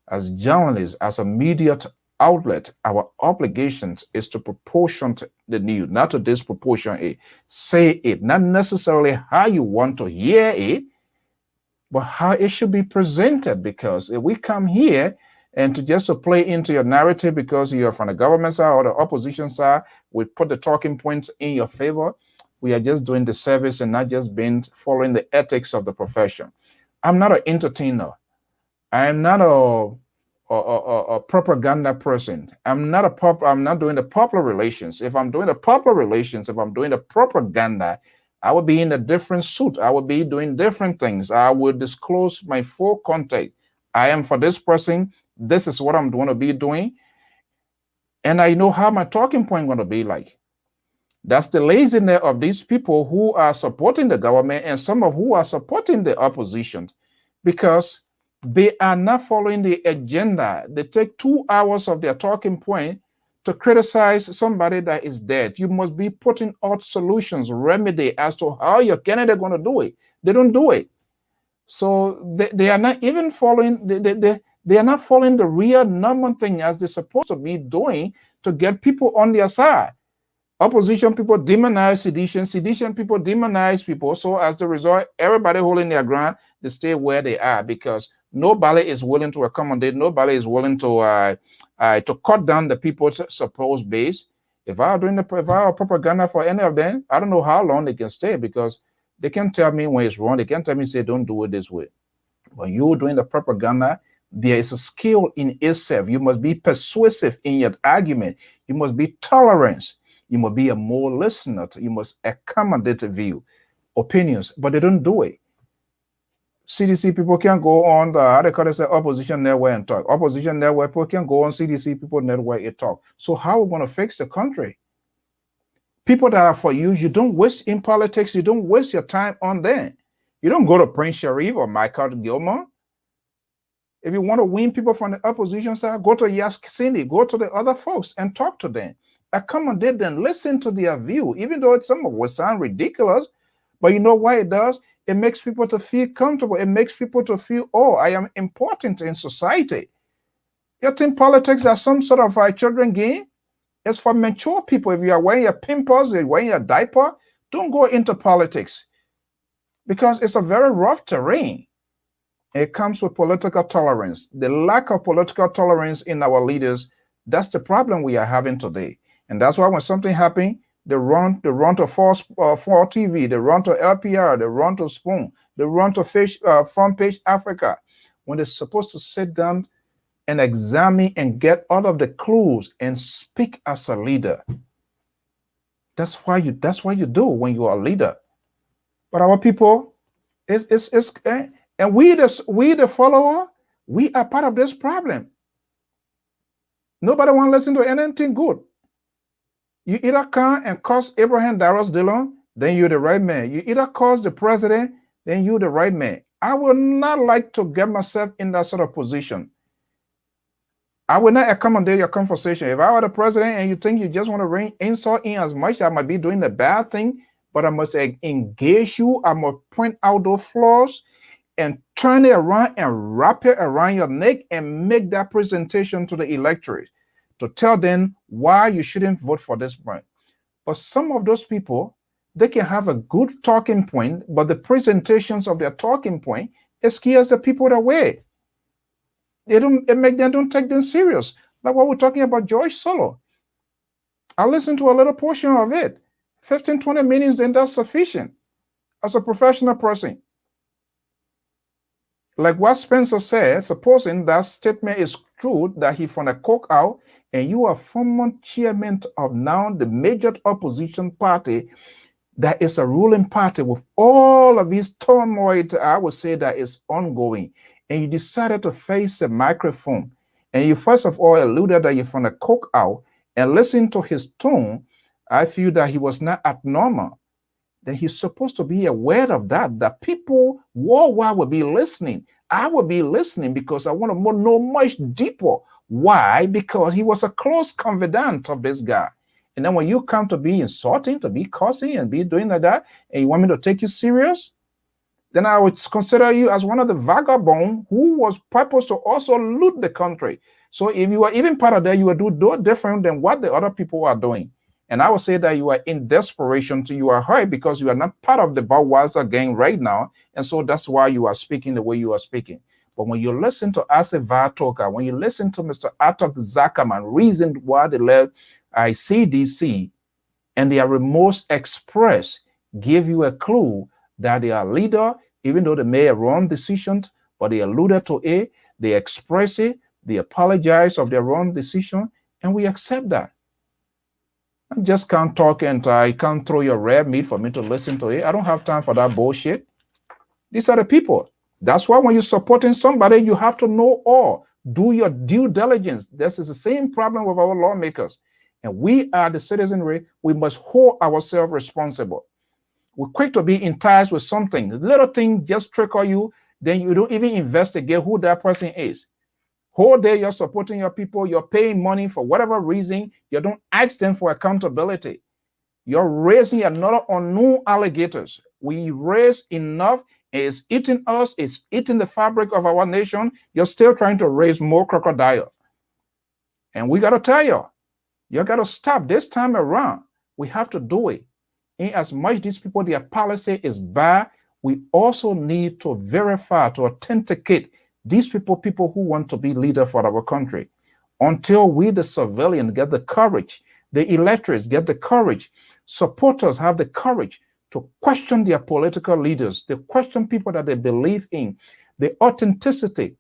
as journalists, as a media outlet, our obligations is to proportion the news, not to disproportion it. Say it, not necessarily how you want to hear it, but how it should be presented. Because if we come here and to play into your narrative because you're from the government side or the opposition side, we put the talking points in your favor, we are just doing the service and not just following the ethics of the profession. I'm not an entertainer. I am not a propaganda person. I'm not doing the popular relations. If I'm doing the popular relations, if I'm doing the propaganda, I would be in a different suit. I would be doing different things. I would disclose my full context. I am for this person. This is what I'm going to be doing. And I know how my talking point is going to be like. That's the laziness of these people who are supporting the government and some of who are supporting the opposition, because they are not following the agenda. They take 2 hours of their talking point to criticize somebody that is dead. You must be putting out solutions, remedy as to how your candidate going to do it. They don't do it. So they are not even following, they are not following the real normal thing as they're supposed to be doing to get people on their side. Opposition people demonize sedition. Sedition people demonize people. So as a result, everybody holding their ground, they stay where they are because nobody is willing to accommodate. Nobody is willing to cut down the people's supposed base. If I are propaganda for any of them, I don't know how long they can stay, because they can tell me when it's wrong. They can tell me, say, don't do it this way. When you're doing the propaganda, there is a skill in itself. You must be persuasive in your argument. You must be tolerant. You must be a more listener. You must accommodate view, opinions, but they don't do it. CDC people can go on the, how they call it, opposition network and talk. Opposition network people can go on CDC people network and talk. So how are we going to fix the country? People that are for you, you don't waste in politics. You don't waste your time on them. You don't go to Prince Sharif or Michael Gilmore. If you want to win people from the opposition side, go to Yask Cindy, go to the other folks and talk to them. Accommodate them, listen to their view, even though some of it will sound ridiculous. But you know why it does? It makes people to feel comfortable. It makes people to feel, oh, I am important in society. You think politics are some sort of a children game? It's for mature people. If you are wearing your pimples, you're wearing your diaper, don't go into politics because it's a very rough terrain. It comes with political tolerance. The lack of political tolerance in our leaders, that's the problem we are having today. And that's why when something happens, they run to TV, they run to LPR, they run to Spoon, they run to Front Page Africa, when they're supposed to sit down and examine and get all of the clues and speak as a leader. That's why you do when you are a leader. But our people, and we the follower, we are part of this problem. Nobody want to listen to anything good. You either come and curse Abraham Darrell Dillon, then you're the right man. You either curse the president, then you're the right man. I would not like to get myself in that sort of position. I will not accommodate your conversation. If I were the president and you think you just want to insult in as much, I might be doing the bad thing, but I must engage you. I must point out those flaws and turn it around and wrap it around your neck and make that presentation to the electorate to tell them why you shouldn't vote for this point. But some of those people, they can have a good talking point, but the presentations of their talking point scares the people away. It make them don't take them serious. Like what we're talking about George Solo. I listened to a little portion of it. 15, 20 minutes, and that's sufficient as a professional person. Like what Spencer said, supposing that statement is true, that he from a coke out, and you are former chairman of now the major opposition party, that is a ruling party with all of this turmoil, I would say that is ongoing, and you decided to face a microphone, and you first of all alluded that you're from a coke out, and listen to his tone, I feel that he was not abnormal. Then he's supposed to be aware of that people worldwide will be listening. I will be listening because I want to know much deeper. Why? Because he was a close confidant of this guy. And then when you come to be insulting, to be cursing and be doing like that, and you want me to take you serious, then I would consider you as one of the vagabonds who was purposed to also loot the country. So if you are even part of that, you will do no different than what the other people are doing. And I would say that you are in desperation, so you are hurt because you are not part of the Budweiser gang right now. And so that's why you are speaking the way you are speaking. But when you listen to Asa Vatoka, when you listen to Mr. Atok Zakaman, reason why they left CDC, and their remorse express give you a clue that they are leader, even though they made a wrong decision, but they alluded to it, they express it, they apologize of their wrong decision, and we accept that. I just can't talk and I can't throw your red meat for me to listen to it. I don't have time for that bullshit. These are the people. That's why when you're supporting somebody, you have to know all. Do your due diligence. This is the same problem with our lawmakers. And we are the citizenry. We must hold ourselves responsible. We're quick to be enticed with something. The little thing just trickle you, then you don't even investigate who that person is. Whole day you're supporting your people, you're paying money for whatever reason, you don't ask them for accountability. You're raising another unknown alligators. We raise enough, it's eating us, it's eating the fabric of our nation. You're still trying to raise more crocodile. And we got to tell you got to stop this time around. We have to do it. In as much these people, their policy is bad, we also need to verify, to authenticate these people who want to be leader for our country. Until we, the civilian, get the courage, the electors get the courage, supporters have the courage to question their political leaders, to question people that they believe in, the authenticity,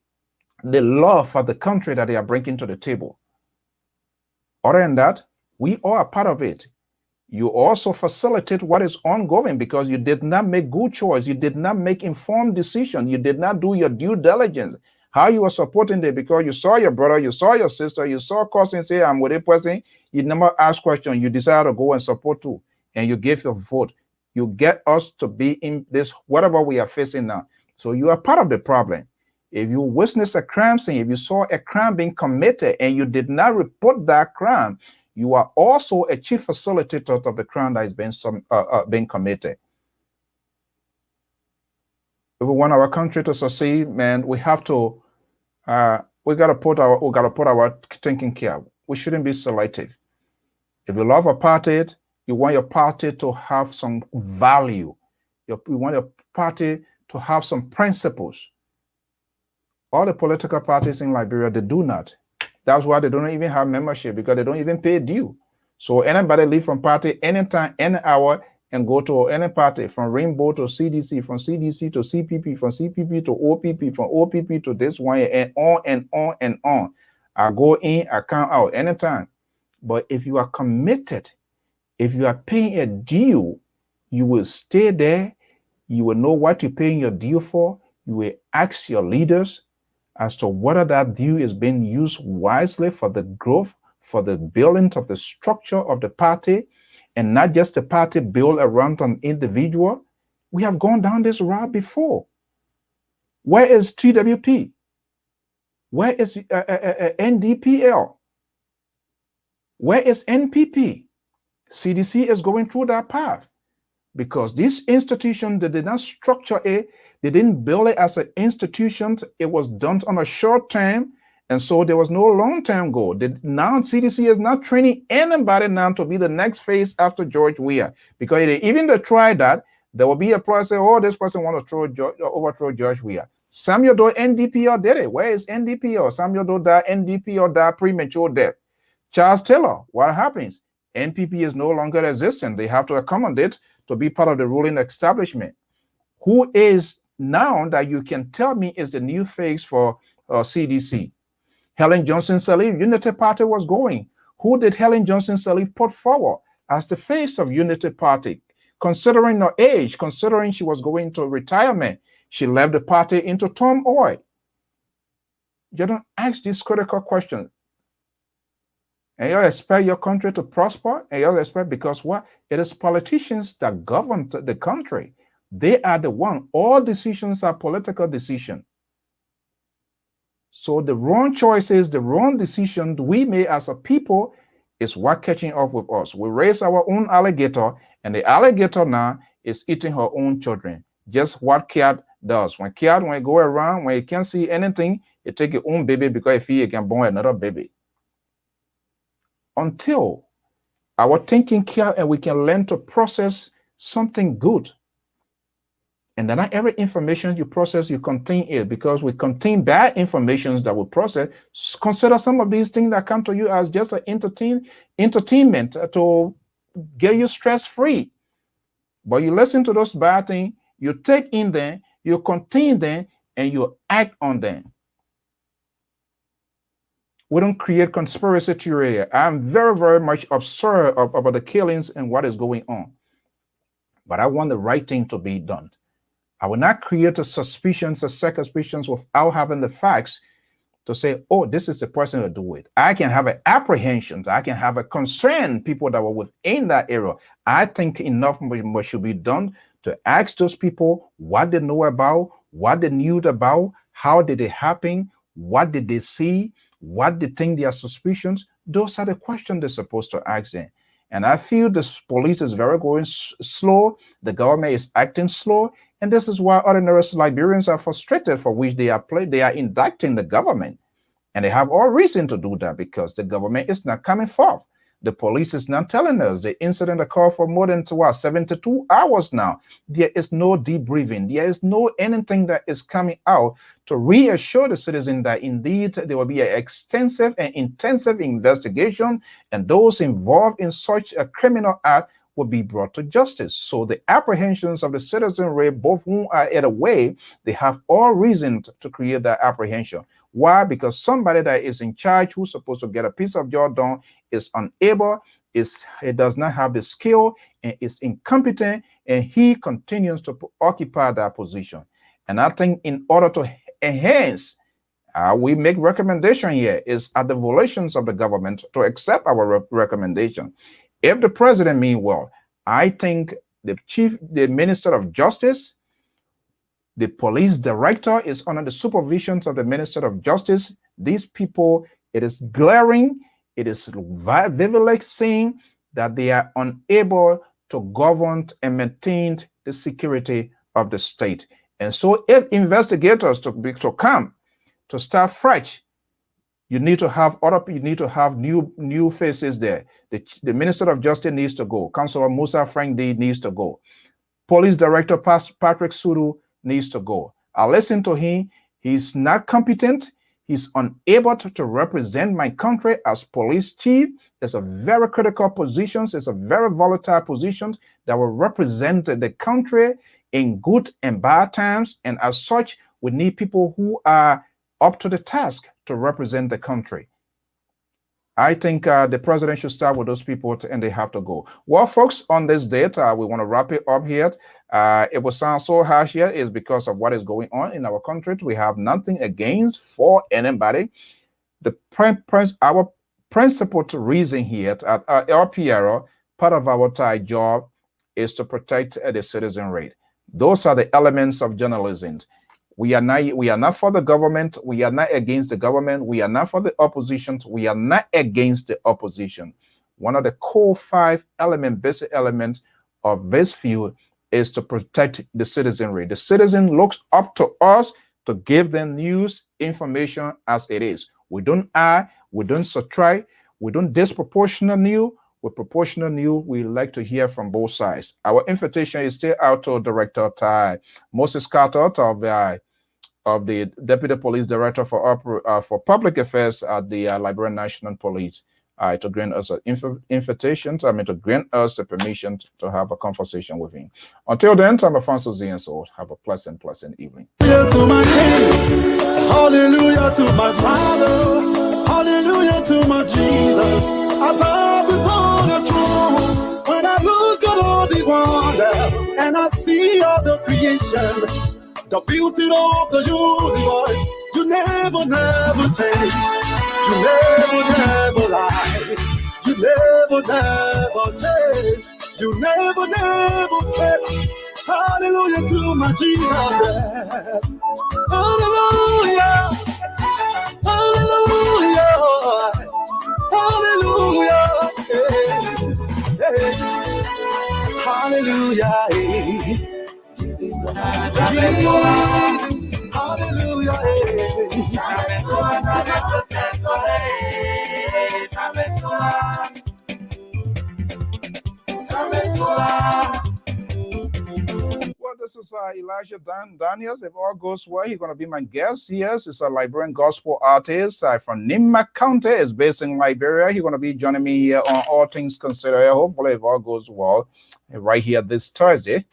the love for the country that they are bringing to the table. Other than that, we all are part of it. You also facilitate what is ongoing because you did not make good choice. You did not make informed decision. You did not do your due diligence. How you are supporting it because you saw your brother, you saw your sister, you saw cousin say, I'm with a person. You never ask question. You decide to go and support too. And you give your vote. You get us to be in this, whatever we are facing now. So you are part of the problem. If you witness a crime scene, if you saw a crime being committed and you did not report that crime, you are also a chief facilitator of the crime that is being committed. If we want our country to succeed, man, we have to we gotta put our thinking care. We shouldn't be selective. If you love a party, you want your party to have some value. You want your party to have some principles. All the political parties in Liberia, they do not. That's why they don't even have membership, because they don't even pay due. So anybody leave from party anytime, any hour, and go to any party, from Rainbow to CDC, from CDC to CPP, from CPP to OPP, from OPP to this one, and on and on and on. I go in, I come out anytime. But if you are committed, if you are paying a due, you will stay there. You will know what you're paying your due for. You will ask your leaders as to whether that due is being used wisely for the growth, for the building of the structure of the party, and not just the party built around an individual. We have gone down this route before. Where is TWP? Where is NDPL? Where is NPP? CDC is going through that path because this institution, they did not structure it. They didn't build it as an institution. It was done on a short term. And so there was no long-term goal. Now CDC is not training anybody now to be the next phase after George Weah. Because even they try that, there will be a person, oh, this person wants to overthrow George Weah. Samuel Doe NDPL did it. Where is NDPL? Samuel Doe died, NDPL died premature death. Charles Taylor, what happens? NPP is no longer existing. They have to accommodate to be part of the ruling establishment. Who is now that you can tell me is the new face for CDC? Helen Johnson Sirleaf, Unity Party was going. Who did Helen Johnson Sirleaf put forward as the face of Unity Party? Considering her age, considering she was going to retirement, she left the party into turmoil. You don't ask these critical questions. And you expect your country to prosper, and you expect, because what? It is politicians that govern the country. They are the one. All decisions are political decisions. So the wrong choices, the wrong decisions we made as a people is what catching up with us. We raise our own alligator, and the alligator now is eating her own children. Just what cat does. When it go around, when it can't see anything, it take its own baby because it can born another baby. Until our thinking care and we can learn to process something good. And then not every information you process, you contain it, because we contain bad information that we process. Consider some of these things that come to you as just an entertainment to get you stress-free. But you listen to those bad things, you take in them, you contain them, and you act on them. We don't create conspiracy theory. I'm very, very much absurd about the killings and what is going on. But I want the right thing to be done. I will not create a suspicions, a second suspicions without having the facts to say, oh, this is the person who do it. I can have an apprehensions. I can have a concern, people that were within that area. I think enough much should be done to ask those people what they know about, what they knew about, how did it happen, what did they see, what they think their suspicions. Those are the questions they're supposed to ask them. And I feel the police is very going slow. The government is acting slow. And this is why ordinary Liberians are frustrated, for which they are indicting the government. And they have all reason to do that, because the government is not coming forth. The police is not telling us the incident occurred for more than 72 hours now. There is no debriefing. There is no anything that is coming out to reassure the citizen that indeed there will be an extensive and intensive investigation, and those involved in such a criminal act will be brought to justice. So the apprehensions of the citizenry, both whom are in a way, they have all reason to create that apprehension. Why? Because somebody that is in charge, who's supposed to get a piece of job done, is unable he does not have the skill and is incompetent, and he continues to occupy that position. And I think in order to enhance, we make recommendation here is at the volitions of the government to accept our recommendation. If the president mean well, I think the Minister of Justice, the police director is under the supervisions of the Minister of Justice. These people, it is glaring, it is vividly seen that they are unable to govern and maintain the security of the state. And so if investigators to come to start fresh, you need to have new faces there. The Minister of Justice needs to go. Councilor Musa Frank D needs to go. Police Director Patrick Suru needs to go. I listened to him. He's not competent. He's unable to represent my country as police chief. It's a very critical position. It's a very volatile position that will represent the country in good and bad times. And as such, we need people who are up to the task to represent the country. I think the president should start with those people and they have to go. Well, folks, on this date, we want to wrap it up here. It will sound so harsh here is because of what is going on in our country. We have nothing against for anybody. Our principal reason here at LPR, part of our job is to protect the citizenry. Those are the elements of journalism. We are not for the government. We are not against the government. We are not for the opposition. We are not against the opposition. One of the core 5 basic elements of this field is to protect the citizenry. The citizen looks up to us to give them news, information as it is. We don't add, we don't subtract, we don't disproportionate news. With proportional news, we like to hear from both sides. Our invitation is still out to Director Moses Carter of the Deputy Police Director for Public Affairs at the Liberian National Police to grant us an invitation, to grant us the permission to have a conversation with him. Until then, I'm Alphonso Zean, so have a pleasant evening.
Hallelujah to my King. Hallelujah to my Father. Hallelujah to my Jesus. I bow before the throne. When I look at all the wonder and I see all the creation, the beauty of the universe, you never change. You never lie. You never change. You never change. Hallelujah to my Jesus. Hallelujah. Hallelujah. Hallelujah. Hey, hey. Hallelujah. Hey. Hallelujah.
Well, this is Elijah Daniels. If all goes well, he's going to be my guest. Yes, he's a Liberian gospel artist from Nima County. Is based in Liberia. He's going to be joining me here on All Things Considered. Hopefully, if all goes well, right here this Thursday.